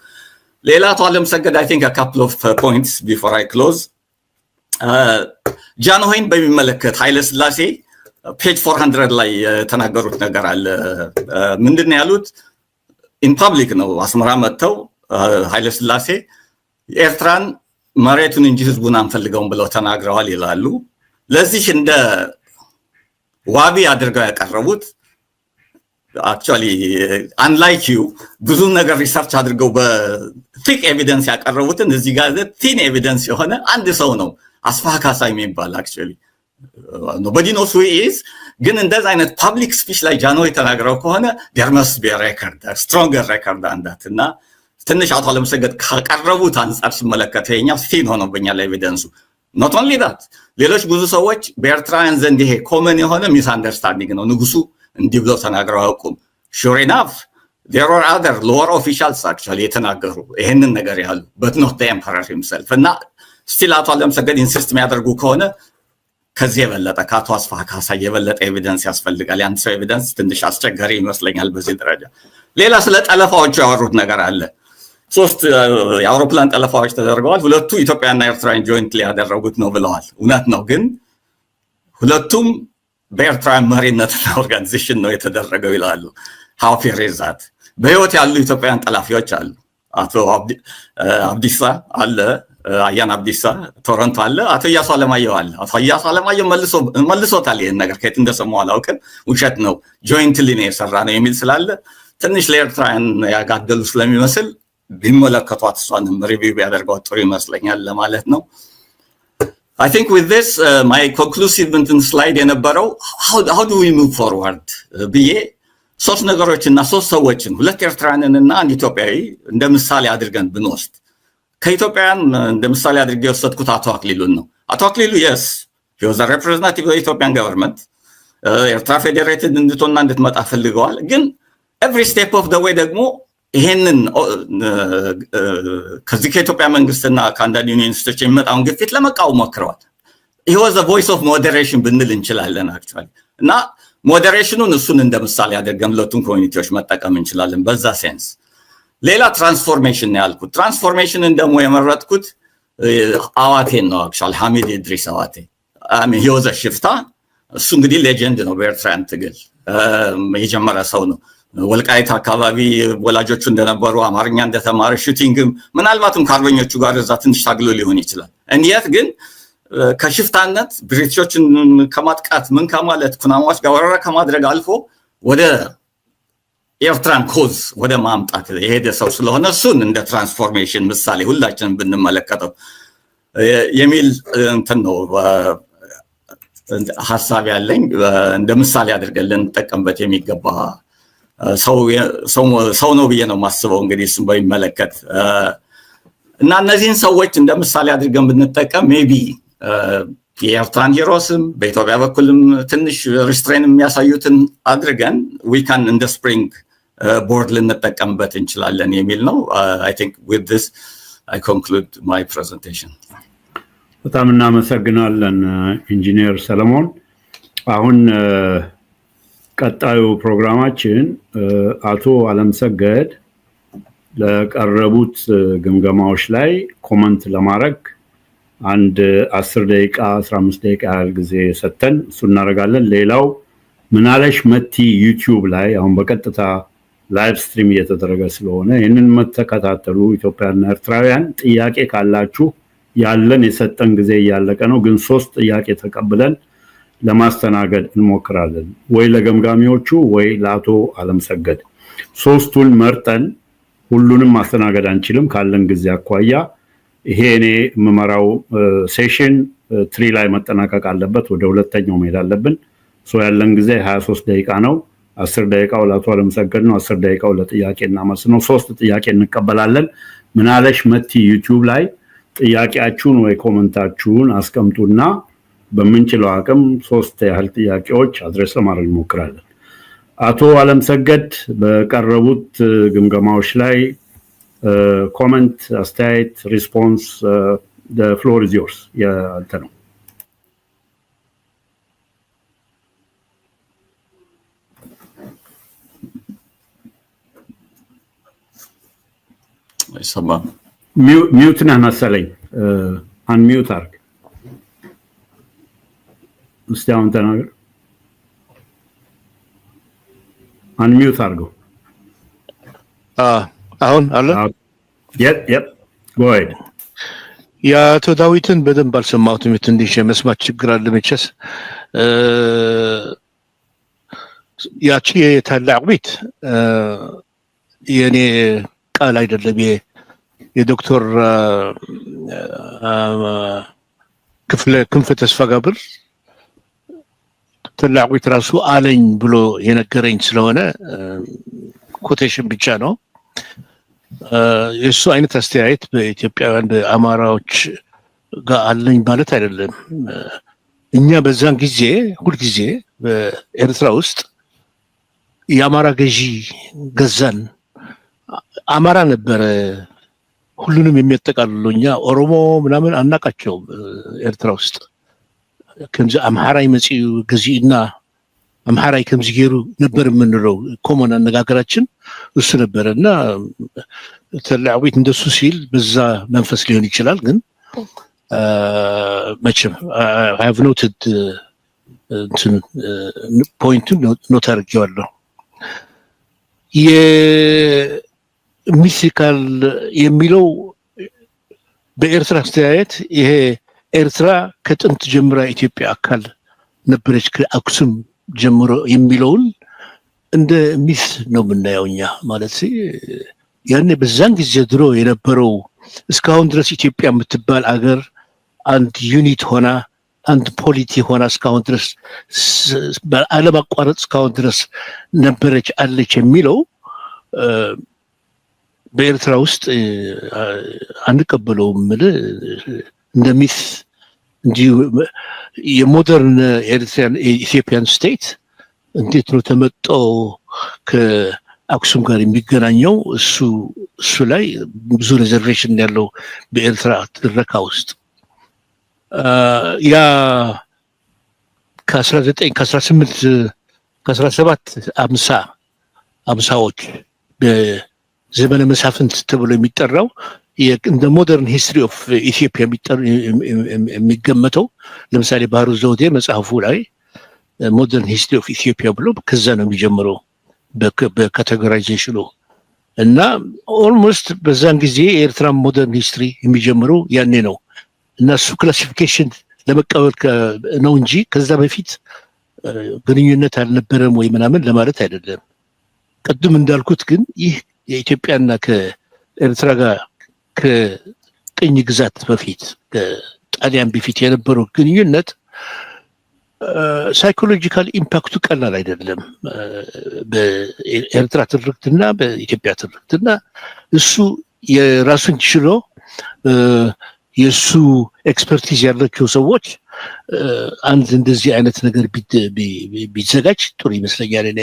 ሌላ አቶ አለምሰገድ I think a couple of points before I close ጃንሆይን በሚመለከት ኃይለ ሥላሴ ፔጅ 400 ላይ የተናገሩት ነገር አለ። ምንድነው ያሉት? ኢን ፐብሊክ ነው አስመራ መጥተው ኃይለ ሥላሴ ኤርትራን መሬቱን እንጂ ህዝቡን አንፈልገውም ብለው ተናግረዋል ይላሉ። ለዚህ እንደ ዋቢ አድርገው ያቀረቡት አክቹዋሊ አንላይክ ዩ ብዙ ነገር ሪሰርች አድርገው በቲክ ኤቪደንስ ያቀረቡትን እዚህ ጋር ቲን ኤቪደንስ የሆነ አንድ ሰው ነው አስፋህ ካሳ የሚባል አክቹዋሊ nobody knows who he is። ግን እንደዛ አይነት ፐብሊክ ስፒች ላይ ጃንሆይ ተናግረው ከሆነ there must be a record, a stronger record than that እና ትንሽ አቶ አለምሰገድ ካቀረቡት አንፃር ሲመለከት ይሄኛው ፊን ሆኖብኛል ኤቪደንሱ። not only that ሌሎች ብዙ ሰዎች በኤርትራውያን ዘንድ ይሄ ኮመን የሆነ ሚስ አንደርስታንዲንግ ነው ንጉሱ እንዲህ ብለው ተናግረው አያውቁም። sure enough there are other lower officials actually የተናገሩ ይሄንን ነገር ያሉ but not the emperor himself እና still አቶ አለምሰገድ ኢንሲስት የሚያደርጉ ከሆነ ከዚህ የበለጠ ከአቶ አስፋህ ካሳ የበለጠ ኤቪደንስ ያስፈልጋል። ያን ሰው ኤቪደንስ ትንሽ አስቸጋሪ ይመስለኛል በዚህ ደረጃ። ሌላ ስለ ጠለፋዎቹ ያወሩት ነገር አለ። 3 የአውሮፕላን ጠለፋዎች ተደርገዋል። ሁለቱ ኢትዮጵያና ኤርትራን ጆይንትሊ ያደረጉት ነው ብለዋል። እውነት ነው፣ ግን ሁለቱም በኤርትራ መሪነትና ኦርጋናይዜሽን ነው የተደረገው ይላሉ። how fair is that? በህይወት ያሉ ኢትዮጵያውያን ጠላፊዎች አሉ። አቶ አብዲሳ አለ፣ አያን አብዲሳ ቶሮንቶ አለ፣ አቶ ኢያሱ አለማየሁ አለ። አቶ ኢያሱ አለማየሁ መልሶታል። ይሄን ነገር ከየት እንደሰማው አላውቅም። ውሸት ነው ጆይንትሊ ነው የሰራ ነው የሚል ስላለ ትንሽ ለኤርትራውያን ያጋደሉ ስለሚመስል ቢመለከቷት እሷንም ሪቪው ቢያደርጓት ጥሩ ይመስለኛል ለማለት ነው። I think with this my conclusive slide የነበረው how do we move forward ብዬ ሶስት ነገሮችና ሶስት ሰዎችን ሁለት ኤርትራውያንና አንድ ኢትዮጵያዊ እንደ ምሳሌ አድርገን ብንወስድ ከኢትዮጵያውያን እንደ ምሳሌ አድርጌ የወሰድኩት አቶ አክሊሉን ነው። አቶ አክሊሉ yes he was a representative of the Ethiopian government ኤርትራ ፌዴሬትድ እንድትሆንና እንድትመጣ ፈልገዋል። ግን every step of the way ደግሞ ይሄንን ከዚህ ከኢትዮጵያ መንግስትና ከአንዳንድ ዩኒቨርሲቲዎች የሚመጣውን ግፊት ለመቃወም ሞክረዋል። he was a voice of moderation ብንል እንችላለን actually እና ሞዴሬሽኑን እሱን እንደ ምሳሌ አድርገን ሁለቱም ኮሚኒቲዎች መጠቀም እንችላለን በዛ ሴንስ። ሌላ ትራንስፎርሜሽን ነው ያልኩት። ትራንስፎርሜሽንን ደግሞ የመረጥኩት አዋቴን ነው actually ሐሚድ ኢድሪስ አዋቴ he was a ሽፍታ። እሱ እንግዲህ ሌጀንድ ነው በኤርትራን ትግል የጀመረ ሰው ነው። ወልቃይት አካባቢ ወላጆቹ እንደነበሩ አማርኛ እንደተማረ ሹቲንግም ምናልባትም ከአርበኞቹ ጋር እዛ ትንሽ ታግሎ ሊሆን ይችላል። እንዴት ግን ከሽፍታነት ብሪቲሾችን ከማጥቃት ምን ከማለት ኩናማዎች ጋር ወረራ ከማድረግ አልፎ ወደ ኤርትራን ኮዝ ወደ ማምጣት የሄደ ሰው ስለሆነ እሱን እንደ ትራንስፎርሜሽን ምሳሌ ሁላችንም ብንመለከተው የሚል እንትን ነው ሐሳብ ያለኝ። እንደ ምሳሌ አድርገን ልንጠቀምበት የሚገባ ሰው ነው ብዬ ነው ማስበው። እንግዲህ እሱን በሚመለከት እና እነዚህን ሰዎች እንደ ምሳሌ አድርገን ብንጠቀም ሜቢ የኤርትራን ሂሮስም በኢትዮጵያ በኩልም ትንሽ ሪስትሬን የሚያሳዩትን አድርገን we can እንደ ስፕሪንግ ቦርድ ልንጠቀምበት እንችላለን የሚል ነው። I think with this I conclude my presentation. በጣም እናመሰግናለን ኢንጂነር ሰለሞን። አሁን ቀጣዩ ፕሮግራማችን አቶ አለምሰገድ ለቀረቡት ግምገማዎች ላይ ኮሜንት ለማድረግ አንድ 10 ደቂቃ 15 ደቂቃ ያህል ጊዜ ሰጥተን እሱ እናደርጋለን። ሌላው ምናለሽ መቲ ዩቲዩብ ላይ አሁን በቀጥታ ላይቭ ስትሪም እየተደረገ ስለሆነ ይህንን መተከታተሉ ኢትዮጵያና ኤርትራውያን ጥያቄ ካላችሁ ያለን የሰጠን ጊዜ እያለቀ ነው፣ ግን 3 ጥያቄ ተቀብለን ለማስተናገድ እንሞክራለን። ወይ ለገምጋሚዎቹ ወይ ለአቶ አለምሰገድ ሶስቱን መርጠን ሁሉንም ማስተናገድ አንችልም ካለን ጊዜ አኳያ። ይሄ እኔ መመራው ሴሽን 3 ላይ መጠናቀቅ አለበት፣ ወደ ሁለተኛው መሄድ አለብን። ያለን ጊዜ 23 ደቂቃ ነው። 10 ደቂቃው ለአቶ አለምሰገድ ነው፣ 10 ደቂቃው ለጥያቄና መልስ ነው። 3 ጥያቄ እንቀበላለን። ምናለሽ መቲ ዩቲዩብ ላይ ጥያቄያችሁን ወይ ኮሜንታችሁን አስቀምጡና በምንችለው አቅም 3 ያህል ጥያቄዎች አድሬስ ለማድረግ እንሞክራለን። አቶ አለምሰገድ በቀረቡት ግምገማዎች ላይ ኮሜንት፣ አስተያየት፣ ሪስፖንስ the floor is yours። ያንተ ነው። አይሰማም። ሚውት ነህ መሰለኝ። አንሚውት አድርግ እስቲ። አሁን ተናገር። አንሚውት አድርገው። አሁን አለ። yep go ahead። የአቶ ዳዊትን በደንብ አልሰማሁትም። ትንሽ የመስማት ችግር አለ መቼስ። ያቺ የታላቅ ቤት የኔ ቃል አይደለም፣ የዶክተር ክንፈ ተስፋ ጋብር ታላቅ ቤት ራሱ አለኝ ብሎ የነገረኝ ስለሆነ ኮቴሽን ብቻ ነው። የሱ አይነት አስተያየት በኢትዮጵያውያን በአማራዎች ጋር አለኝ ማለት አይደለም። እኛ በዛን ጊዜ ሁልጊዜ በኤርትራ ውስጥ የአማራ ገዢ ገዛን። አማራ ነበረ ሁሉንም የሚያጠቃልሉ። እኛ ኦሮሞ ምናምን አናቃቸውም። ኤርትራ ውስጥ ከምዚ አምሃራይ መጽዩ ገዢና አምሃራይ ከምዚ ገሩ ነበር የምንለው። ኮመን አነጋገራችን እሱ ነበርና ታላቅ ቤት እንደሱ ሲል በዛ መንፈስ ሊሆን ይችላል። ግን መቼም I have noted ፖይንቱን ኖት አድርጌዋለሁ። የሚስካል የሚለው በኤርትራ አስተያየት ይሄ ኤርትራ ከጥንት ጀምራ ኢትዮጵያ አካል ነበረች ከአክሱም ጀምሮ የሚለውን እንደ ሚስ ነው የምናየው እኛ ማለት ያኔ በዛን ጊዜ ድሮ የነበረው እስካሁን ድረስ ኢትዮጵያ የምትባል አገር አንድ ዩኒት ሆና አንድ ፖሊቲ ሆና እስካሁን ድረስ በዓለም አቋራጭ እስካሁን ድረስ ነበረች አለች የሚለው በኤርትራ ውስጥ አንቀበለውም እንደ ሚስ እንጂ የሞደርን ኤሪትሪያን ኢትዮጵያን ስቴት እንዴት ነው ተመጦ ከአክሱም ጋር የሚገናኘው? እሱ ላይ ብዙ ሪዘርቬሽን ያለው በኤርትራ ትረካ ውስጥ ያ ከ1750ዎች በዘመነ መሳፍንት ተብሎ የሚጠራው እንደ ሞደርን ሂስትሪ ኦፍ ኢትዮጵያ የሚገመተው ለምሳሌ ባህሩ ዘውዴ መጽሐፉ ላይ ሞደርን ሂስትሪ ኦፍ ኢትዮጵያ ብሎ ከዛ ነው የሚጀምረው በካቴጎራይዜሽኑ እና ኦልሞስት በዛን ጊዜ የኤርትራ ሞደርን ሂስትሪ የሚጀምረው ያኔ ነው እና እሱ ክላሲፊኬሽን ለመቀበል ነው እንጂ ከዛ በፊት ግንኙነት አልነበረም ወይ ምናምን ለማለት አይደለም። ቅድም እንዳልኩት ግን ይህ የኢትዮጵያና ከኤርትራ ጋር ከቅኝ ግዛት በፊት ከጣሊያን በፊት የነበረው ግንኙነት ሳይኮሎጂካል ኢምፓክቱ ቀላል አይደለም። በኤርትራ ትርክትና በኢትዮጵያ ትርክትና እሱ የራሱን ችሎ የሱ ኤክስፐርቲዝ ያላቸው ሰዎች አንድ እንደዚህ አይነት ነገር ቢዘጋጅ ጥሩ ይመስለኛል። እኔ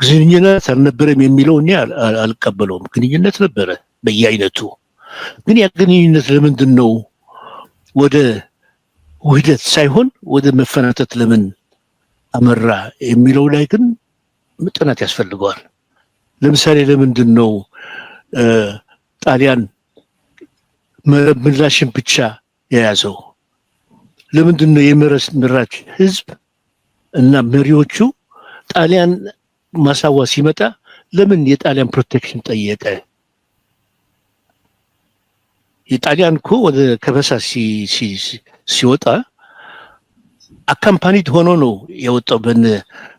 ግንኙነት አልነበረም የሚለው እኔ አልቀበለውም። ግንኙነት ነበረ በየአይነቱ። ግን ያ ግንኙነት ለምንድን ነው ወደ ውህደት ሳይሆን ወደ መፈናጠት ለምን አመራ የሚለው ላይ ግን ጥናት ያስፈልገዋል። ለምሳሌ ለምንድን ነው ጣሊያን ምላሽን ብቻ የያዘው? ለምንድን ነው የምራች ህዝብ እና መሪዎቹ ጣሊያን ማሳዋ ሲመጣ ለምን የጣሊያን ፕሮቴክሽን ጠየቀ? የጣሊያን እኮ ወደ ከበሳ ሲወጣ አካምፓኒድ ሆኖ ነው የወጣው። በነ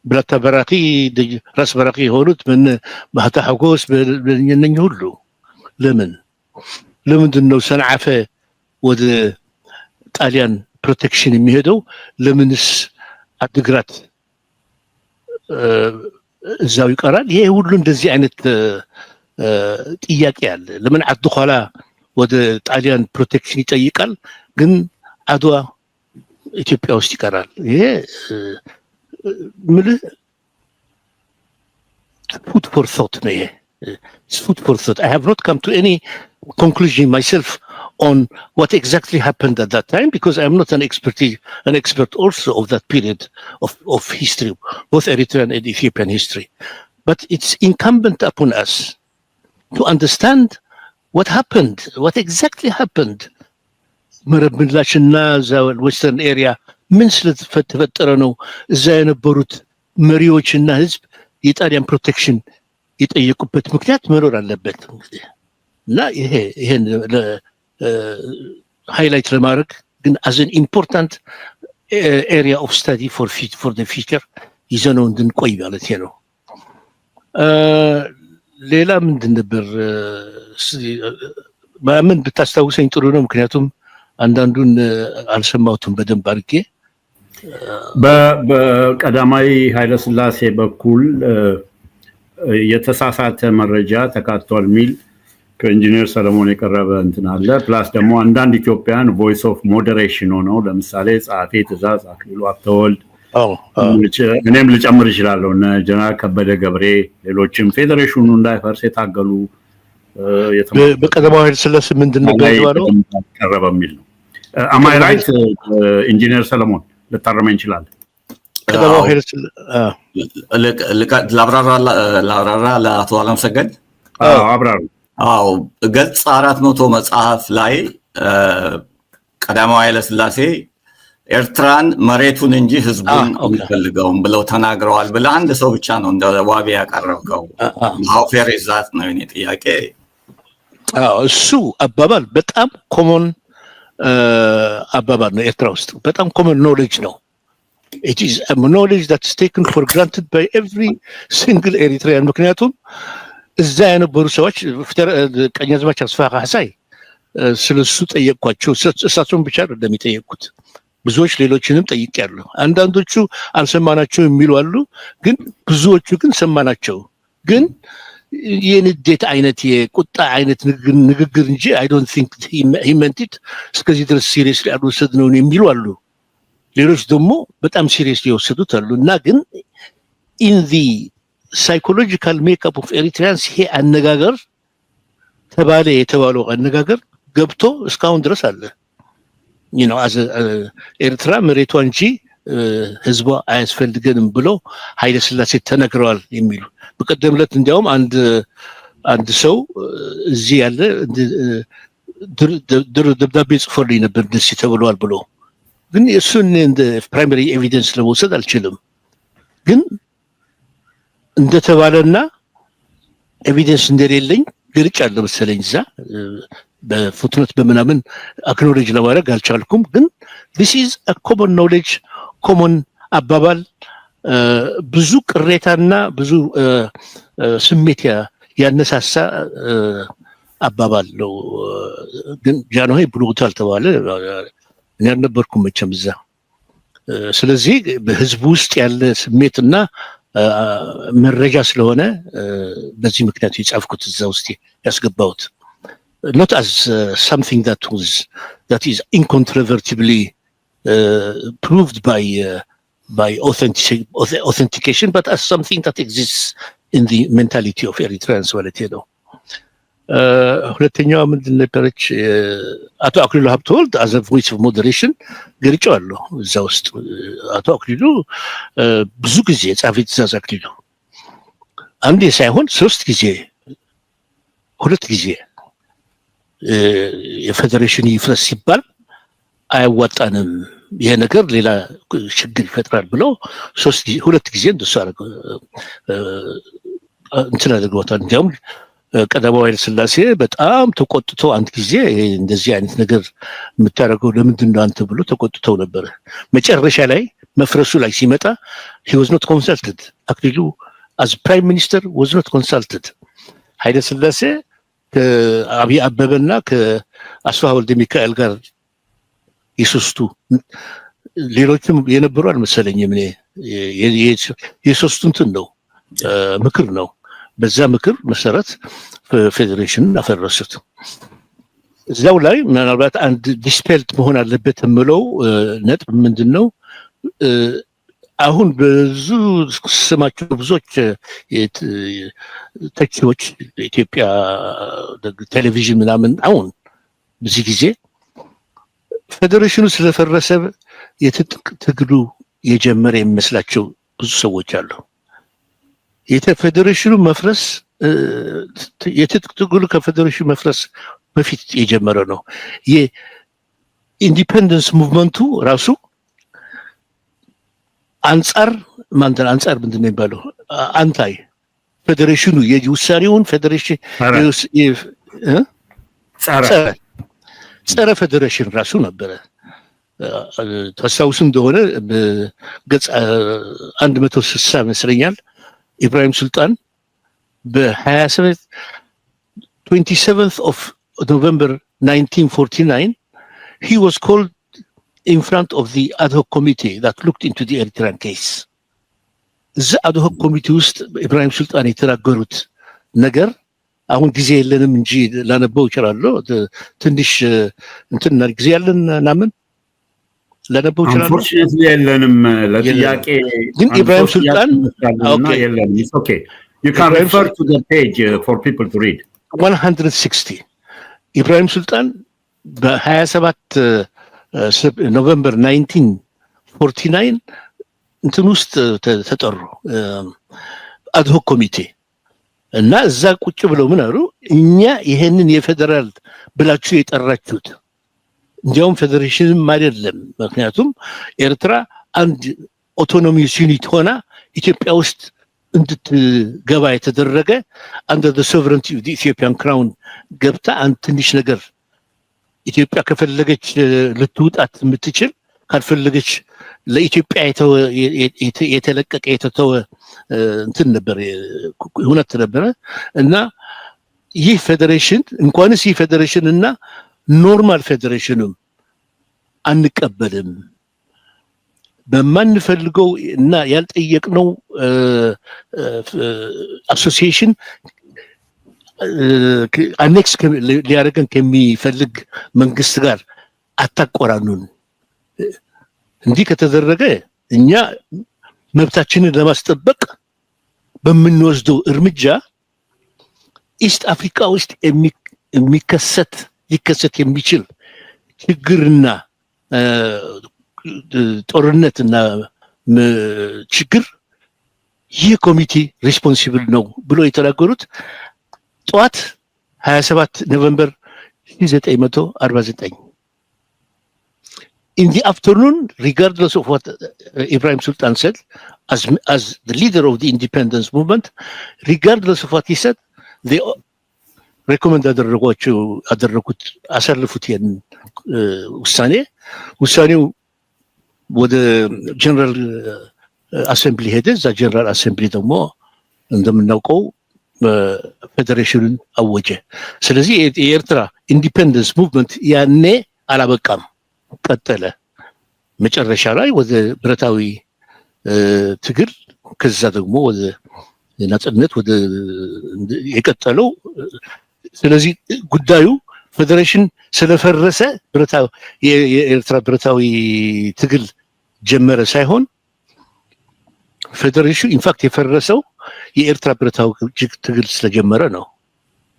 ብላታ በራኺ ራስ በራኺ የሆኑት በነ ባህታ ሐጎስ በእነኚህ ሁሉ ለምንድን ነው ሰንዓፈ ወደ ጣሊያን ፕሮቴክሽን የሚሄደው? ለምንስ አድግራት እዛው ይቀራል? ይሄ ሁሉ እንደዚህ አይነት ጥያቄ አለ። ለምን አዱ ኋላ ወደ ጣሊያን ፕሮቴክሽን ይጠይቃል፣ ግን አድዋ ኢትዮጵያ ውስጥ ይቀራል? ይሄ ምልህ ፉድ ፎር ቶት ነው። ይሄ ፉድ ፎር ቶት። I have not come to any conclusion myself on what exactly happened at that time, because I am not an expert also of that period of history, both Eritrean and Ethiopian history. But it's incumbent upon us to understand what happened, what exactly happened. መረብ ምላሽና እዛ ዌስተርን ኤሪያ ምን ስለተፈጠረ ነው እዛ የነበሩት መሪዎችና ህዝብ የጣሊያን ፕሮቴክሽን የጠየቁበት ምክንያት መኖር አለበት። እና ይሄን ሃይላይት ለማድረግ ግን as an important area of study for the future ይዘነው እንድንቆይ ማለት ነው። ሌላ ምንድን ነበር ምን ብታስታውሰኝ ጥሩ ነው፣ ምክንያቱም አንዳንዱን አልሰማሁትም በደንብ አድርጌ። በቀዳማዊ ኃይለሥላሴ በኩል የተሳሳተ መረጃ ተካቷል የሚል ከኢንጂነር ሰለሞን የቀረበ እንትን አለ። ፕላስ ደግሞ አንዳንድ ኢትዮጵያን ቮይስ ኦፍ ሞዴሬሽን ሆነው ለምሳሌ ጸሐፌ ትእዛዝ አክሊሉ ሀብተወልድ፣ እኔም ልጨምር እችላለሁ፣ እነ ጀነራል ከበደ ገብሬ፣ ሌሎችም ፌዴሬሽኑ እንዳይፈርስ የታገሉ በቀዳማዊ ኃይለሥላሴ ምንድን ነው ቀረበ የሚል ነው። አማይ ራይት ኢንጂነር ሰለሞን ልታረመኝ እንችላለን? ቀዳማዊ ኃይለሥላሴ ላብራራ ለአቶ አለምሰገድ አብራሩ። አዎ ገጽ 400 መጽሐፍ ላይ ቀዳማዊ ኃይለሥላሴ ኤርትራን መሬቱን እንጂ ህዝቡን አንፈልገውም ብለው ተናግረዋል ብለህ አንድ ሰው ብቻ ነው እንደ ዋቢ ያቀረብከው። how fair is that ነው የኔ ጥያቄ። እሱ አባባል በጣም ኮመን አባባል ነው ኤርትራ ውስጥ፣ በጣም ኮመን ኖሌጅ ነው። It is a knowledge that's taken for granted by every single Eritrean. ምክንያቱም እዛ የነበሩ ሰዎች ቀኛዝማች አስፋ ካሕሳይ ስለሱ ጠየቅኳቸው። እሳቸውን ብቻ አይደለም የጠየቅኩት፣ ብዙዎች ሌሎችንም ጠይቄያለሁ። አንዳንዶቹ አልሰማናቸው የሚሉ አሉ፣ ግን ብዙዎቹ ግን ሰማናቸው። ግን የንዴት አይነት የቁጣ አይነት ንግግር እንጂ I don't think he meant it እስከዚህ ድረስ ሲሪየስሊ አልወሰድነውም የሚሉ አሉ። ሌሎች ደግሞ በጣም ሲሪየስሊ የወሰዱት አሉ። እና ግን in the psychological makeup of Eritreans ይሄ አነጋገር ተባለ የተባለው አነጋገር ገብቶ እስካሁን ድረስ አለ። ኤርትራ መሬቷ እንጂ ህዝቧ አያስፈልገንም ብሎ ኃይለ ሥላሴ ተነግረዋል የሚሉ በቀደም ዕለት እንዲያውም አንድ ሰው እዚህ ያለ ደብዳቤ ጽፎልኝ ነበር እንደዚህ ተብሏል ብሎ። ግን እሱን እንደ ፕራይመሪ ኤቪደንስ ለመውሰድ አልችልም። ግን እንደተባለና ኤቪደንስ እንደሌለኝ ገልጫለሁ መሰለኝ እዛ በፉትኖት በምናምን አክኖሌጅ ለማድረግ አልቻልኩም። ግን this is a common knowledge common አባባል ብዙ ቅሬታና ብዙ ስሜት ያነሳሳ አባባል ነው። ግን ጃንሆይ ብሎታል ተባለ። እኔ አልነበርኩም መቼም እዛ። ስለዚህ በህዝቡ ውስጥ ያለ ስሜትና መረጃ ስለሆነ በዚህ ምክንያት የጻፍኩት እዛ ውስጥ ያስገባሁት not as something that is incontrovertibly proved by authentication, but as something that exists in the mentality of Eritreans ማለት ነው። ሁለተኛዋ ምንድን ነበረች? አቶ አክሊሉ ሀብተወልድ as a voice of moderation ገልጫለሁ እዛ ውስጥ። አቶ አክሊሉ ብዙ ጊዜ ጻፊ ትእዛዝ አክሊሉ አንዴ ሳይሆን 3 ጊዜ 2 ጊዜ የፌዴሬሽን ይፍረስ ሲባል አያዋጣንም፣ ይሄ ነገር ሌላ ችግር ይፈጥራል ብለው 2 ጊዜ እንደሱ አደረገው እንትን አድርገውታል። እንዲያውም ቀዳማዊ ኃይለ ሥላሴ በጣም ተቆጥቶ አንድ ጊዜ እንደዚህ አይነት ነገር የምታደርገው ለምንድን ነው አንተ ብሎ ተቆጥተው ነበር። መጨረሻ ላይ መፍረሱ ላይ ሲመጣ he was not consulted አክሊሉ as prime minister was not consulted። ኃይለ ሥላሴ ከአብይ አበበና ከአስፋ ወልደ ሚካኤል ጋር የሶስቱ ሌሎችም የነበሩ አልመሰለኝም። እኔ የሶስቱ እንትን ነው ምክር ነው። በዛ ምክር መሰረት ፌዴሬሽን አፈረሱት። እዛው ላይ ምናልባት አንድ ዲስፔልት መሆን አለበት የምለው ነጥብ ምንድን ነው? አሁን ብዙ ስማቸው ብዙዎች ተቺዎች ኢትዮጵያ ቴሌቪዥን ምናምን አሁን በዚህ ጊዜ ፌዴሬሽኑ ስለፈረሰ የትጥቅ ትግሉ የጀመረ የሚመስላቸው ብዙ ሰዎች አሉ። የፌዴሬሽኑ መፍረስ የትጥቅ ትግሉ ከፌዴሬሽኑ መፍረስ በፊት የጀመረ ነው። የኢንዲፔንደንስ ሙቭመንቱ ራሱ አንጻር ምንድን ነው የሚባለው? አንታይ ፌዴሬሽኑ የውሳኔውን ፌዴሬሽን ጸረ ፌዴሬሽን ራሱ ነበረ። ታስታውሱ እንደሆነ ገጽ 160 ይመስለኛል ኢብራሂም ሱልጣን በ27th of November 1949 he was called in front of the ad hoc committee that looked into the Eritrean case. እዛ ad hoc committee ውስጥ ኢብራሂም ሱልጣን የተናገሩት ነገር አሁን ጊዜ የለንም እንጂ ላነበው እችላለሁ። ትንሽ እንትን ጊዜ ያለን ናምን ላነበው እችላለሁ። unfortunately የለንም ለጥያቄ ግን ኢብራሂም ሱልጣን የለንም። it's okay, you can refer to the page for people to read 160 ኢብራሂም ሱልጣን በ27 ኖቨምበር 1949 እንትን ውስጥ ተጠሩ ad hoc ኮሚቴ እና እዛ ቁጭ ብለው ምን አሉ? እኛ ይሄንን የፌደራል ብላችሁ የጠራችሁት እንዲያውም ፌዴሬሽንም አይደለም፣ ምክንያቱም ኤርትራ አንድ ኦቶኖሚስ ዩኒት ሆና ኢትዮጵያ ውስጥ እንድትገባ የተደረገ under the sovereignty of the Ethiopian crown ገብታ አንድ ትንሽ ነገር ኢትዮጵያ ከፈለገች ልትውጣት የምትችል ካልፈለገች ለኢትዮጵያ የተለቀቀ የተተወ እንትን ነበር ሁነት ነበረ እና ይህ ፌዴሬሽን እንኳንስ ይህ ፌዴሬሽን እና ኖርማል ፌዴሬሽንም አንቀበልም በማንፈልገው እና ያልጠየቅነው አሶሲዬሽን አኔክስ ሊያደርገን ከሚፈልግ መንግስት ጋር አታቆራኑን። እንዲህ ከተደረገ እኛ መብታችንን ለማስጠበቅ በምንወስደው እርምጃ ኢስት አፍሪካ ውስጥ ሊከሰት የሚችል ችግርና ጦርነትና ችግር ይህ ኮሚቴ ሪስፖንሲብል ነው ብሎ የተናገሩት ጠዋት 27 ኖቨምበር 1949 in the afternoon, regardless of what Ibrahim Sultan said, as the leader of the independence movement, regardless of what he said, they recommend አደረጉት አሳልፉት ያን ውሳኔው ወደ ጀነራል አሰምብሊ ሄደ። እዛ ጀነራል አሰምብሊ ደግሞ እንደምናውቀው ፌዴሬሽኑን አወጀ። ስለዚህ የኤርትራ ኢንዲፔንደንስ ሙቭመንት ያኔ አላበቃም፣ ቀጠለ። መጨረሻ ላይ ወደ ብረታዊ ትግል ከዛ ደግሞ ወደ ነጻነት ወደ የቀጠለው። ስለዚህ ጉዳዩ ፌዴሬሽን ስለፈረሰ የኤርትራ ብረታዊ ትግል ጀመረ ሳይሆን ፌዴሬሽኑ ኢንፋክት የፈረሰው የኤርትራ ብረታዊ ትግል ስለጀመረ ነው።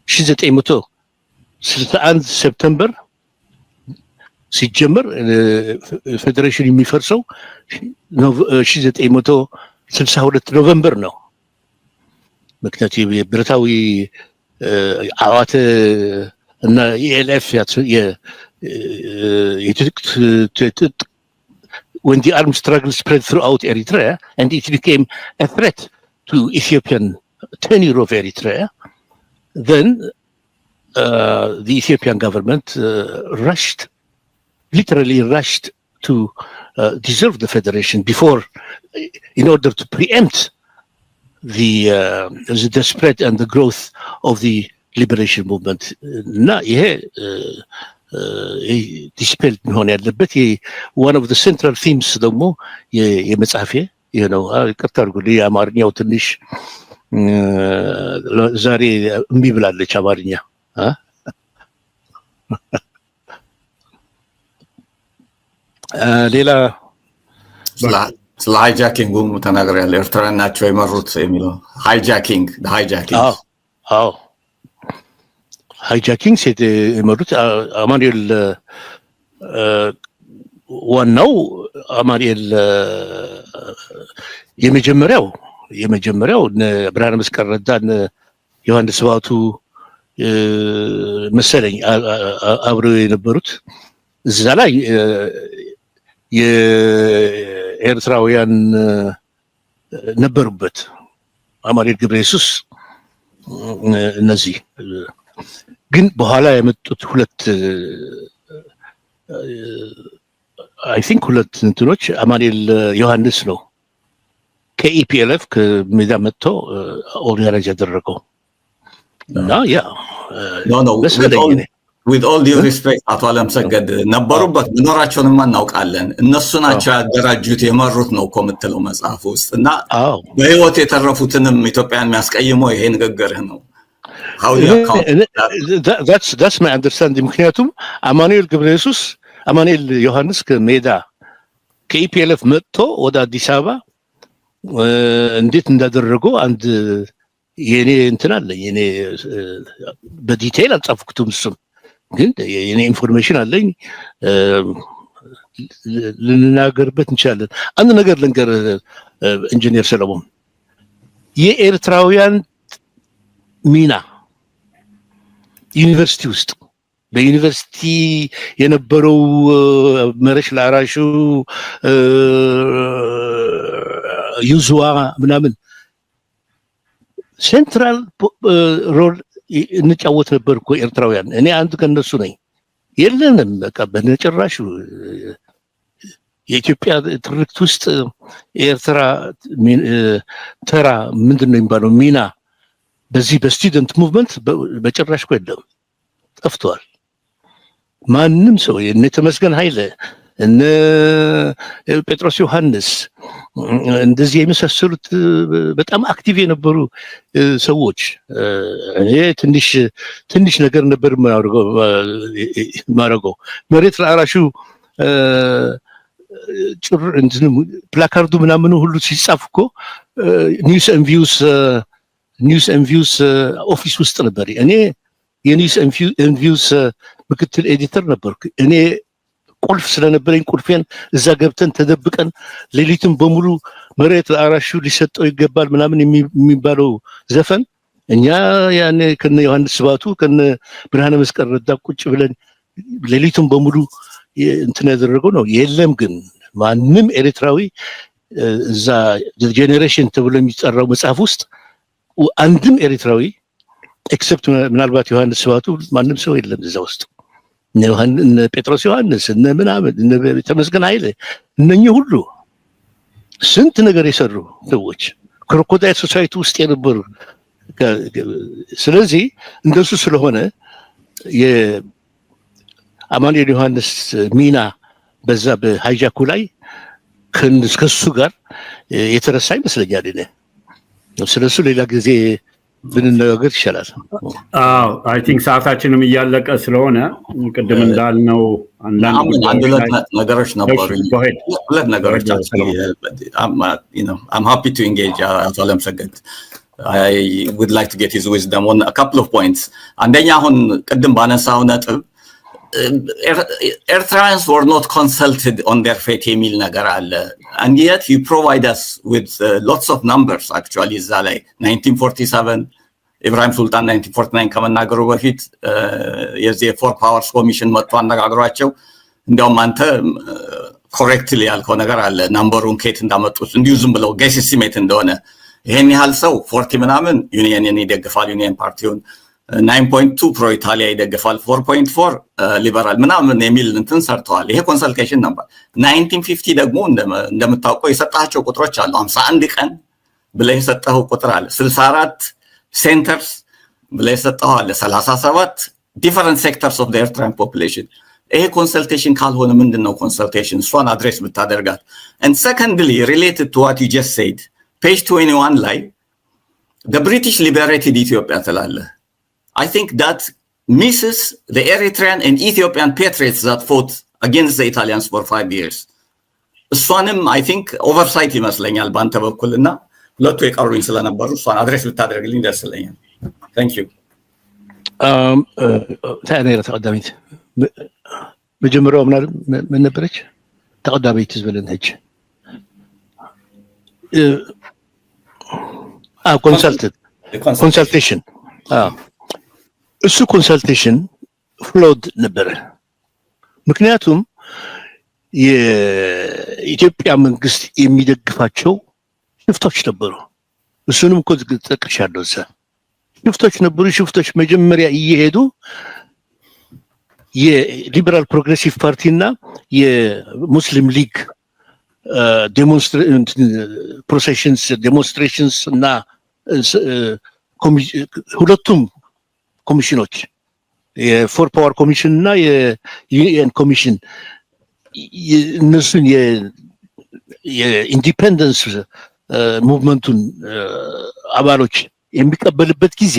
1961 ሴፕቴምበር ሲጀመር ፌዴሬሽን የሚፈርሰው 1962 ኖቨምበር ነው። ምክንያቱም የብረታዊ አዋተ እና የኤልኤፍ when the armed struggle spread throughout Eritrea and it became a threat to Ethiopian tenure of Eritrea, then the Ethiopian government literally rushed to dissolve the federation in order to preempt the spread and the growth of the liberation movement. እና ይሄ ዲስፔል መሆን ያለበት one of the central themes ደግሞ የመጽሐፌ ይሄ ነው። ይቅርታ አድርጉልኝ፣ የአማርኛው ትንሽ ዛሬ እምቢ ብላለች አማርኛ። ሌላ ስለ ሃይጃኪንግ ተናገር ያለ ኤርትራውያን ናቸው የመሩት የሚለው ሃይጃኪንግ። አዎ ሃይጃኪንግ የመሩት አማኑኤል፣ ዋናው አማኑኤል የመጀመሪያው ብርሃነ መስቀል ረዳን ዮሐንስ ባቱ መሰለኝ አብረው የነበሩት። እዛ ላይ የኤርትራውያን ነበሩበት፣ አማኑኤል ገብረ ኢየሱስ። እነዚህ ግን በኋላ የመጡት ሁለት እንትኖች አማኑኤል ዮሐንስ ነው ከኢፒኤልኤፍ ከሜዳ መጥቶ ኦርጋናይዝ ያደረገው እና with all due respect አቶ አለምሰገድ ነበሩበት፣ መኖራቸውንማ እናውቃለን። እነሱ ናቸው ያደራጁት የመሩት ነው እኮ የምትለው መጽሐፍ ውስጥ እና በህይወት የተረፉትንም ኢትዮጵያን የሚያስቀይመው ይሄ ንግግርህ ነው። that's my understanding። ምክንያቱም አማኑኤል ገብረ ኢየሱስ አማኑኤል ዮሐንስ ከሜዳ ከኢፒኤልኤፍ መጥቶ ወደ አዲስ አበባ እንዴት እንዳደረጉ አንድ የኔ እንትን አለኝ። የኔ በዲቴይል አልጻፍኩትም፣ እሱም ግን የኔ ኢንፎርሜሽን አለኝ፣ ልንናገርበት እንችላለን። አንድ ነገር ልንገር ኢንጂነር ሰለሞን፣ የኤርትራውያን ሚና ዩኒቨርሲቲ ውስጥ በዩኒቨርሲቲ የነበረው መረሽ ለአራሹ ዩዝዋ ምናምን ሴንትራል ሮል እንጫወት ነበር እኮ ኤርትራውያን። እኔ አንድ ከነሱ ነኝ። የለንም በቃ በነጭራሹ የኢትዮጵያ ትርክት ውስጥ የኤርትራ ተራ ምንድን ነው የሚባለው ሚና በዚህ በስቱደንት ሙቭመንት በጭራሽ እኮ የለም፣ ጠፍቷል። ማንም ሰው እነ ተመስገን ኃይለ እነ ጴጥሮስ ዮሐንስ እንደዚህ የመሳሰሉት በጣም አክቲቭ የነበሩ ሰዎች እኔ ትንሽ ነገር ነበር ማረገው መሬት ለአራሹ ፕላካርዱ ምናምኑ ሁሉ ሲጻፍ እኮ ኒውስ ኤንድ ቪውስ ኦፊስ ውስጥ ነበር። እኔ የኒውስ ኤንድ ቪውስ ምክትል ኤዲተር ነበርኩ። እኔ ቁልፍ ስለነበረኝ ቁልፌን እዛ ገብተን ተደብቀን ሌሊቱን በሙሉ መሬት ለአራሹ ሊሰጠው ይገባል ምናምን የሚባለው ዘፈን እኛ ያኔ ከነ ዮሐንስ ስባቱ ከነ ብርሃነ መስቀል ረዳ ቁጭ ብለን ሌሊቱን በሙሉ እንትን ያደረገው ነው። የለም ግን ማንም ኤርትራዊ እዛ ጄኔሬሽን ተብሎ የሚጠራው መጽሐፍ ውስጥ አንድም ኤርትራዊ ኤክሰፕት ምናልባት ዮሐንስ ስባቱ ማንም ሰው የለም እዛ ውስጥ። እነ ጴጥሮስ ዮሐንስ እነ ምናምን እነ ተመስገን ኃይለ እነኚህ ሁሉ ስንት ነገር የሰሩ ሰዎች ክሮኮዳይል ሶሳይቲ ውስጥ የነበሩ። ስለዚህ እንደሱ ስለሆነ የአማኑኤል ዮሐንስ ሚና በዛ በሃይጃኩ ላይ ከሱ ጋር የተረሳ ይመስለኛል። እኔ ስለሱ ሌላ ጊዜ ብንነጋገር ይሻላል። አይ ቲንክ ሰዓታችንም እያለቀ ስለሆነ ቅድም እንዳልነው አንዳንድ ነገሮች ነበሩ። ሁለት ነገሮች I'm happy to engage አቶ አለምሰገድ. I would like to get his wisdom on a couple of points. አንደኛ አሁን ቅድም ባነሳው ነጥብ Eritreans were not consulted on their fate የሚል ነገር አለ. And yet you provide us with lots of numbers actually እዛ ላይ 1947 ኢብራሂም ሱልጣን 1949 ከመናገሩ በፊት የዚህ ፎር ፓወርስ ኮሚሽን መጥቶ አነጋግሯቸው እንዲያውም አንተ ኮሬክትሊ ያልከው ነገር አለ ናምበሩን ከየት እንዳመጡት እንዲሁ ዝም ብለው ጌስ ኤስቲሜት እንደሆነ ይሄን ያህል ሰው 40 ምናምን ዩኒየንን ይደግፋል ዩኒየን ፓርቲውን 9.2 ፕሮ ኢታሊያ ይደግፋል 4.4 ሊበራል ምናምን የሚል እንትን ሰርተዋል። ይሄ ኮንሰልቴሽን ነበር። 1950 ደግሞ እንደምታውቀው የሰጣቸው ቁጥሮች አሉ። 51 ቀን ብለህ የሰጠው ቁጥር አለ። 64 ሴንተርስ ብለህ የሰጠው አለ። 37 ዲፈረንት ሴክተርስ ኦፍ ዘ ኤርትራን ፖፑሌሽን። ይሄ ኮንሰልቴሽን ካልሆነ ምንድነው ኮንሰልቴሽን? እሷን አድሬስ ብታደርጋት። and secondly related to what you just said page 21 ላይ the British liberated Ethiopia ትላለህ. I think that misses the Eritrean and Ethiopian patriots that fought against the Italians for 5 years. እሷንም I think oversight ይመስለኛል ባንተ በኩልና ሁለቱ የቀሩኝ ስለነበሩ እሷን አድሬስ ብታደርግልኝ ደስ ይለኛል። Thank you. ታኔራ ተቀዳሚት መጀመሪያው ምን ነበረች? ተቀዳሚት ዝብለን ሄጅ ኮንሰልቴሽን እሱ ኮንሰልቴሽን ፍሎድ ነበረ። ምክንያቱም የኢትዮጵያ መንግስት የሚደግፋቸው ሽፍቶች ነበሩ። እሱንም እኮ ጠቅሻለሁ። እዛ ሽፍቶች ነበሩ። ሽፍቶች መጀመሪያ እየሄዱ የሊበራል ፕሮግሬሲቭ ፓርቲ እና የሙስሊም ሊግ ፕሮሴሽንስ ዴሞንስትሬሽንስ እና ሁለቱም ኮሚሽኖች የፎር ፓወር ኮሚሽን እና የዩኤን ኮሚሽን እነሱን የኢንዲፔንደንስ ሙቭመንቱን አባሎች የሚቀበልበት ጊዜ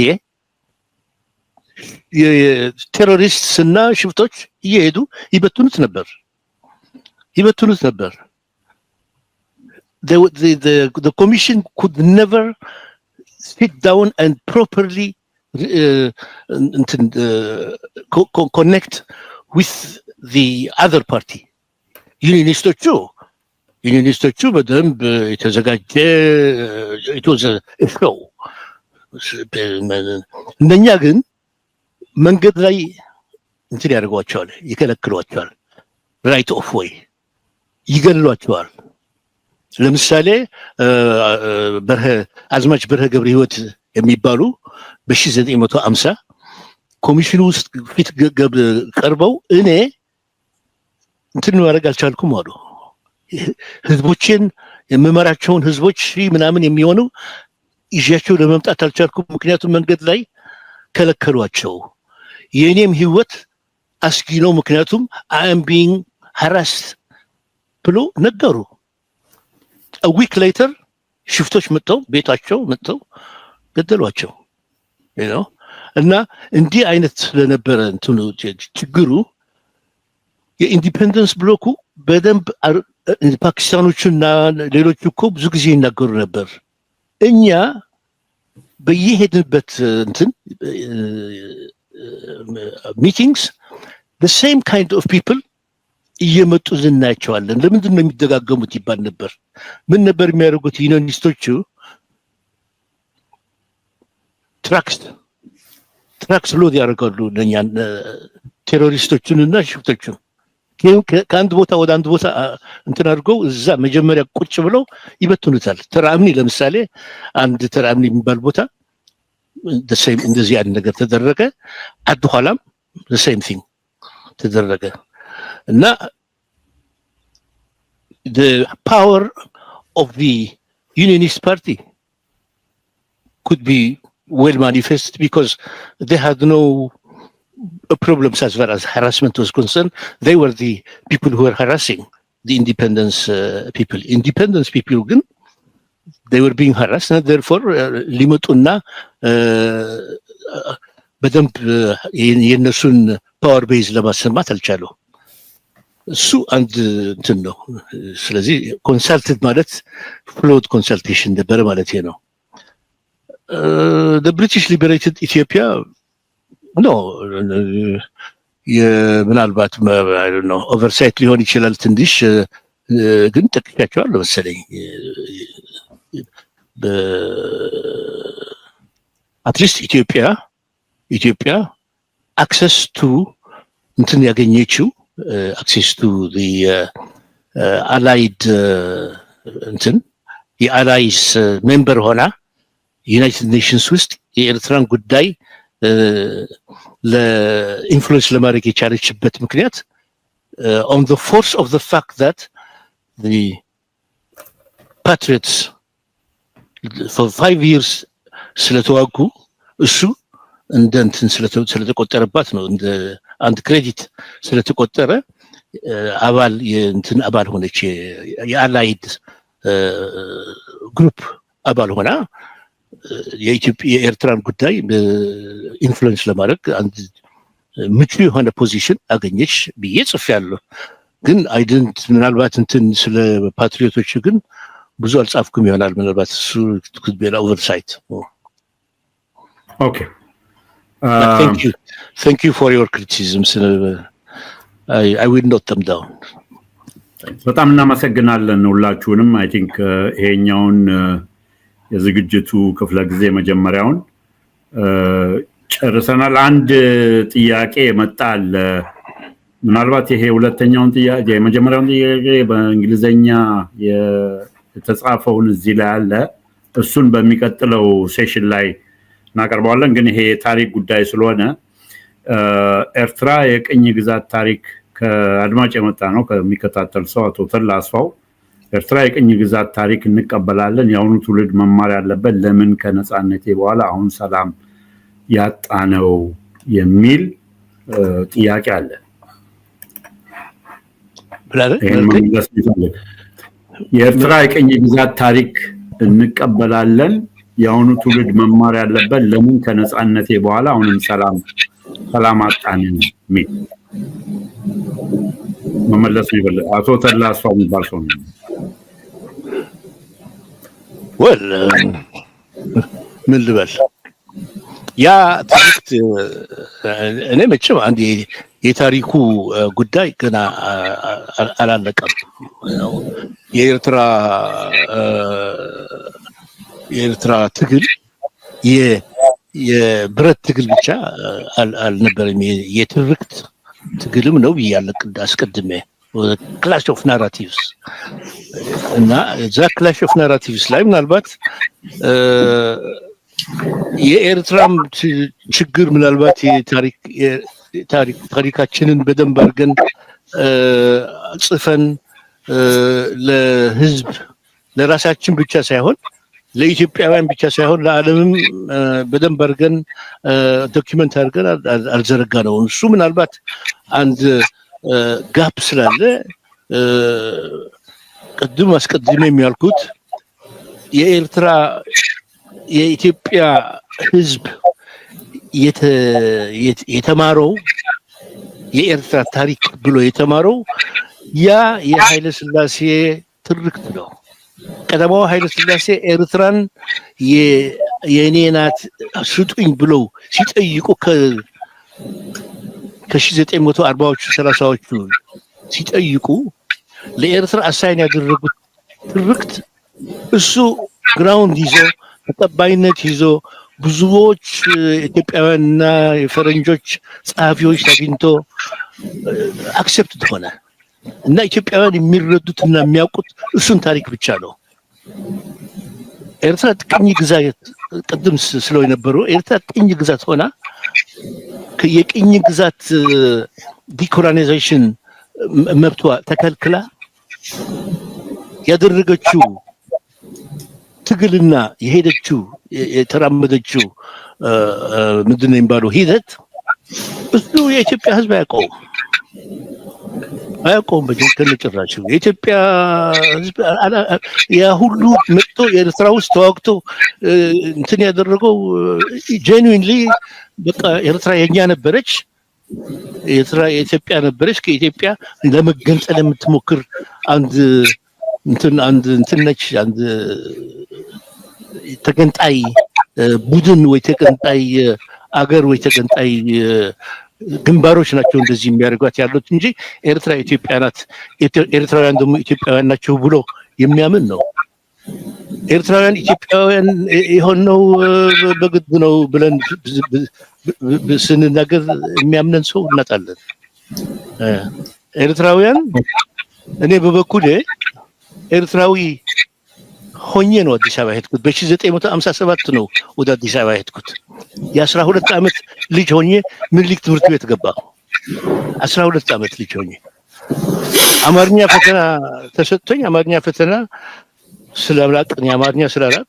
የቴሮሪስትስ እና ሽፍቶች እየሄዱ ይበትኑት ነበር። The commission could never sit down and properly connect with the other party. ዩኒኒስቶቹ በደንብ የተዘጋጀ it was a show. እነኛ ግን መንገድ ላይ እንትን ያደርጓቸዋል፣ ይከለክሏቸዋል፣ ራይት ኦፍ ወይ ይገድሏቸዋል። ለምሳሌ አዝማች በርሀ ገብረ ህይወት የሚባሉ በ1950 ኮሚሽኑ ውስጥ ፊት ቀርበው እኔ እንትን ማድረግ አልቻልኩም አሉ። ህዝቦችን የምመራቸውን ህዝቦች ምናምን የሚሆኑ ይዣቸው ለመምጣት አልቻልኩም። ምክንያቱም መንገድ ላይ ከለከሏቸው። የእኔም ህይወት አስጊ ነው፣ ምክንያቱም I am being harassed ብሎ ነገሩ። a week later ሽፍቶች መጥተው ቤታቸው መጥተው ገደሏቸው። እና እንዲህ አይነት ስለነበረ እንትኑ ችግሩ የኢንዲፔንደንስ ብሎኩ በደንብ ፓኪስታኖቹና ሌሎቹ እኮ ብዙ ጊዜ ይናገሩ ነበር። እኛ በየሄድንበት እንትን ሚቲንግስ the same kind of people እየመጡ እናያቸዋለን። ለምንድን ነው የሚደጋገሙት ይባል ነበር። ምን ነበር የሚያደርጉት? ዩኒዮኒስቶቹ ትራክስ ሎድ ያደርጋሉ እኛን ቴሮሪስቶቹንና ሽፍቶቹን ከአንድ ቦታ ወደ አንድ ቦታ እንትን አድርገው እዛ መጀመሪያ ቁጭ ብለው ይበትኑታል። ተራምኒ ለምሳሌ አንድ ተራምኒ የሚባል ቦታ እንደዚህ አይነት ነገር ተደረገ። አድኋላም the same thing ተደረገ እና the power of the Unionist Party could be well manifested because they had no problems as far as harassment was concerned. They were the people who were harassing the independence people. Independence people again, they were being harassed, and therefore ሊመጡና በደንብ የነሱን ፓወር ቤዝ ለማሰማት አልቻሉ። እሱ አንድ እንትን ነው። ስለዚህ ኮንሳልትድ ማለት ፍሎድ ኮንሳልቴሽን ነበር ማለት ነው። the British liberated Ethiopia no ምናልባት ኦቨርሳይት ሊሆን ይችላል ትንሽ ግን ጠቅሻቸዋለሁ መሰለኝ። አትሊስት ኢትዮጵያ አክሰስ ቱ እንትን ያገኘችው አክሰስ ቱ አላይድ እንትን የአላይስ ሜምበር ሆና ዩናይትድ ኔሽንስ ውስጥ የኤርትራን ጉዳይ ለኢንፍሉዌንስ ለማድረግ የቻለችበት ምክንያት on the force of the fact that the patriots for 5 years ስለተዋጉ እሱ እንደ እንትን ስለተቆጠረባት ነው። እንደ አንድ ክሬዲት ስለተቆጠረ አባል የእንትን አባል ሆነች። የአላይድ ግሩፕ አባል ሆና የኤርትራን ጉዳይ ኢንፍሉዌንስ ለማድረግ አንድ ምቹ የሆነ ፖዚሽን አገኘች ብዬ ጽፌያለሁ። ግን አይደንት ምናልባት እንትን ስለ ፓትሪዮቶች ግን ብዙ አልጻፍኩም ይሆናል። ምናልባት እሱ could be an oversight. Okay. Thank you for your criticisms. I will note them down. በጣም እናመሰግናለን ሁላችሁንም። አይ ቲንክ ይሄኛውን የዝግጅቱ ክፍለ ጊዜ መጀመሪያውን ጨርሰናል። አንድ ጥያቄ መጣል ምናልባት ይሄ ሁለተኛውን ጥያቄ የመጀመሪያውን ጥያቄ በእንግሊዘኛ የተጻፈውን እዚህ ላይ አለ። እሱን በሚቀጥለው ሴሽን ላይ እናቀርበዋለን። ግን ይሄ ታሪክ ጉዳይ ስለሆነ ኤርትራ የቅኝ ግዛት ታሪክ ከአድማጭ የመጣ ነው ከሚከታተል ሰው አቶ ተላ አስፋው ኤርትራ የቅኝ ግዛት ታሪክ እንቀበላለን፣ የአሁኑ ትውልድ መማር ያለበት ለምን ከነጻነቴ በኋላ አሁን ሰላም ያጣነው የሚል ጥያቄ አለ። የኤርትራ የቅኝ ግዛት ታሪክ እንቀበላለን፣ የአሁኑ ትውልድ መማር ያለበት ለምን ከነጻነቴ በኋላ አሁንም ሰላም አጣን የሚል መመለስ ነው ይበል። አቶ ተላ አስፋው የሚባል ሰው ነው። ምን ልበል ያ ትርክት እኔ መቼም አንድ የታሪኩ ጉዳይ ገና አላለቀም። የኤርትራ ትግል የብረት ትግል ብቻ አልነበረም፣ የትርክት ትግልም ነው ብያለሁ አስቀድሜ። ክላሽ ኦፍ ናራቲቭስ እና እዛ ክላሽ ኦፍ ናራቲቭስ ላይ ምናልባት የኤርትራም ችግር ምናልባት ታሪካችንን በደንብ አድርገን ጽፈን ለህዝብ ለራሳችን ብቻ ሳይሆን ለኢትዮጵያውያን ብቻ ሳይሆን ለዓለምም በደንብ አድርገን ዶክመንት አድርገን አልዘረጋ ነው። እሱ ምናልባት አንድ ጋፕ ስላለ ቅድም አስቀድሜ የሚያልኩት የኢትዮጵያ ህዝብ የተማረው የኤርትራ ታሪክ ብሎ የተማረው ያ የኃይለ ሥላሴ ትርክት ነው። ቀዳማዊ ኃይለ ሥላሴ ኤርትራን የኔ ናት ስጡኝ ብለው ሲጠይቁ ከ1940ዎቹ 30ዎቹ ሲጠይቁ ለኤርትራ አሳይን ያደረጉት ትርክት እሱ ግራውንድ ይዞ ተቀባይነት ይዞ ብዙዎች ኢትዮጵያውያንና የፈረንጆች ጸሐፊዎች አግኝቶ አክሴፕት ሆነ እና ኢትዮጵያውያን የሚረዱትና የሚያውቁት እሱን ታሪክ ብቻ ነው። ኤርትራ ቅኝ ግዛት ቅድም ስለው የነበረው ኤርትራ ቅኝ ግዛት ሆና የቅኝ ግዛት ዲኮሎናይዜሽን መብቷ ተከልክላ ያደረገችው ትግልና የሄደችው የተራመደችው ምንድን ነው የሚባለው ሂደት ብዙ የኢትዮጵያ ህዝብ አያውቀውም በጭራሽ። የኢትዮጵያ ህዝብ ያ ሁሉ መጥቶ ኤርትራ ውስጥ ተዋግቶ እንትን ያደረገው ጄኑዊንሊ በቃ ኤርትራ የኛ ነበረች፣ ኤርትራ የኢትዮጵያ ነበረች፣ ከኢትዮጵያ ለመገንጠል የምትሞክር አንድ እንትን ነች፣ አንድ ተገንጣይ ቡድን ወይ ተገንጣይ አገር ወይ ተገንጣይ ግንባሮች ናቸው እንደዚህ የሚያደርጓት ያሉት እንጂ ኤርትራ ኢትዮጵያ ናት፣ ኤርትራውያን ደግሞ ኢትዮጵያውያን ናቸው ብሎ የሚያምን ነው። ኤርትራውያን ኢትዮጵያውያን የሆነው በግድ ነው ብለን ስንናገር የሚያምነን ሰው እናጣለን። ኤርትራውያን እኔ በበኩሌ ኤርትራዊ ሆኜ ነው አዲስ አበባ ሄድኩት። በ1957 ነው ወደ አዲስ አበባ ሄድኩት። የ12 ዓመት ልጅ ሆኜ ምኒልክ ትምህርት ቤት ገባሁ። 12 ዓመት ልጅ ሆኜ አማርኛ ፈተና ተሰጥቶኝ አማርኛ ፈተና ስላላቅን የአማርኛ ስላላቅ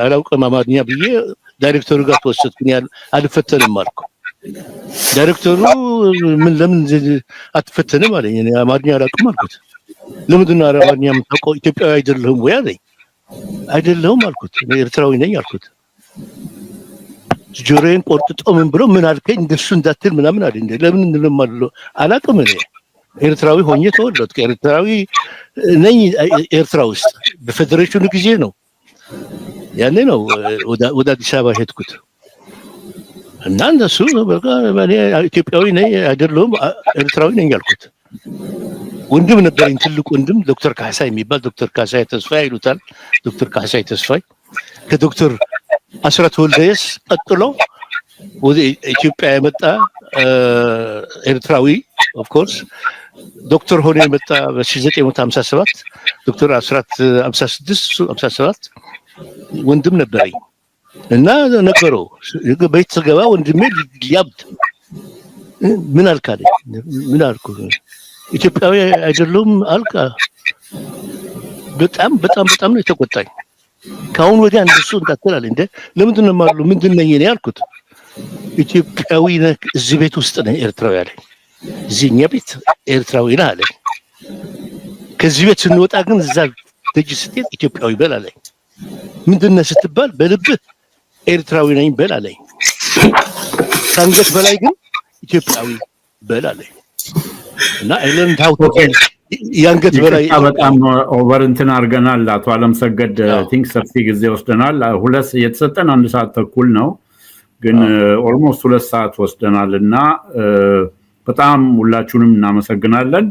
አላውቅም አማርኛ ብዬ ዳይሬክተሩ ጋር ተወሰድኩኝ። አልፈተንም አልኩ። ዳይሬክተሩ ለምን አትፈተንም አለኝ። እኔ አማርኛ አላውቅም አልኩት። ለምንድን ነው አማርኛ የምታውቀው ኢትዮጵያዊ አይደለህም ወይ አለኝ። አይደለሁም አልኩት። እኔ ኤርትራዊ ነኝ አልኩት። ጆሮዬን ቆርጥጦ ምን ብሎ ምን አልከኝ እንደሱ እንዳትል ምናምን አለኝ። ለምን እንደማለው አላውቅም። እኔ ኤርትራዊ ሆኜ ተወለድኩ። ኤርትራዊ ነኝ። ኤርትራ ውስጥ በፌዴሬሽኑ ጊዜ ነው ያኔ ነው ወደ አዲስ አበባ ሄድኩት እና እንደሱ በቃ እኔ ኢትዮጵያዊ ነኝ አይደለሁም ኤርትራዊ ነኝ አልኩት። ወንድም ነበረኝ፣ ትልቅ ወንድም ዶክተር ካሳይ የሚባል ዶክተር ካሳይ ተስፋይ ይሉታል። ዶክተር ካሳይ ተስፋይ ከዶክተር አስራት ወልደየስ ቀጥሎ ወደ ኢትዮጵያ የመጣ ኤርትራዊ ኦፍ ኮርስ ዶክተር ሆኖ የመጣ በ1957 ዶክተር አስራት 56 ወንድም ነበረኝ እና ነገረው ቤት ስገባ ወንድሜ ሊያብድ ምን አልካለኝ። ምን አልኩ? ኢትዮጵያዊ አይደለም አልካ። በጣም ነው የተቆጣኝ። ካሁን ወዲያ እንደሱ እንዳትላል እንደ ለምንድን ነው ማለት ምንድን ነኝ እኔ አልኩት። ኢትዮጵያዊ ነህ እዚህ ቤት ውስጥ ነህ ኤርትራዊ አለኝ። እዚህኛ ቤት ኤርትራዊ ነህ አለኝ። ከዚህ ቤት ስንወጣ ግን እዛ ደጅ ስትሄድ ኢትዮጵያዊ በል አለኝ። ምንድን ነህ ስትባል በልብህ ኤርትራዊ ነኝ በል አለኝ። ከአንገት በላይ ግን ኢትዮጵያዊ በል አለኝ። እና ኤለን ታውቶ ያንገት በላይ በጣም ኦቨር እንትን አድርገናል። አቶ አለምሰገድ ቲንክ ሰፊ ጊዜ ወስደናል። ሁለት የተሰጠን 1 ሰዓት ተኩል ነው፣ ግን ኦልሞስት 2 ሰዓት ወስደናል እና በጣም ሁላችሁንም እናመሰግናለን።